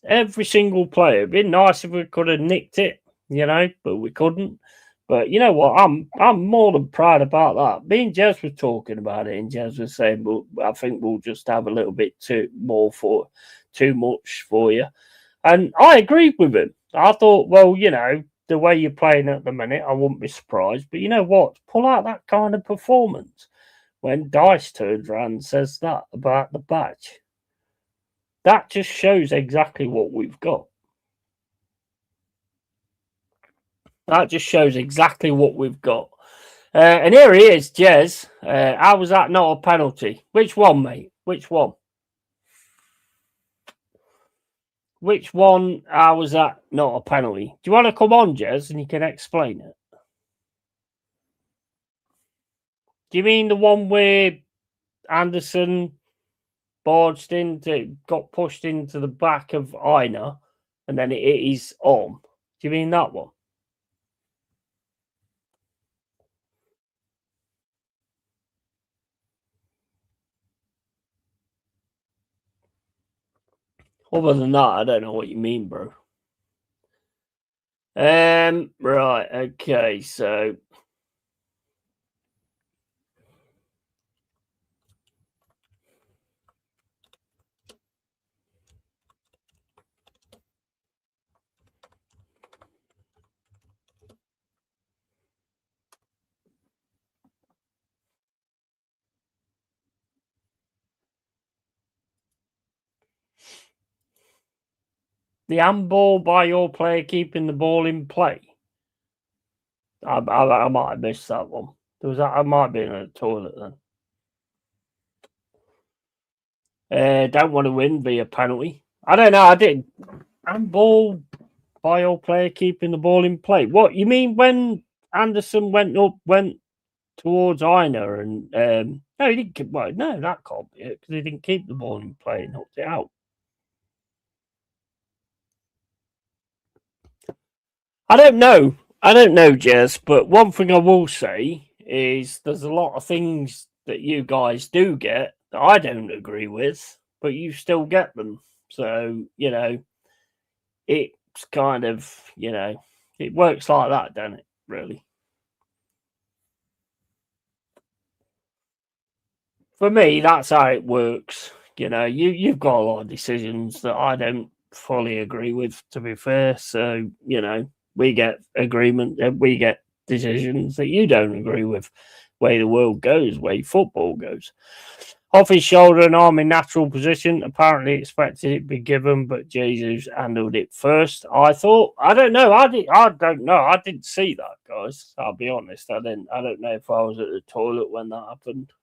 Every single player. It'd been nice if we could have nicked it, you know, but we couldn't. But you know what? I'm more than proud about that. Me and Jez were talking about it, and Jez was saying, "Well, I think we'll just have a little bit too much for you," and I agreed with him. I thought, well, you know, the way you're playing at the minute, I wouldn't be surprised. But you know what? Pull out that kind of performance when Dice turns around and says that about the badge. That just shows exactly what we've got. That just shows exactly what we've got. And here he is, Jez. How was that not a penalty? Which one, mate? Which one? Which one? How was that not a penalty? Do you want to come on, Jez, and you can explain it? Do you mean the one where Anderson got pushed into the back of Aina, and then it hit his arm? Do you mean that one? Other than that, I don't know what you mean, bro. Right, okay, so the handball by your player keeping the ball in play. I might have missed that one. I might be in the toilet then. Don't want to win via penalty. I don't know. I didn't. Handball by your player keeping the ball in play. What you mean when Anderson went towards Aina and no, he didn't. Well, no, that can't be it because he didn't keep the ball in play and knocked it out. I don't know, Jez, but one thing I will say is there's a lot of things that you guys do get that I don't agree with, but you still get them. So, it's kind of, it works like that, doesn't it, really? For me, that's how it works. You've got a lot of decisions that I don't fully agree with, to be fair. So, we get agreement, we get decisions that you don't agree with. Way the world goes, way football goes. Off his shoulder and arm in natural position. Apparently expected it to be given, but Jesus handled it first. I thought, I don't know. I don't know. I didn't see that, guys. I'll be honest. I don't know if I was at the toilet when that happened.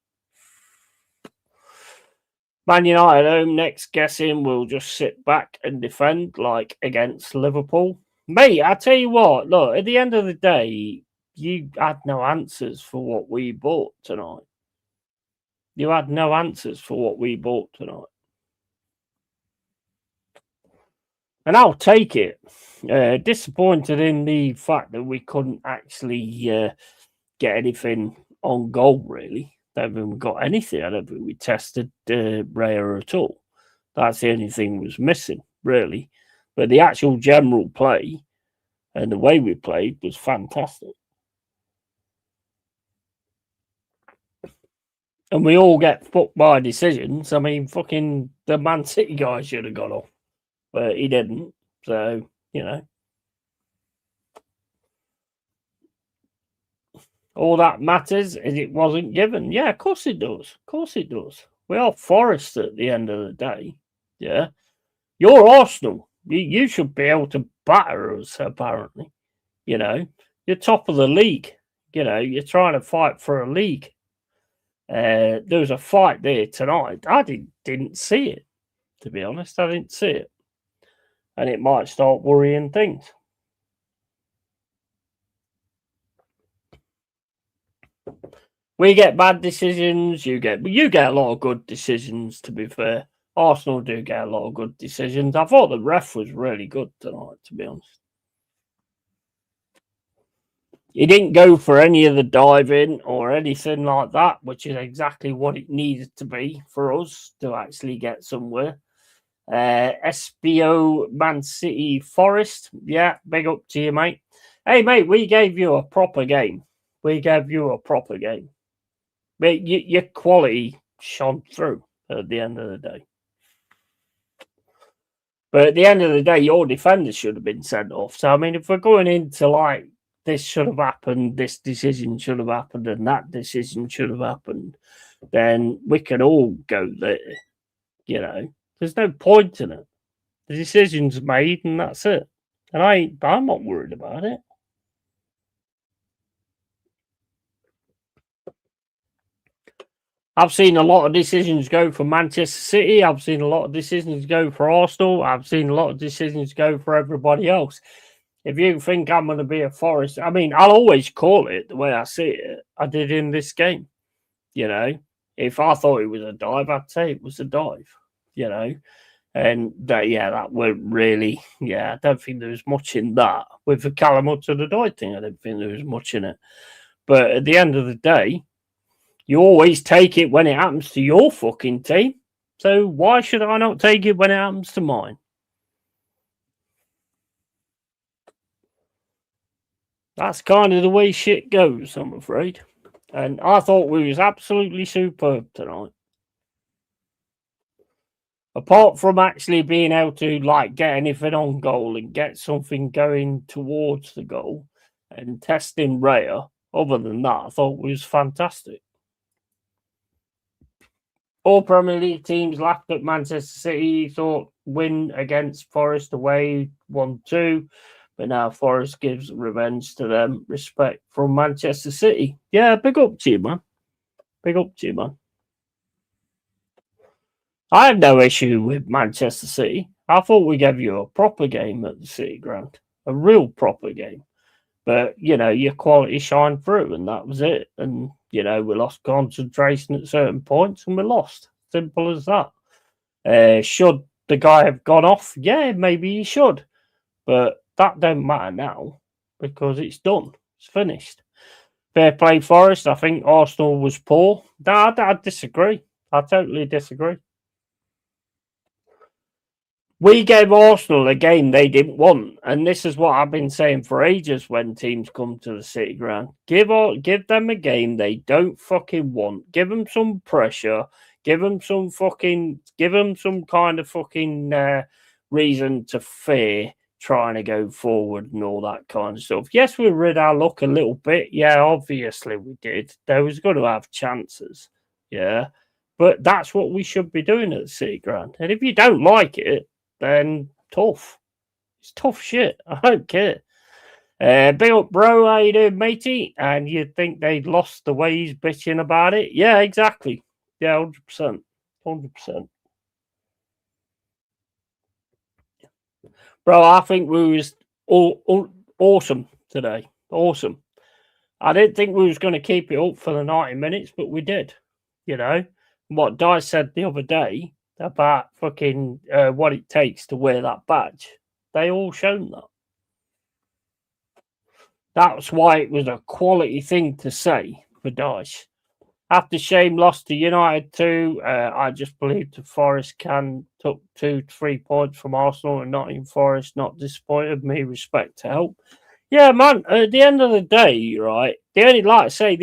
Man United home next, guessing we'll just sit back and defend like against Liverpool. Mate, I tell you what, look, at the end of the day, you had no answers for what we bought tonight. You had no answers for what we bought tonight. And I'll take it. Disappointed in the fact that we couldn't actually get anything on goal, really. I don't think we got anything. I don't think we tested Raya at all. That's the only thing was missing, really. But the actual general play and the way we played was fantastic. And we all get fucked by decisions. I mean, fucking the Man City guy should have got off, but he didn't. So, all that matters is it wasn't given. Yeah, of course it does. Of course it does. We are Forest at the end of the day. Yeah. You're Arsenal. You should be able to batter us, apparently. You're top of the league. You're trying to fight for a league. There was a fight there tonight. I didn't see it, to be honest. I didn't see it. And it might start worrying things. We get bad decisions. You get a lot of good decisions, to be fair. Arsenal do get a lot of good decisions. I thought the ref was really good tonight, to be honest. He didn't go for any of the diving or anything like that, which is exactly what it needed to be for us to actually get somewhere. SBO Man City Forest. Yeah, big up to you, mate. Hey, mate, we gave you a proper game. But your quality shone through at the end of the day. But at the end of the day, your defenders should have been sent off. So, I mean, if we're going into like, this should have happened, this decision should have happened, and that decision should have happened, then we can all go there. There's no point in it. The decision's made, and that's it. And I'm not worried about it. I've seen a lot of decisions go for Manchester City. I've seen a lot of decisions go for Arsenal. I've seen a lot of decisions go for everybody else. If you think I'm going to be a Forest, I mean, I'll always call it the way I see it. I did in this game. If I thought it was a dive, I'd say it was a dive. And that weren't really. Yeah, I don't think there was much in that. With the Callum Hudson-Odoi thing, I don't think there was much in it. But at the end of the day, you always take it when it happens to your fucking team. So why should I not take it when it happens to mine? That's kind of the way shit goes, I'm afraid. And I thought we was absolutely superb tonight. Apart from actually being able to get anything on goal and get something going towards the goal and testing Raya, other than that, I thought it was fantastic. All Premier League teams laughed at Manchester City, thought win against Forest away 1-2. But now Forest gives revenge to them. Respect from Manchester City. Yeah, big up to you, man. Big up to you, man. I have no issue with Manchester City. I thought we gave you a proper game at the City Ground. A real proper game. But, your quality shined through, and that was it. And, we lost concentration at certain points, and we lost. Simple as that. Should the guy have gone off? Yeah, maybe he should. But that don't matter now because it's done. It's finished. Fair play, Forest. I think Arsenal was poor. No, I disagree. I totally disagree. We gave Arsenal a game they didn't want, and this is what I've been saying for ages when teams come to the City Ground. Give them a game they don't fucking want. Give them some pressure. Give them some kind of fucking reason to fear trying to go forward and all that kind of stuff. Yes, we rid our luck a little bit. Yeah, obviously we did. They was going to have chances. Yeah. But that's what we should be doing at the City Ground. And if you don't like it, then tough. It's tough shit. I don't care. Big up, bro. How you doing, matey? And you'd think they'd lost the way he's bitching about it? Yeah, exactly. Yeah, 100%. 100%. Bro, I think we was awesome today. Awesome. I didn't think we was going to keep it up for the 90 minutes, but we did. You know? What Di said the other day about fucking what it takes to wear that badge. They all shown that. That's why it was a quality thing to say for Dyche. After Shame lost to United 2, I just believed the Forest can took 2-3 points from Arsenal and Nottingham Forest. Not disappointed. Me respect to help. Yeah, man. At the end of the day, right. The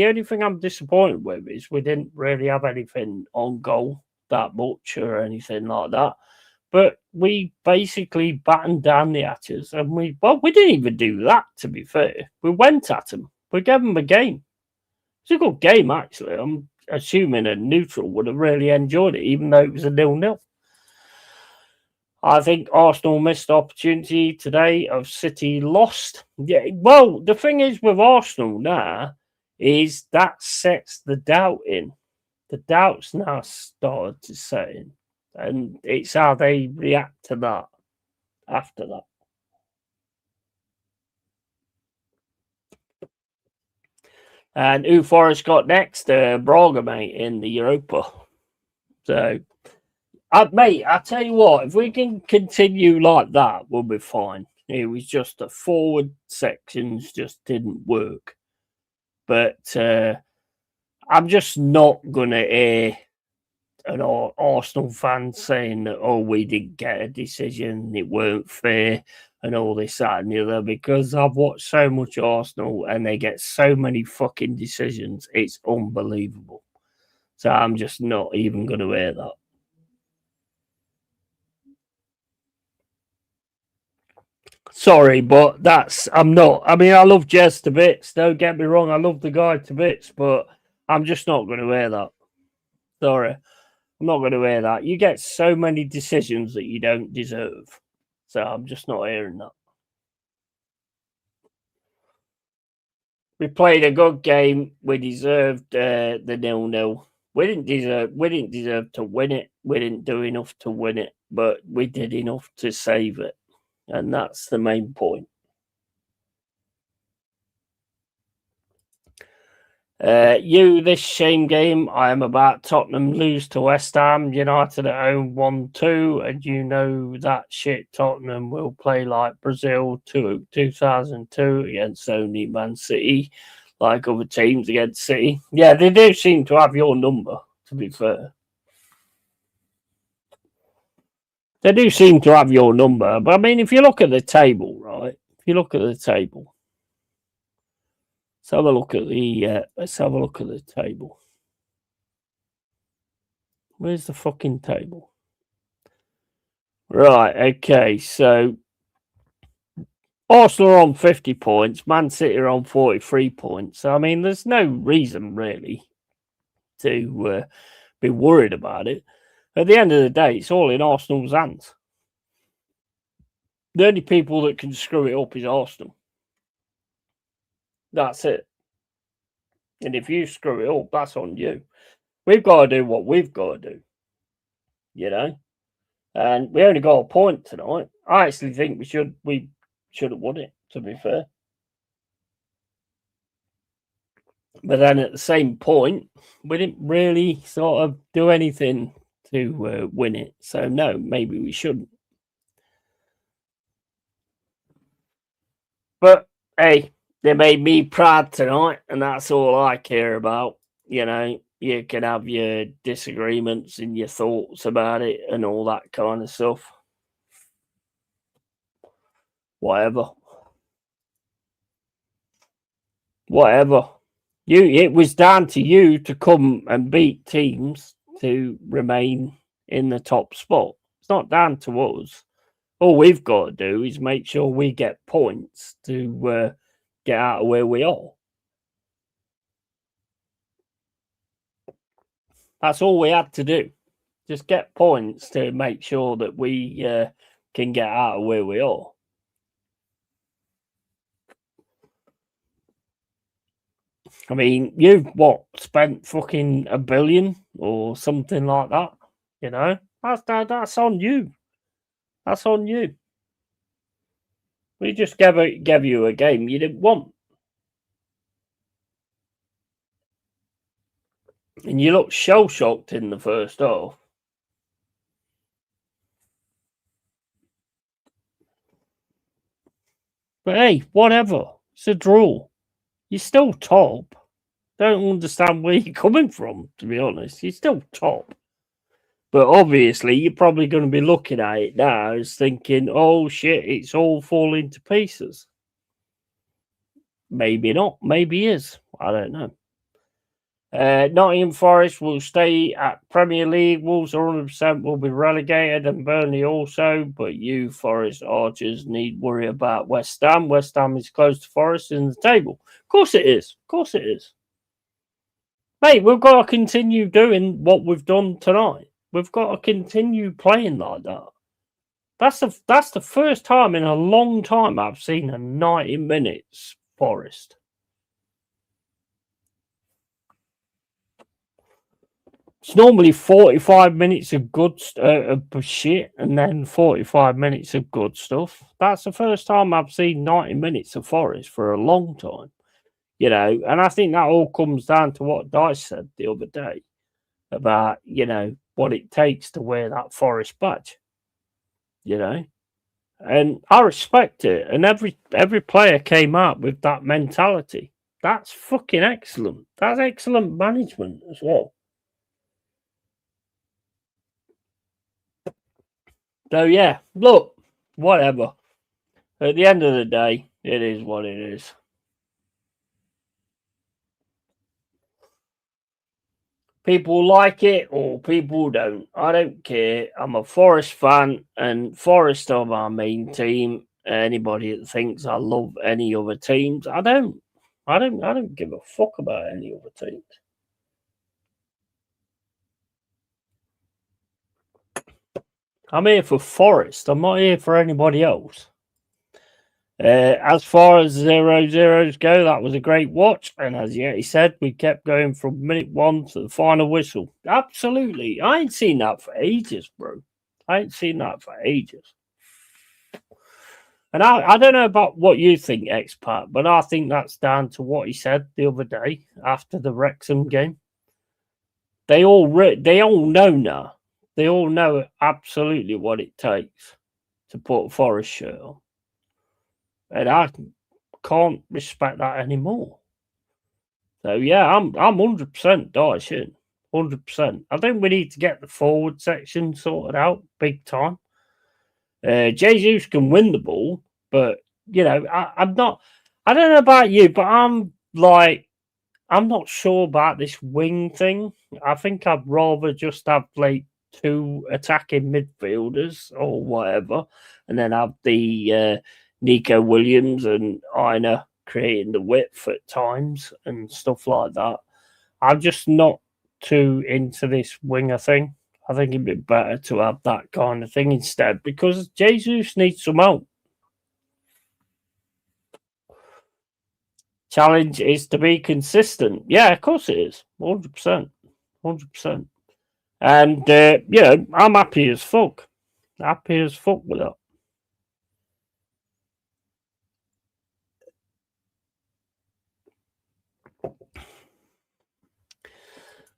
only thing I'm disappointed with is we didn't really have anything on goal that much or anything like that. But we basically battened down the Hatches, and we didn't even do that, to be fair. We went at them. We gave them a game. It's a good game, actually. I'm assuming a neutral would have really enjoyed it, even though it was a 0-0. I think Arsenal missed the opportunity today of City lost. Yeah, well, the thing is with Arsenal now is that sets the doubt in. The doubt's now started to set in. And it's how they react to that after that. And who Forest got next? Braga, mate, in the Europa. So, mate, I tell you what, if we can continue like that, we'll be fine. It was just the forward sections just didn't work. But I'm just not going to hear an Arsenal fan saying that, oh, we didn't get a decision, it weren't fair, and all this, that, and the other, because I've watched so much Arsenal and they get so many fucking decisions. It's unbelievable. So I'm just not even going to hear that. Sorry, but I'm not. I mean, I love Jez to bits. Don't get me wrong. I love the guy to bits, but I'm just not going to hear that. Sorry. I'm not going to hear that. You get so many decisions that you don't deserve. So I'm just not hearing that. We played a good game. We deserved the 0-0. We didn't deserve to win it. We didn't do enough to win it, but we did enough to save it. And that's the main point. This shame game, I am about Tottenham lose to West Ham, United at home 1-2, and you know that shit Tottenham will play like Brazil 2002 against only Man City, like other teams against City. Yeah, they do seem to have your number, to be fair. They do seem to have your number, but I mean, if you look at the table, right? If you look at the table, let's have a look at the table. Where's the fucking table? Right, okay, so Arsenal are on 50 points, Man City are on 43 points. So, I mean, there's no reason really to be worried about it. At the end of the day, it's all in Arsenal's hands. The only people that can screw it up is Arsenal. That's it. And if you screw it up, that's on you. We've got to do what we've got to do, And we only got a point tonight. I actually think we should have won it, to be fair. But then at the same point, we didn't really sort of do anything to win it. So, no, maybe we shouldn't. But, hey, They made me proud tonight, and that's all I care about. You know, you can have your disagreements and your thoughts about it and all that kind of stuff. Whatever. It was down to you to come and beat teams to remain in the top spot. It's not down to us. All we've got to do is make sure we get points to get out of where we are. That's all we had to do. Just get points to make sure that we can get out of where we are. I mean, you've spent fucking $1 billion or something like that. You know, that's on you. That's on you. We just gave you a game you didn't want, and you looked shell shocked in the first half. But hey, whatever. It's a draw. You're still top. Don't understand where you're coming from, to be honest. You're still top. But obviously, you're probably going to be looking at it now as thinking, oh shit, it's all falling to pieces. Maybe not. Maybe is. I don't know. Nottingham Forest will stay at Premier League. Wolves 100% will be relegated, and Burnley also. But you Forest Archers need worry about West Ham. West Ham is close to Forest in the table. Of course it is. Of course it is. Mate, we've got to continue doing what we've done tonight. We've got to continue playing like that. That's the first time in a long time I've seen a 90 minutes Forest. It's normally 45 minutes of good shit and then 45 minutes of good stuff. That's the first time I've seen 90 minutes of Forest for a long time. You know, and I think that all comes down to what Dice said the other day about, you know, what it takes to wear that Forest badge. You know? And I respect it. And every player came out with that mentality. That's fucking excellent. That's excellent management as well. So yeah, look, whatever. At the end of the day, it is what it is. People like it or people don't. I don't care. I'm a Forest fan, and Forest are my main team. Anybody that thinks I love any other teams, I don't. I don't give a fuck about any other teams. I'm here for Forest. I'm not here for anybody else. As far as 0-0s go, that was a great watch. And as Yeti said, we kept going from minute 1 to the final whistle. Absolutely. I ain't seen that for ages, bro. I ain't seen that for ages. And I don't know about what you think, Expat, but I think that's down to what he said the other day after the Wrexham game. They all know now. They all know absolutely what it takes to put a Forest shirt on. And I can't respect that anymore. So yeah, I'm 100% Dice in. 100%. I think we need to get the forward section sorted out big time. Jesus can win the ball, but you know, I'm not. I don't know about you, but I'm not sure about this wing thing. I think I'd rather just have like 2 attacking midfielders or whatever, and then have the Nico Williams and Aina creating the width at times and stuff like that. I'm just not too into this winger thing. I think it'd be better to have that kind of thing instead because Jesus needs some help. Challenge is to be consistent. Yeah, of course it is. 100%. 100%. And, you know, I'm happy as fuck. Happy as fuck with that.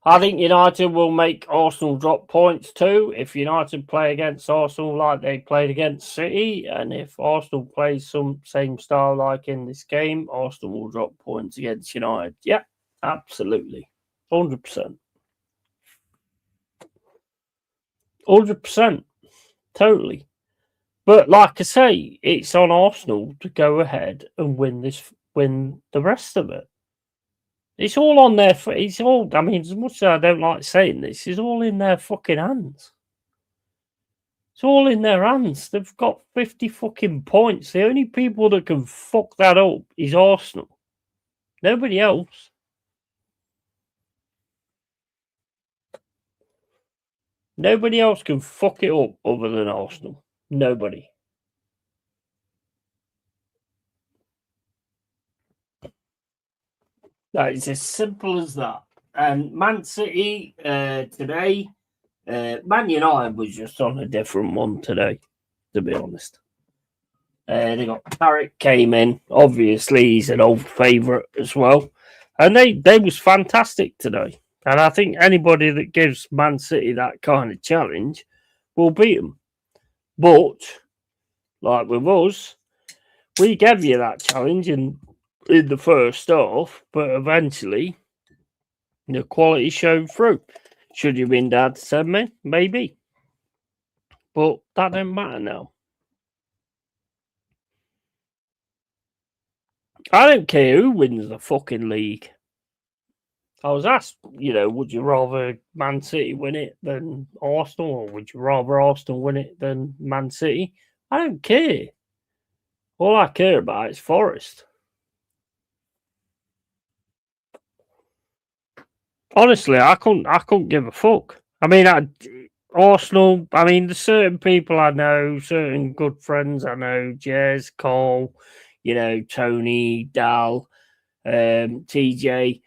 I think United will make Arsenal drop points too. If United play against Arsenal like they played against City, and if Arsenal plays some same style like in this game, Arsenal will drop points against United. Yeah, absolutely. 100%. 100%. Totally. But like I say, it's on Arsenal to go ahead and win the rest of it. It's all on their. It's all. I mean, as much as I don't like saying this, it's all in their fucking hands. It's all in their hands. They've got 50 fucking points. The only people that can fuck that up is Arsenal. Nobody else. Nobody else can fuck it up other than Arsenal. Nobody. That is as simple as that. And Man City today, Man United was just on a different one today, to be honest. They got Carrick came in. Obviously, he's an old favourite as well. And they was fantastic today. And I think anybody that gives Man City that kind of challenge will beat them. But, like with us, we gave you that challenge in the first half, but eventually the quality showed through. Should you have been down to 7 men? Maybe. But that don't matter now. I don't care who wins the fucking league. I was asked, would you rather Man City win it than Arsenal, or would you rather Arsenal win it than Man City? I don't care. All I care about is Forest. Honestly, I couldn't give a fuck. I mean, Arsenal. I mean, there's certain people I know, certain good friends I know, Jez, Cole, Tony, Dal, TJ,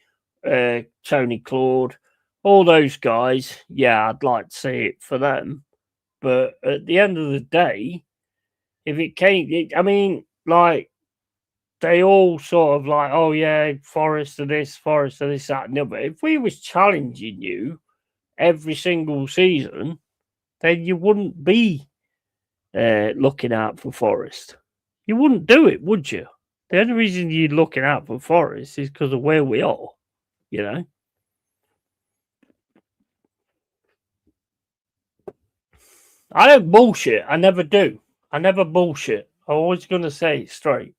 Tony Claude, all those guys. Yeah, I'd like to see it for them. But at the end of the day, if it came, I mean, like, they all sort of like, oh yeah, Forest of this, that, and the other. If we was challenging you every single season, then you wouldn't be looking out for Forest. You wouldn't do it, would you? The only reason you're looking out for Forest is because of where we are, I don't bullshit. I never do. I never bullshit. I'm always going to say it straight.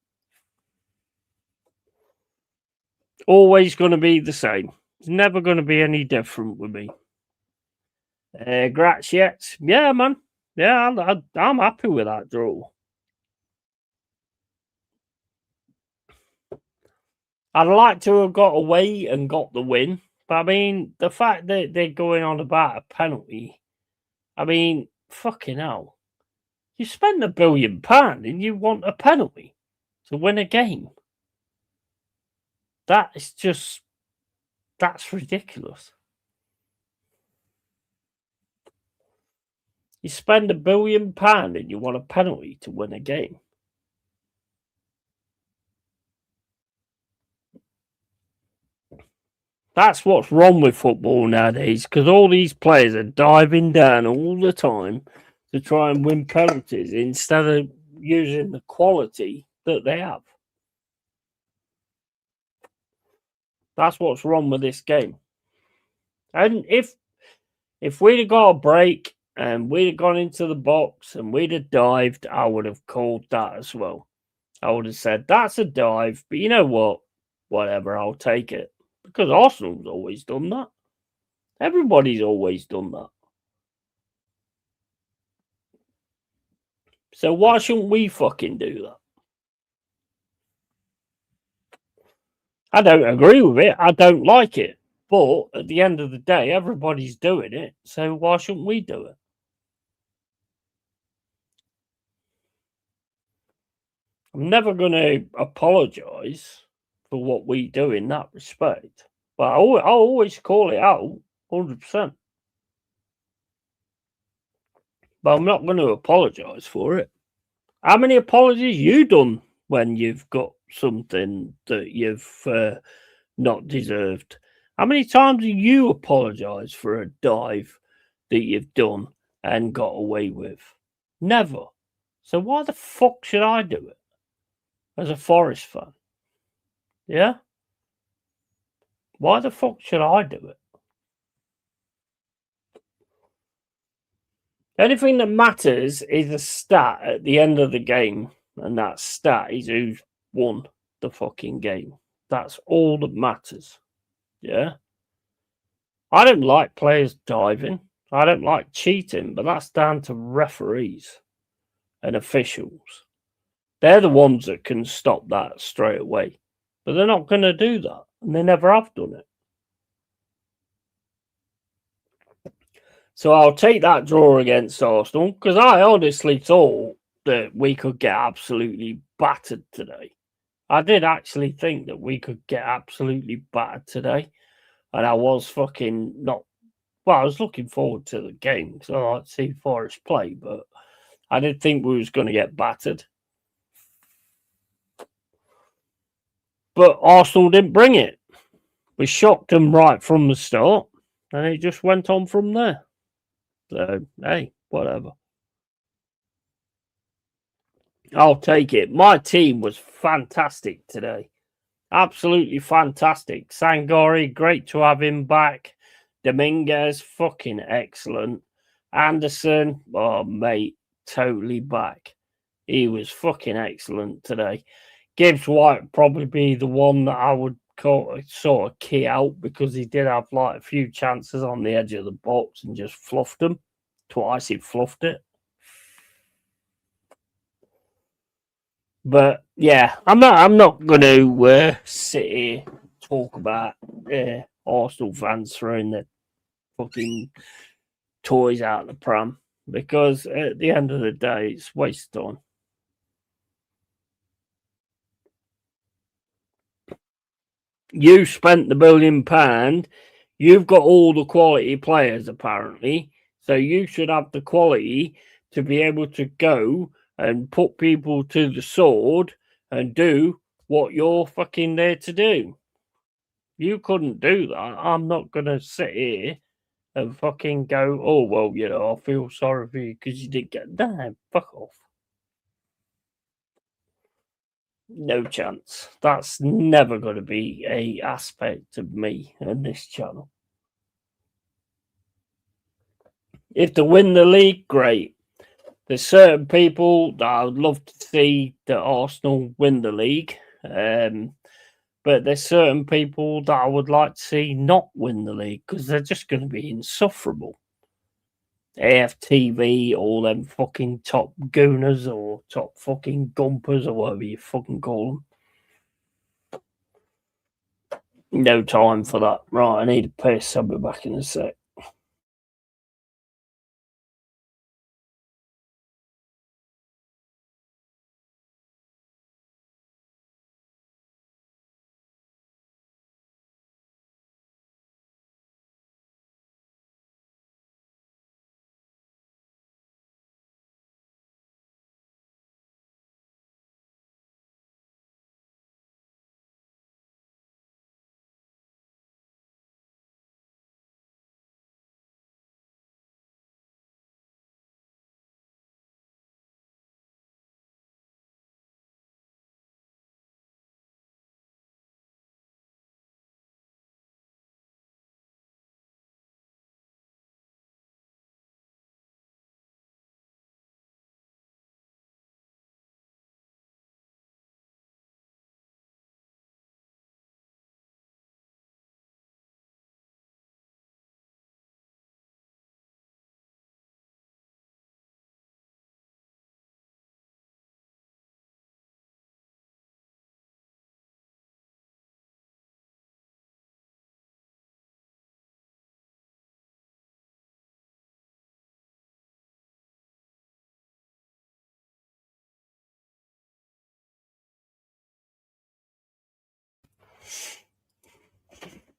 Always going to be the same. It's never going to be any different with me. Grats, yeah, man. Yeah, I'm happy with that draw. I'd like to have got away and got the win, but I mean, the fact that they're going on about a penalty, I mean, fucking hell. You spend £1 billion and you want a penalty to win a game. That's ridiculous. You spend £1 billion and you want a penalty to win a game. That's what's wrong with football nowadays, because all these players are diving down all the time to try and win penalties instead of using the quality that they have. That's what's wrong with this game. And if we'd have got a break and we'd have gone into the box and we'd have dived, I would have called that as well. I would have said, that's a dive, but you know what? Whatever, I'll take it. Because Arsenal's always done that. Everybody's always done that. So why shouldn't we fucking do that? I don't agree with it. I don't like it. But at the end of the day, everybody's doing it. So why shouldn't we do it? I'm never going to apologise for what we do in that respect. But I'll always call it out 100%. But I'm not going to apologise for it. How many apologies you done when you've got something that you've not deserved? How many times have you apologised for a dive that you've done and got away with? Never. So why the fuck should I do it as a Forest fan? Yeah? Why the fuck should I do it? Anything that matters is a stat at the end of the game, and that stat is who's won the fucking game. That's all that matters. Yeah? I don't like players diving. I don't like cheating, but that's down to referees and officials. They're the ones that can stop that straight away. But they're not going to do that, and they never have done it. So I'll take that draw against Arsenal, because I honestly thought that we could get absolutely battered today. I did actually think that we could get absolutely battered today. And I was fucking not... Well, I was looking forward to the game, because I like to see Forest play, but I did think we was going to get battered. But Arsenal didn't bring it. We shocked them right from the start, and it just went on from there. So, hey, whatever. I'll take it. My team was fantastic today. Absolutely fantastic. Sangori, great to have him back. Dominguez, fucking excellent. Anderson, oh, mate, totally back. He was fucking excellent today. Gibbs White probably be the one that I would sort of key out, because he did have like a few chances on the edge of the box and just fluffed them. Twice he fluffed it. But yeah, I'm not going to sit here talk about Arsenal fans throwing their fucking toys out the pram, because at the end of the day, it's waste time. You spent the £1 billion. You've got all the quality players, apparently. So you should have the quality to be able to go and put people to the sword and do what you're fucking there to do. You couldn't do that. I'm not going to sit here and fucking go, oh, well, you know, I feel sorry for you because you didn't get... Damn, fuck off. No chance. That's never going to be a aspect of me and this channel. If they win the league, great. There's certain people that I would love to see that Arsenal win the league. But there's certain people that I would like to see not win the league, because they're just going to be insufferable. AFTV, all them fucking top gooners or top fucking gumpers or whatever you fucking call them. No time for that. Right, I need a piss. I'll be back in a sec.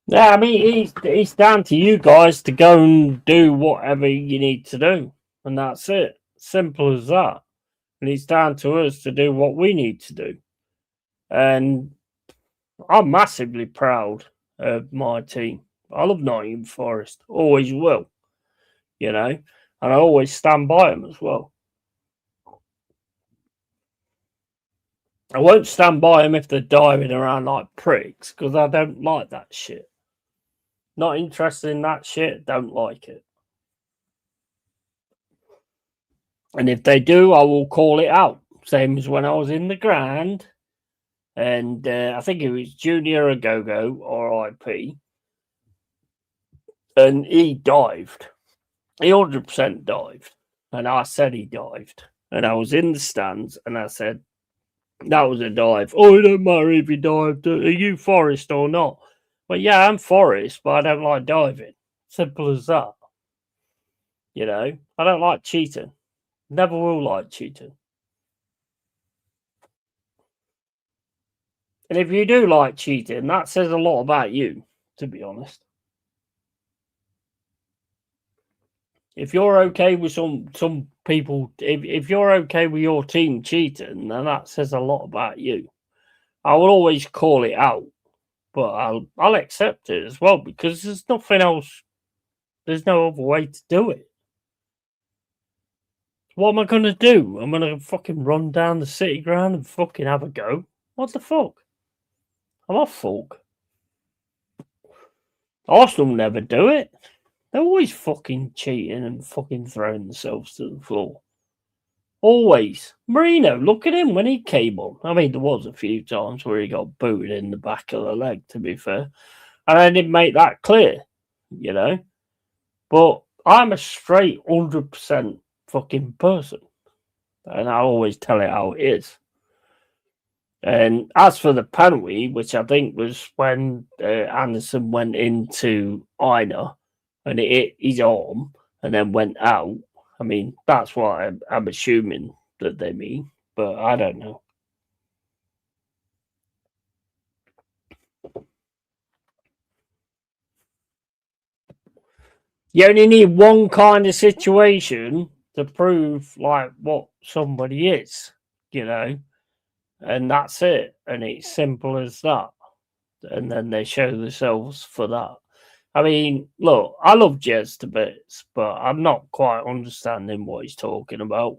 Yeah, I mean, it's down to you guys to go and do whatever you need to do. And that's it. Simple as that. And it's down to us to do what we need to do. And I'm massively proud of my team. I love Nottingham Forest. Always will. You know, and I always stand by them as well. I won't stand by them if they're diving around like pricks because I don't like that shit. Not interested in that shit. Don't like it. And if they do, I will call it out. Same as when I was in the ground, and I think it was Junior Agogo or IP, and he dived. He 100% dived, and I said he dived, and I was in the stands, and I said that was a dive. Oh, it don't matter if you dived. Are you Forest or not? Well, yeah, I'm Forest, but I don't like diving. Simple as that. You know, I don't like cheating. Never will like cheating. And if you do like cheating, that says a lot about you, to be honest. If you're okay with some people, if you're okay with your team cheating, then that says a lot about you. I will always call it out, but I'll accept it as well because there's nothing else. There's no other way to do it. What am I gonna do? I'm gonna fucking run down the city ground and fucking have a go. What the fuck? I'm off fuck. Arsenal never do it. They're always fucking cheating and fucking throwing themselves to the floor. Always. Marino, look at him when he came on. I mean, there was a few times where he got booted in the back of the leg, to be fair. And I didn't make that clear, you know. But I'm a straight 100% fucking person. And I always tell it how it is. And as for the penalty, which I think was when Anderson went into Ina and it hit his arm and then went out. I mean, that's what I'm assuming that they mean, but I don't know. You only need one kind of situation to prove like what somebody is, you know, and that's it. And it's simple as that. And then they show themselves for that. I mean, look, I love Jez to bits, but I'm not quite understanding what he's talking about,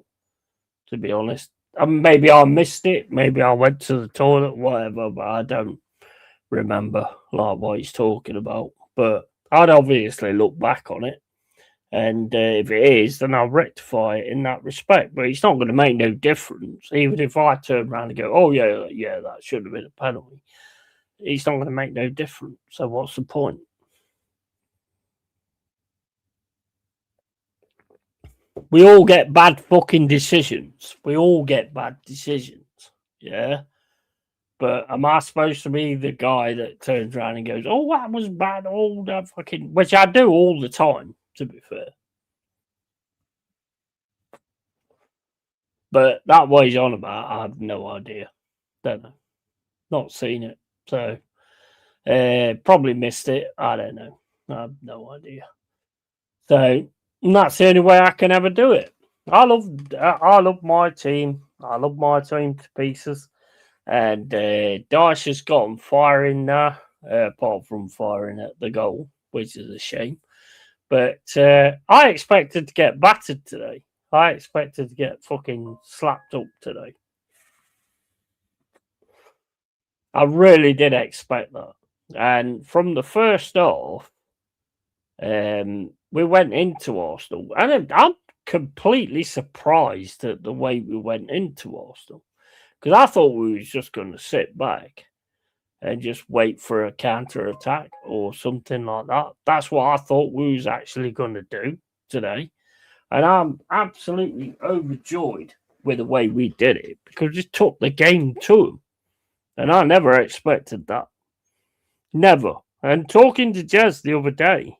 to be honest. Maybe I missed it. Maybe I went to the toilet, whatever, but I don't remember like what he's talking about. But I'd obviously look back on it. And if it is, then I'll rectify it in that respect. But it's not going to make no difference, even if I turn around and go, oh, yeah, that should have been a penalty. It's not going to make no difference. So what's the point? We all get bad fucking decisions. We all get bad decisions. Yeah. But am I supposed to be the guy that turns around and goes, oh, that was bad, all that fucking, which I do all the time, to be fair. But that what he's on about, I have no idea. Don't know. Not seen it. So probably missed it. I don't know. I have no idea. So that's the only way I can ever do it. I love my team. I love my team to pieces. And Dyche has gotten firing now, apart from firing at the goal, which is a shame. But I expected to get battered today. I expected to get fucking slapped up today. I really did expect that. And from the first off, we went into Arsenal. And I'm completely surprised at the way we went into Arsenal. Because I thought we was just going to sit back and just wait for a counter attack or something like that. That's what I thought we was actually going to do today. And I'm absolutely overjoyed with the way we did it because it took the game to them. And I never expected that. Never. And talking to Jez the other day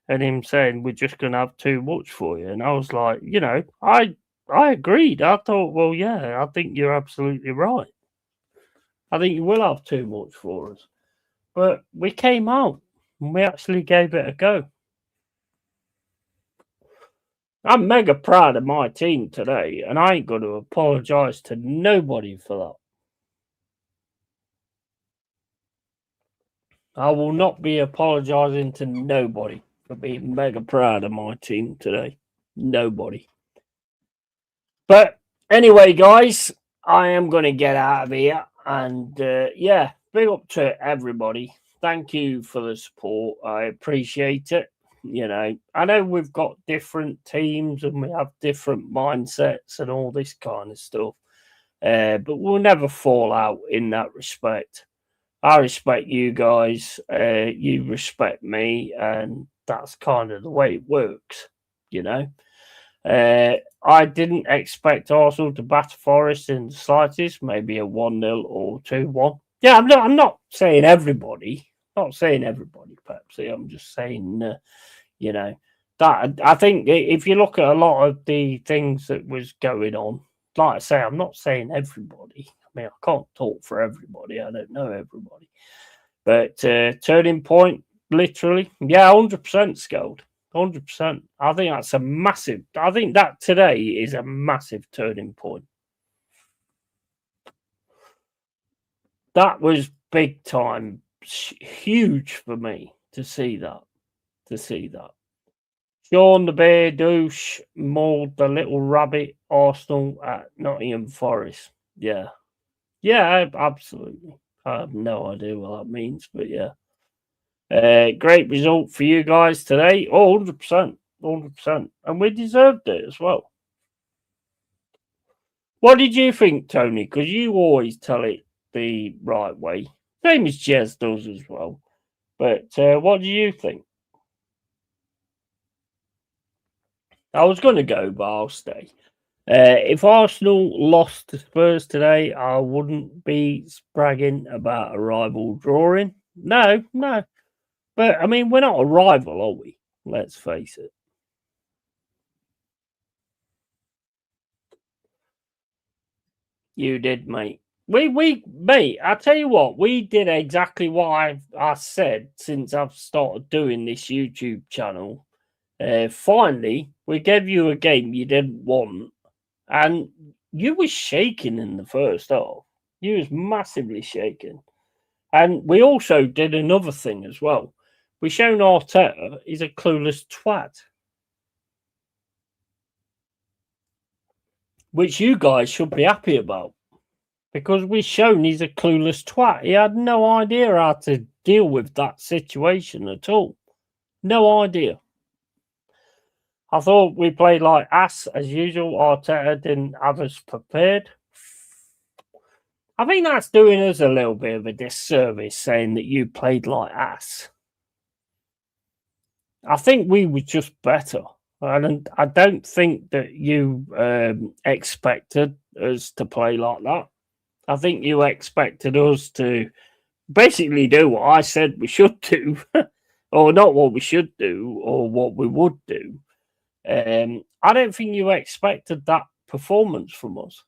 and him saying, we're just going to have too much for you. And I was like, you know, I agreed. I thought, well, yeah, I think you're absolutely right. I think you will have too much for us. But we came out and we actually gave it a go. I'm mega proud of my team today, and I ain't going to apologise to nobody for that. I will not be apologising to nobody for being mega proud of my team today. Nobody. But anyway, guys, I am going to get out of here. And yeah, big up to everybody. Thank you for the support. I appreciate it. You know, I know we've got different teams and we have different mindsets and all this kind of stuff. But we'll never fall out in that respect. I respect you guys. You respect me. And that's kind of the way it works, you know. I didn't expect Arsenal to batter Forest in the slightest. Maybe a 1-0 or 2-1. Yeah, I'm not saying everybody. Not saying everybody, Pepsi. I'm just saying, you know, that I think if you look at a lot of the things that was going on, like I say, I'm not saying everybody. I mean, I can't talk for everybody. I don't know everybody. But turning point, literally, yeah, 100% Scold. 100%. I think that's a massive. I think that today is a massive turning point. That was big time, huge for me to see that. Sean the Bear Douche mauled the little rabbit Arsenal at Nottingham Forest. Yeah. Yeah, absolutely. I have no idea what that means, but yeah. Great result for you guys today. Oh, 100%. 100%. And we deserved it as well. What did you think, Tony? Because you always tell it the right way. Same as Jez does as well. But what do you think? I was going to go, but I'll stay. If Arsenal lost to Spurs today, I wouldn't be bragging about a rival drawing. No. But, I mean, we're not a rival, are we? Let's face it. You did, mate. Mate, I tell you what, we did exactly what I said since I've started doing this YouTube channel. Finally, we gave you a game you didn't want, and you was shaking in the first half. You was massively shaking. And we also did another thing as well. We shown Arteta is a clueless twat. Which you guys should be happy about. Because we've shown he's a clueless twat. He had no idea how to deal with that situation at all. No idea. I thought we played like ass as usual. Arteta didn't have us prepared. I think that's doing us a little bit of a disservice saying that you played like ass. I think we were just better. And I don't think that you expected us to play like that. I think you expected us to basically do what I said we should do, or not what we should do, or what we would do. I don't think you expected that performance from us.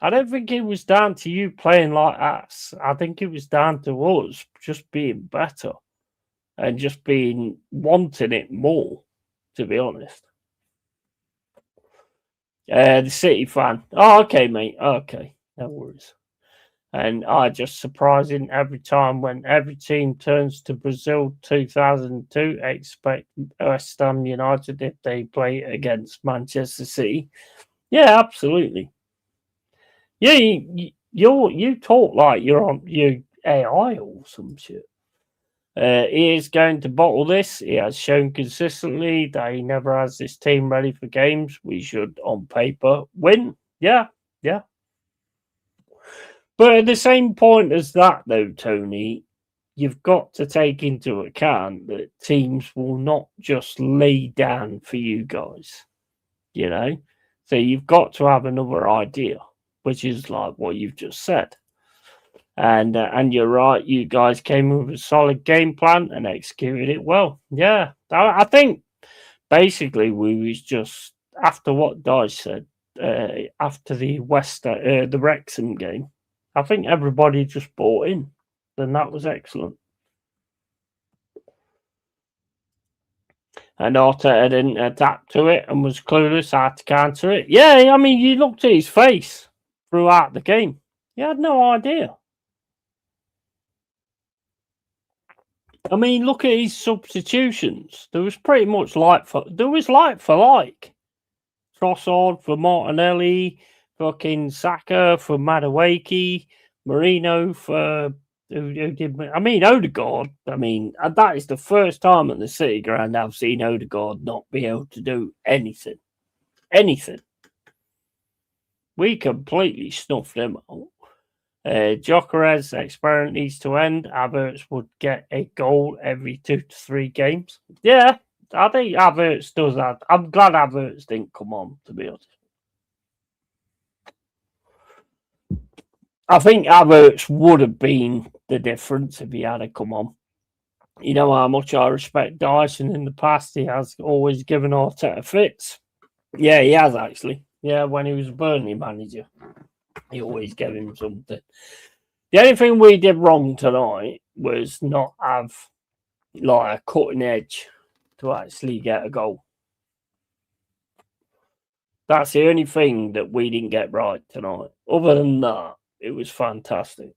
I don't think it was down to you playing like us. I think it was down to us just being better and just being wanting it more, to be honest. The City fan. Oh, okay, mate. Okay, no worries. And I just surprising every time when every team turns to Brazil 2002, expect West Ham United if they play against Manchester City. Yeah, absolutely. Yeah, you talk like you're on your AI or some shit. He is going to bottle this. He has shown consistently that he never has this team ready for games. We should, on paper, win. Yeah. But at the same point as that, though, Tony, you've got to take into account that teams will not just lay down for you guys, you know? So you've got to have another idea, which is like what you've just said. And you're right, you guys came with a solid game plan and executed it well. Yeah, I think basically we was just, after what Dodge said, after the the Wrexham game, I think everybody just bought in, and that was excellent. And Arteta didn't adapt to it and was clueless how to counter it. Yeah, I mean, you looked at his face throughout the game. He had no idea. I mean, look at his substitutions. There was pretty much like for like. Trossard for Martinelli, fucking Saka for Madueke, Marino for who did. I mean, Odegaard. I mean, that is the first time at the City Ground I've seen Odegaard not be able to do anything. Anything. We completely snuffed him out. Gyökeres experiment needs to end. Havertz would get a goal every 2 to 3 games. Yeah, I think Havertz does that. I'm glad Havertz didn't come on, to be honest. I think Havertz would have been the difference if he had come on. You know how much I respect Dyson in the past. He has always given Arteta fits. Yeah, he has actually. Yeah, when he was a Burnley manager, he always gave him something. The only thing we did wrong tonight was not have like a cutting edge to actually get a goal. That's the only thing that we didn't get right tonight. Other than that, it was fantastic.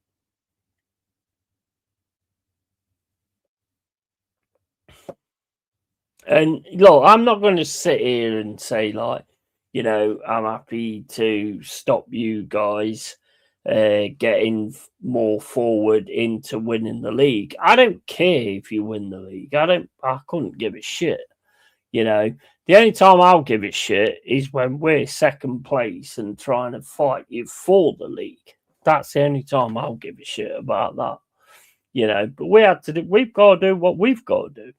And look, I'm not going to sit here and say like, you know, I'm happy to stop you guys getting more forward into winning the league. I don't care if you win the league. I couldn't give a shit. You know, the only time I'll give a shit is when we're second place and trying to fight you for the league. That's the only time I'll give a shit about that. You know, but we've got to do what we've got to do.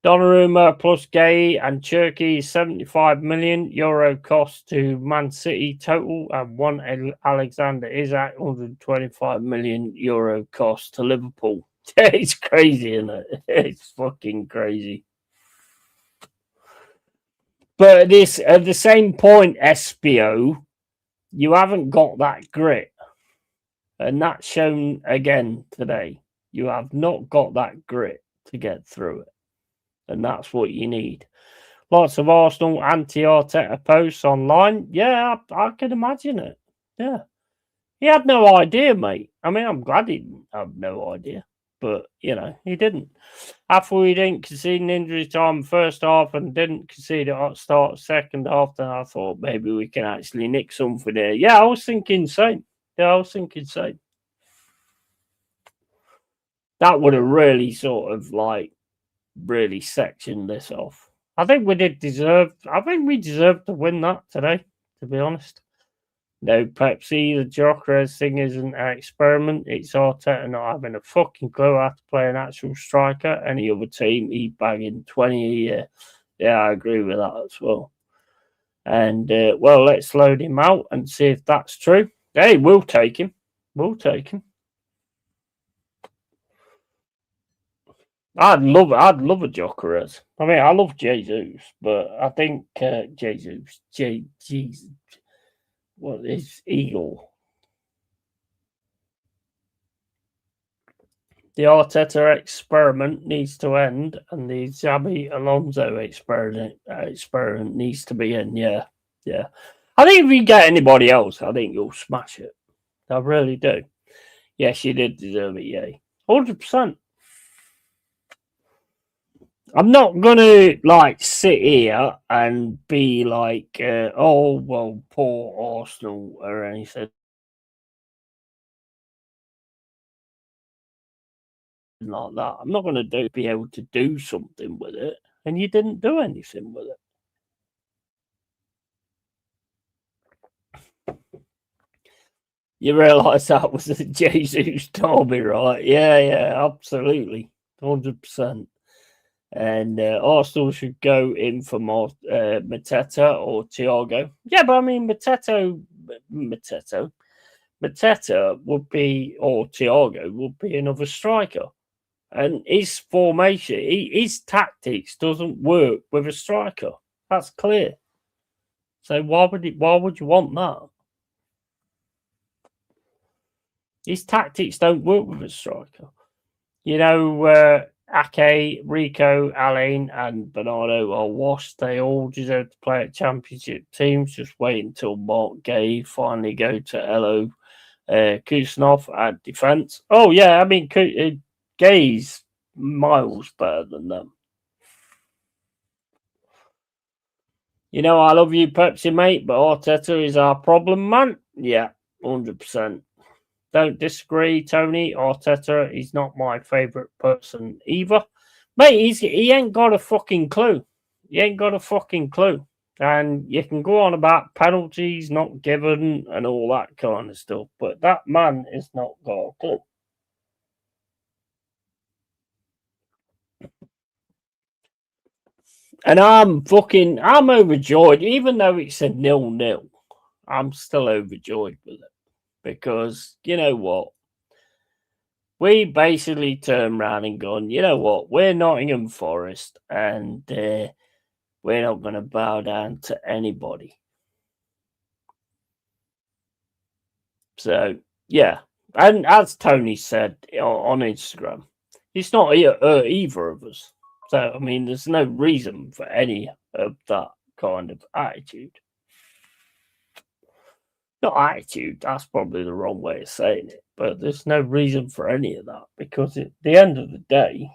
Donnarumma plus Gay and Turkey, 75 million euro cost to Man City total, and one Alexander Isak, 125 million euro cost to Liverpool. It's crazy, isn't it? It's fucking crazy. But at the same point, SBO, you haven't got that grit. And that's shown again today. You have not got that grit to get through it. And that's what you need. Lots of Arsenal anti-Arteta posts online. Yeah, I can imagine it. Yeah. He had no idea, mate. I mean, I'm glad he didn't have no idea. But, you know, he didn't. After we didn't concede an injury time first half and didn't concede at start second half, then I thought maybe we can actually nick something there. Yeah, I was thinking same. That would have really sort of like really sectioned this off. I think we deserved to win that today, to be honest. No Pepsi, the Gyökeres thing isn't an experiment. It's Arteta not having a fucking clue how to play an actual striker. Any other team, he'd bang in 20 a year. Yeah, I agree with that as well. And, well, let's load him out and see if that's true. Hey, we'll take him. I'd love a Gyökeres. I mean, I love Jesus, but I think Jesus, what is Eagle? The Arteta experiment needs to end, and the Xabi Alonso experiment needs to be in. Yeah. I think if you get anybody else, I think you'll smash it. I really do. Yes, you did deserve it, yay. 100%. I'm not gonna like sit here and be like, oh well, poor Arsenal or anything like that. I'm not gonna be able to do something with it, and you didn't do anything with it. You realise that was a Jesus derby, right? Yeah, absolutely, 100%. And Arsenal should go in for more Mateta or Thiago. Yeah, but I mean, Mateta would be, or Thiago would be another striker. And his formation, his tactics doesn't work with a striker. That's clear. So why would you want that? His tactics don't work with a striker. You know, Ake, Rico, Alain, and Bernardo are washed. They all deserve to play at championship teams. Just wait until Mark Gay finally go to Elo Kusanov at defense. Oh yeah, I mean Gay's miles better than them. You know, I love you, Pepsi, mate, but Arteta is our problem, man. Yeah, 100%. Don't disagree, Tony. Arteta is not my favourite person either. Mate, he ain't got a fucking clue. He ain't got a fucking clue. And you can go on about penalties not given and all that kind of stuff, but that man has not got a clue. And I'm overjoyed, even though it's a 0-0. I'm still overjoyed with it because you know what? We basically turned around and gone, you know what? We're Nottingham Forest and we're not going to bow down to anybody. So, yeah. And as Tony said on Instagram, it's not either of us. So, I mean, there's no reason for any of that kind of attitude. Not attitude, that's probably the wrong way of saying it, but there's no reason for any of that because at the end of the day,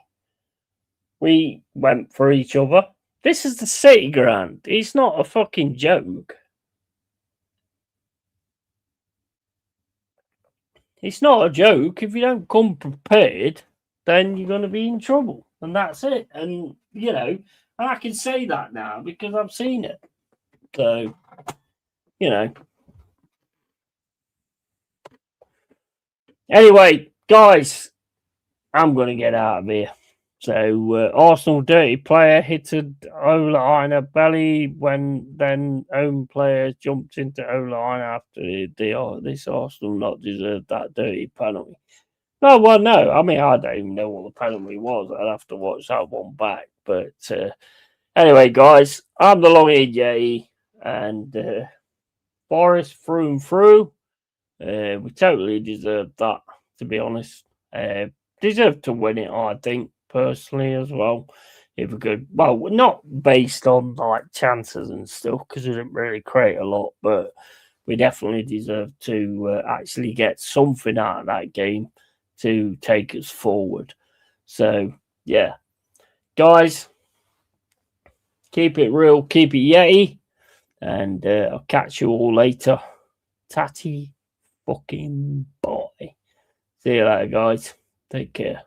we went for each other. This is the City Ground. It's not a fucking joke. It's not a joke. If you don't come prepared, then you're going to be in trouble. And that's it. And, you know, I can say that now because I've seen it. So, you know. Anyway, guys, I'm going to get out of here. So Arsenal dirty player hit Ola in a belly when then home player jumped into Ola after this Arsenal not deserved that dirty penalty. No, well, no. I mean, I don't even know what the penalty was. I'd have to watch that one back. But anyway, guys, I'm the long-haired Yeti, and Forest through and through. We totally deserved that, to be honest. Deserved to win it, I think, personally, as well. If we could, well, not based on like chances and stuff, because we didn't really create a lot, but we definitely deserve to actually get something out of that game to take us forward. So, yeah. Guys, keep it real, keep it Yeti, and I'll catch you all later. Tatty fucking boy. See you later, guys. Take care.